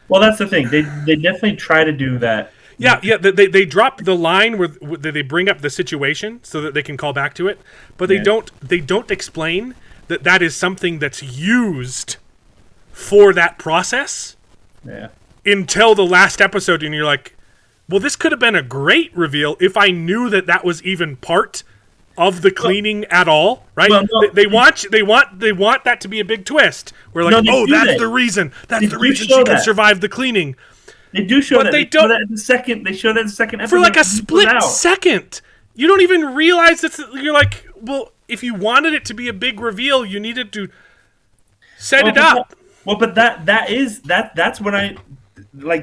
that's the thing. They definitely try to do that. Yeah. They drop the line where they bring up the situation so that they can call back to it, but they don't explain that is something that's used for that process. Yeah. Until the last episode, and you're like, well, this could have been a great reveal if I knew that was even part of the cleaning at all, right? Well, no, they want that to be a big twist. We're like, that's the reason. That's the reason she can survive the cleaning. They do show but that. They don't. They show that in the second episode for like a split second. You don't even realize that you're like, well, if you wanted it to be a big reveal, you needed to set it up. But that's when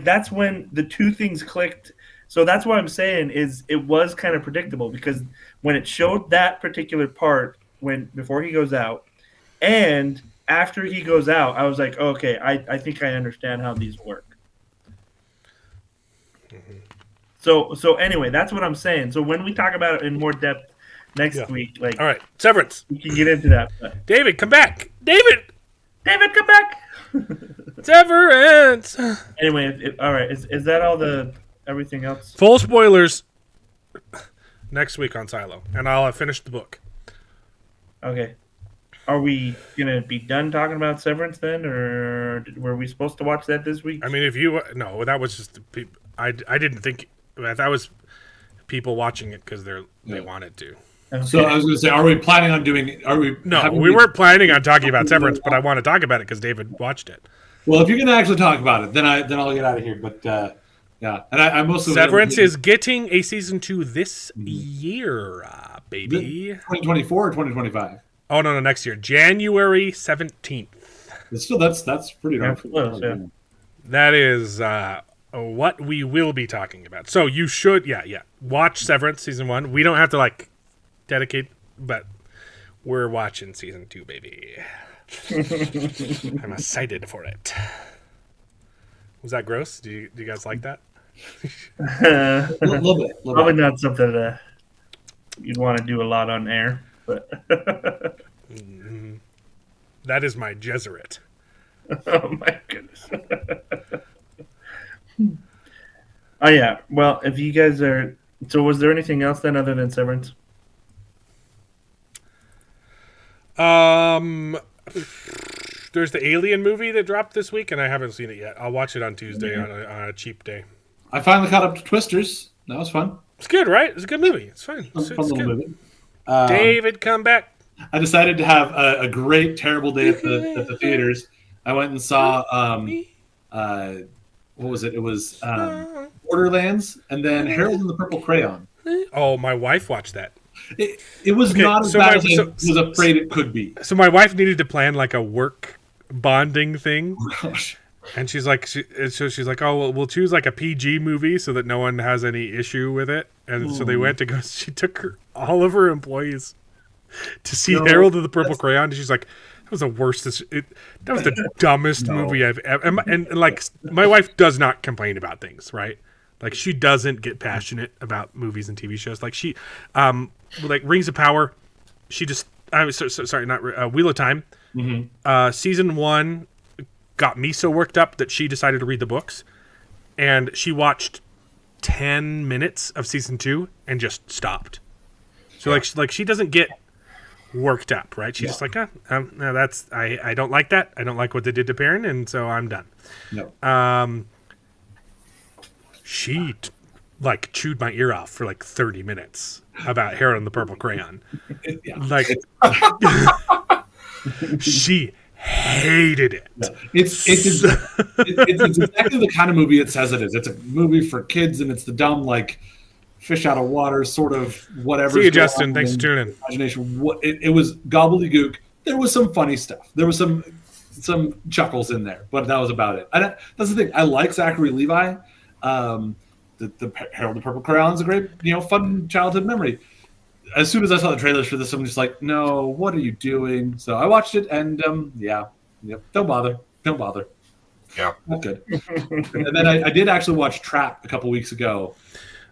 that's when the two things clicked. So that's what I'm saying is it was kind of predictable because when it showed that particular part before he goes out and after he goes out, I was like, okay, I think I understand how these work. Mm-hmm. So anyway, that's what I'm saying. So when we talk about it in more depth next week, like, all right, Severance, we can get into that. But. David, come back. David, come back. Severance. Anyway, all right. Is that all everything else? Full spoilers next week on Silo, and I'll have finished the book. Okay. Are we gonna be done talking about Severance then, or were we supposed to watch that this week? I mean, no, that was just I didn't think that was people watching it because they wanted to. Okay. So I was going to say, are we planning on doing? No, we weren't planning on talking about Severance, but I want to talk about it because David watched it. Well, if you're going to actually talk about it, then I'll get out of here. But yeah, and I mostly Severance is getting a season 2 this year, baby. 2024 or 2025? Oh no, next year, January 17th. But still, that's pretty darn close. Yeah. That is what we will be talking about. So you should, watch Severance season 1. We don't have to dedicate, but we're watching season 2, baby. I'm excited for it. Was that gross? Do you guys like that? A little bit. Probably not something you'd want to do a lot on air, but that is my Jesuit. Oh my goodness. Oh yeah. Well, if you guys are, so was there anything else then other than Severance? There's the Alien movie that dropped this week, and I haven't seen it yet. I'll watch it on Tuesday on a cheap day. I finally caught up to Twisters. That was fun. It's good, right? It's a good movie. It's fine. Fun It's little good. movie. David, come back. I decided to have a great, terrible day at the theaters. I went and saw what was it? It was Borderlands and then Harold and the Purple Crayon. Oh, my wife watched that. It was Okay, not as so bad my- as I so- was afraid it could be. So my wife needed to plan like a work bonding thing, Gosh. and she's like, she's like, oh, well, we'll choose like a PG movie so that no one has any issue with it. And so they went to go. She took all of her employees to see No, Harold of the Purple Crayon. And she's like, that was the worst. That was the dumbest movie I've ever. And like, my wife does not complain about things, right? Like, she doesn't get passionate about movies and TV shows. Like, she, like Rings of Power, she just. Sorry, not Wheel of Time. Mm-hmm. Season 1 got me so worked up that she decided to read the books, and she watched 10 minutes of season 2 and just stopped. So like she doesn't get worked up, right? She's just like, no, that's I don't like that. I don't like what they did to Perrin, and so I'm done. No. She like chewed my ear off for like 30 minutes about Harold and the Purple Crayon. Like she hated it. No. It's exactly the kind of movie it says it is. It's a movie for kids, and it's the dumb like fish out of water sort of whatever. See you, Justin. Thanks for tuning in. Imagination. It was gobbledygook. There was some funny stuff. There was some chuckles in there, but that was about it. That's the thing. I like Zachary Levi. The Harold the Purple Crayon is a great, fun childhood memory. As soon as I saw the trailers for this, I'm just like, no, what are you doing? So I watched it, and don't bother. Yeah, not good. And then I did actually watch Trap a couple weeks ago.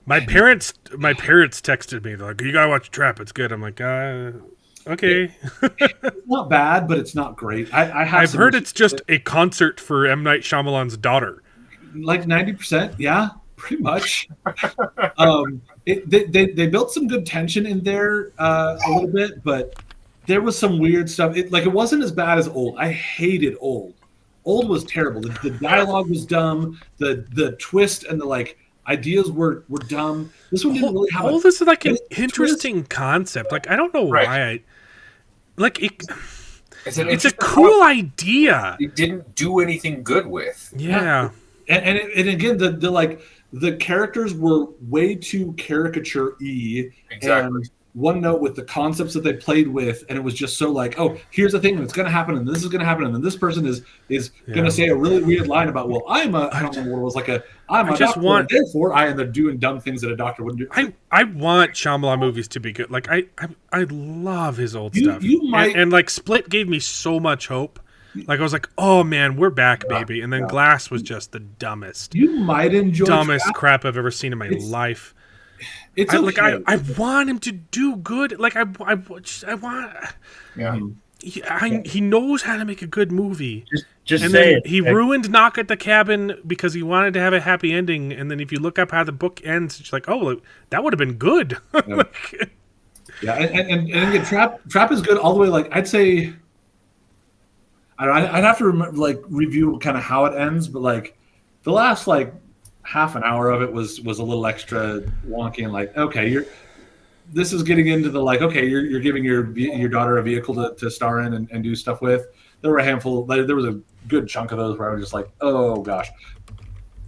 My parents texted me. They're like, you gotta watch Trap. It's good. I'm like, okay. It's not bad, but it's not great. I've heard it's just a concert for M. Night Shyamalan's daughter. Like 90%, yeah, pretty much. They built some good tension in there a little bit, but there was some weird stuff. It wasn't as bad as Old. I hated Old. Old was terrible. The dialogue was dumb. The twist and the ideas were dumb. This one didn't really have. Old is like an interesting concept. Like I don't know why it's a cool idea. It didn't do anything good with. Yeah. And again, the characters were way too caricature-y Exactly. and one note with the concepts that they played with, and it was just so here's the thing that's going to happen, and this is going to happen, and then this person is going to say a really weird line about, well, I don't know what it was I'm a doctor, therefore I end up doing dumb things that a doctor wouldn't do. I want Shyamalan movies to be good. Like I love his old stuff. You might, and Split gave me so much hope. Like I was like, oh man, we're back, baby. And then Glass was just the dumbest. You might enjoy dumbest crap I've ever seen in my life. It's okay. I want him to do good. Like I want. Yeah. He knows how to make a good movie. Just and say then it. he ruined Knock at the Cabin because he wanted to have a happy ending. And then if you look up how the book ends, it's like, oh, that would have been good. Yeah, and again, Trap is good all the way. I'd say, I don't know, I'd have to review kind of how it ends, but the last half an hour of it was a little extra wonky and okay, this is getting into the okay, you're giving your daughter a vehicle to star in and do stuff with. There were a handful. There was a good chunk of those where I was just like, oh gosh.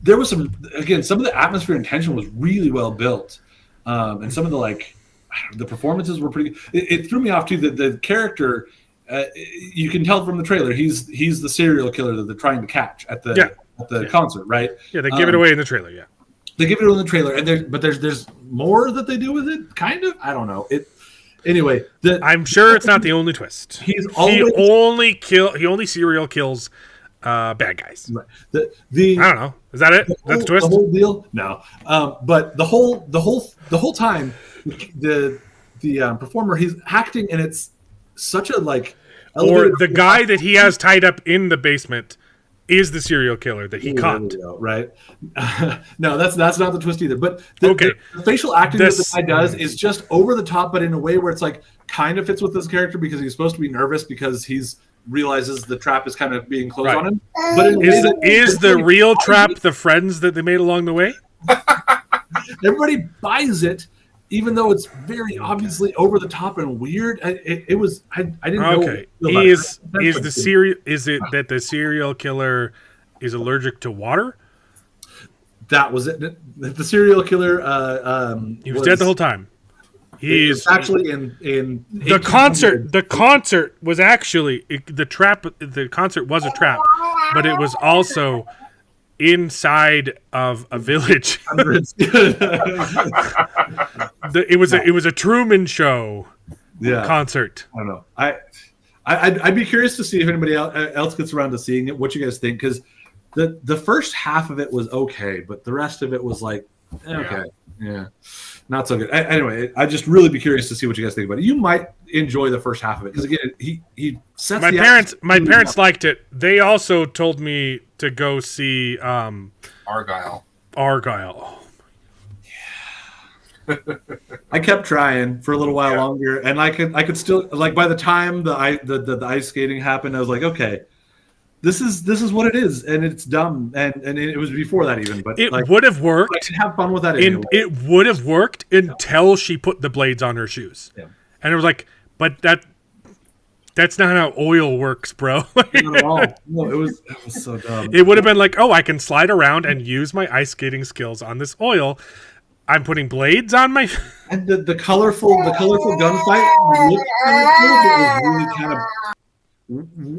There was some of the atmosphere and tension was really well built, and some of the performances were pretty. It threw me off too. The character, you can tell from the trailer, he's the serial killer that they're trying to catch at the concert, right? Yeah, they give it away in the trailer. Yeah, they give it away in the trailer, and there's more that they do with it. Kind of, I don't know. Anyway, I'm sure it's not the only twist. He only serial kills bad guys. Right. I don't know. Is that it? That's the twist. The whole deal? No. But the whole time, the performer, he's acting, and it's such a or the guy that he has tied up in the basement is the serial killer that he caught. Right? No, that's not the twist either. But the facial acting that the guy does is just over the top, but in a way where it's kind of fits with this character because he's supposed to be nervous because he's realizes the trap is kind of being closed on him. But is the real trap the friends that they made along the way? everybody buys it, even though it's very obviously over the top and weird. It was. I didn't know. Okay. Is it that the serial killer is allergic to water? That was it. The serial killer. He was dead the whole time. He's actually in the concert. The concert was actually the trap. The concert was a trap, but it was also inside of a village. It was a Truman Show concert. I don't know. I'd be curious to see if anybody else gets around to seeing it. What you guys think? Because the first half of it was okay, but the rest of it was like okay, yeah, not so good. Anyway, I'd just really be curious to see what you guys think about it. You might enjoy the first half of it because again, he sets my parents liked it. They also told me to go see Argyle. I kept trying for a little while longer, and I could still like by the time the ice skating happened, I was like, okay, this is what it is, and it's dumb, and it was before that even, but it would have worked. I could have fun with that anyway. It would have worked until she put the blades on her shoes, and it was like, but that's not how oil works, bro. Not at all. No, it was so dumb. It would have been like, oh, I can slide around and use my ice skating skills on this oil. I'm putting blades on my. And the colorful gunfight looked kind of cool, but it was really kind of.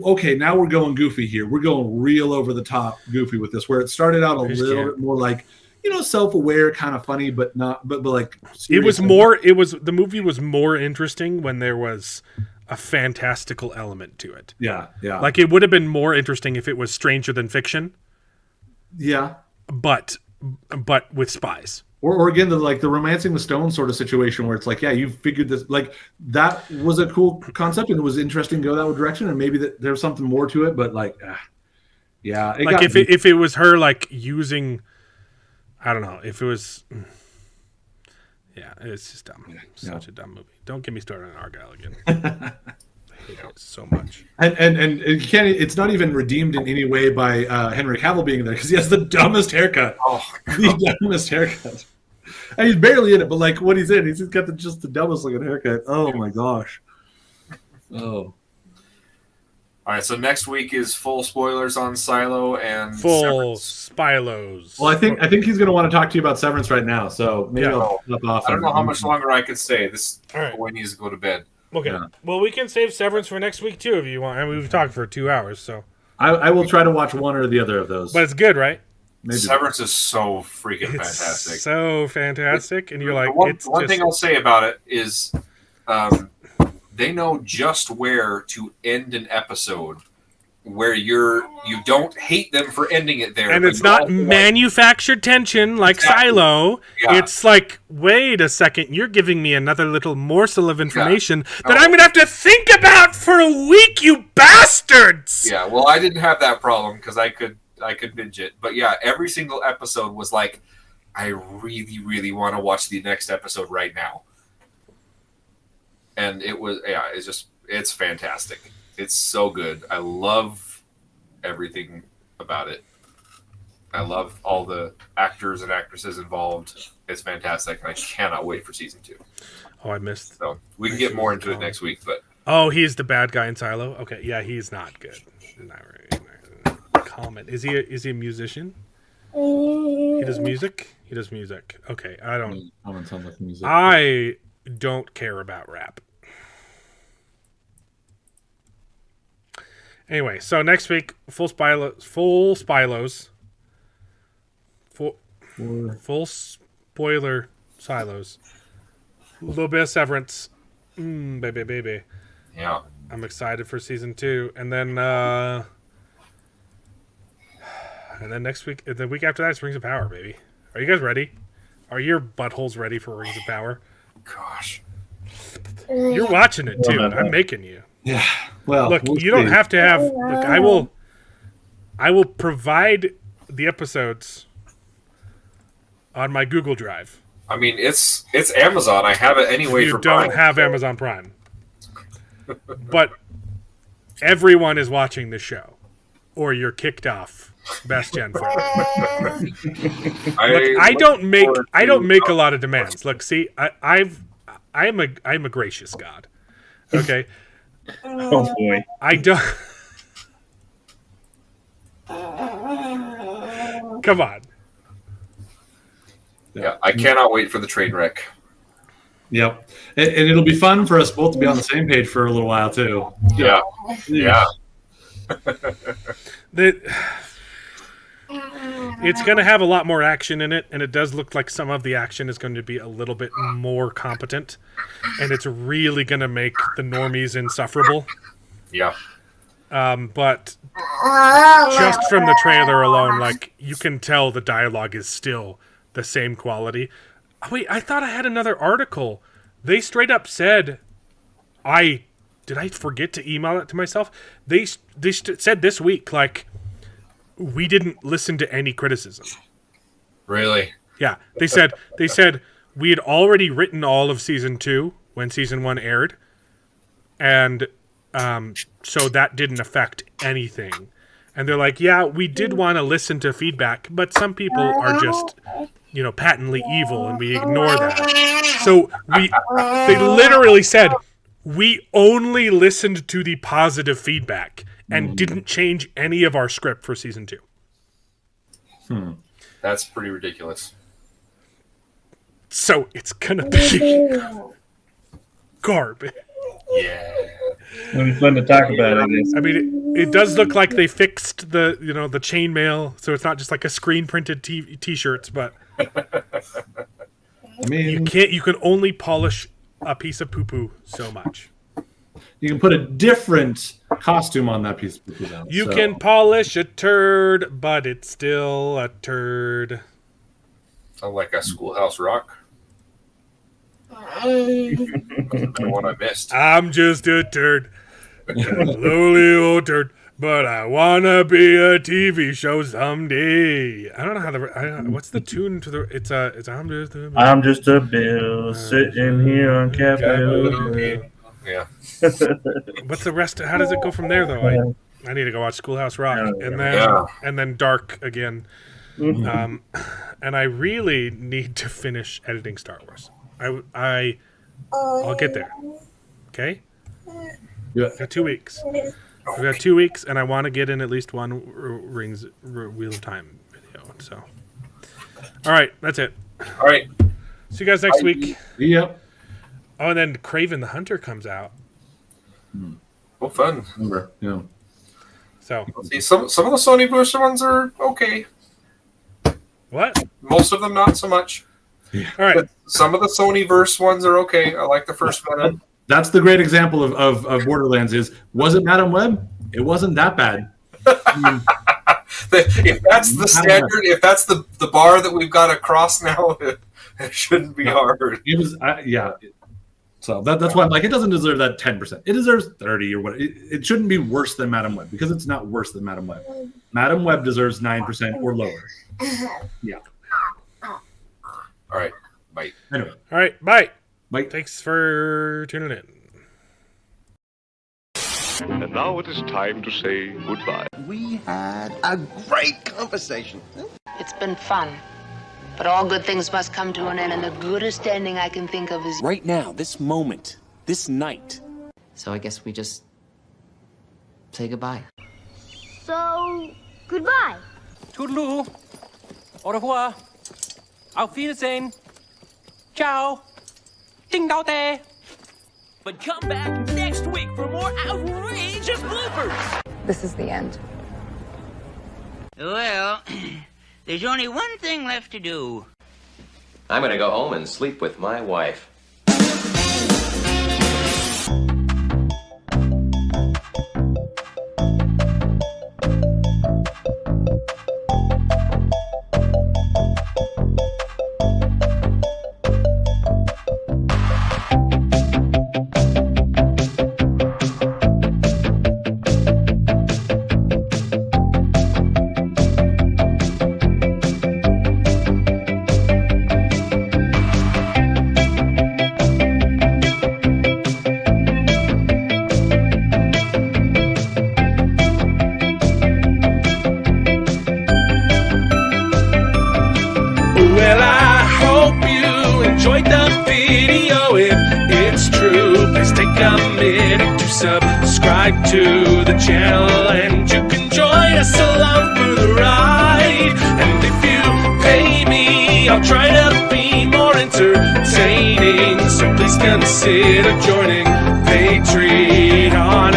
Okay, now we're going goofy here. We're going real over the top goofy with this. Where it started out a little bit more like, self-aware, kind of funny, but not, but like. It was more. It was the movie was more interesting when there was a fantastical element to it. Yeah. Like it would have been more interesting if it was Stranger Than Fiction. Yeah. But with spies. Or again, the Romancing the Stone sort of situation where it's like, yeah, you figured this, like that was a cool concept and it was interesting to go that direction, and maybe there was something more to it, but yeah. Like if it was her like using, I don't know, if it was, it's just dumb. Such a dumb movie. Don't get me started on Argyle again. I hate it so much. And you can't. It's not even redeemed in any way by Henry Cavill being there because he has the dumbest haircut. Oh, the dumbest haircut. And he's barely in it, but like what he's in, he's got just the dumbest looking haircut. Oh my gosh. Oh. All right, so next week is full spoilers on Silo and full Severance. Spylos. Well, I think he's going to want to talk to you about Severance right now. So maybe I'll flip off. I don't know how much longer I could stay. This boy needs to go to bed. Okay. Yeah. Well, we can save Severance for next week too if you want. I mean, we've talked for 2 hours, so I will try to watch one or the other of those. But it's good, right? Maybe. Severance is so freaking fantastic. So fantastic, and you're like, one thing I'll say about it is, they know just where to end an episode where you don't hate them for ending it there, and it's not manufactured tension like Silo. Yeah. It's like, wait a second, you're giving me another little morsel of information that I'm gonna have to think about for a week, you bastards. Yeah, well, I didn't have that problem because I could binge it, but yeah, every single episode was like, I really, really want to watch the next episode right now. And it was, it's fantastic. It's so good. I love everything about it. I love all the actors and actresses involved. It's fantastic. And I cannot wait for season 2. Oh, I missed. So we can get more into it next week, but. Oh, he's the bad guy in Silo? Okay. Yeah, he's not good. Comment. Is he a musician? He does music? He does music. Okay. I don't care about rap. Anyway, so next week, full spoiler Silos. A little bit of Severance. Baby. Yeah. I'm excited for season 2. And then next week, the week after that, it's Rings of Power, baby. Are you guys ready? Are your buttholes ready for Rings of Power? Gosh. You're watching it, too. I'm making you. Yeah. Well, look, you don't have to have. Look, I will provide the episodes on my Google Drive. I mean, it's Amazon. I have it anyway. You don't have Amazon Prime, but everyone is watching this show. or you're kicked off best gen forever. I I don't make to- a lot of demands. Look, see, I'm a gracious God. Okay, Oh boy. I don't. Come on. Yeah, I cannot wait for the train wreck. Yep. And it'll be fun for us both to be on the same page for a little while too. Yeah. It's going to have a lot more action in it, and it does look like some of the action is going to be a little bit more competent, and it's really going to make the normies insufferable. Yeah. But just from the trailer alone, like, you can tell the dialogue is still the same quality. Oh, wait, I thought I had another article. They straight up said, did I forget to email it to myself? They said this week, like, we didn't listen to any criticism. Really? Yeah, they said we had already written all of season 2 when season 1 aired, and so that didn't affect anything. And they're like, yeah, we did want to listen to feedback, but some people are just, patently evil, and we ignore that. So they literally said, we only listened to the positive feedback and didn't change any of our script for season 2. That's pretty ridiculous. So it's gonna be garbage. Yeah. It'll be fun to talk about, I guess. I mean, it does look like they fixed the chainmail, so it's not just like a screen printed t-shirts, but I mean, you can only polish a piece of poo-poo so much. you can put a different costume on that piece of poo-poo now, You so. can polish a turd, but it's still a turd. Sound like a Schoolhouse Rock. The one I missed. I'm just a turd, lowly old turd, but I wanna be a TV show someday. I don't know how what's the tune to the? It's I'm just a bill sitting here on Capitol Hill. Yeah. What's the rest? How does it go from there though? I need to go watch Schoolhouse Rock and then Dark again. And I really need to finish editing Star Wars. I'll get there. Okay. Yeah. Got 2 weeks. We got 2 weeks, and I want to get in at least one Rings Wheel of Time video. So, all right, that's it. All right. See you guys next week. Yep. Oh, and then Kraven the Hunter comes out. Well, fun. Remember, yeah. So See, some of the Sony booster ones are okay. what? Most of them not so much. All right. But some of the Sony verse ones are okay. I like the first one. That's the great example of Borderlands was it Madam Web? It wasn't that bad. I mean, If that's the standard, if that's the bar that we've got to cross now, it shouldn't be hard. it was, yeah. So that's why I'm like, it doesn't deserve that 10%. It deserves 30 or what. It shouldn't be worse than Madam Web because it's not worse than Madam Web. Madam Web deserves 9% or lower. Yeah. All right. Bye. Anyway, All right. Bye. bye. Thanks for tuning in. And now it is time to say goodbye. We had a great conversation. It's been fun. But all good things must come to an end, and the goodest ending I can think of is... Right now, this moment, this night. So I guess we just say goodbye. So, goodbye. Toodaloo. Au revoir. Auf Wiedersehen. Ciao. Ding dao day. But come back next week for more outrageous bloopers. This is the end. Well, there's only one thing left to do. I'm gonna go home and sleep with my wife. subscribe to the channel, and you can join us along for the ride. And if you pay me, I'll try to be more entertaining, so please consider joining Patreon.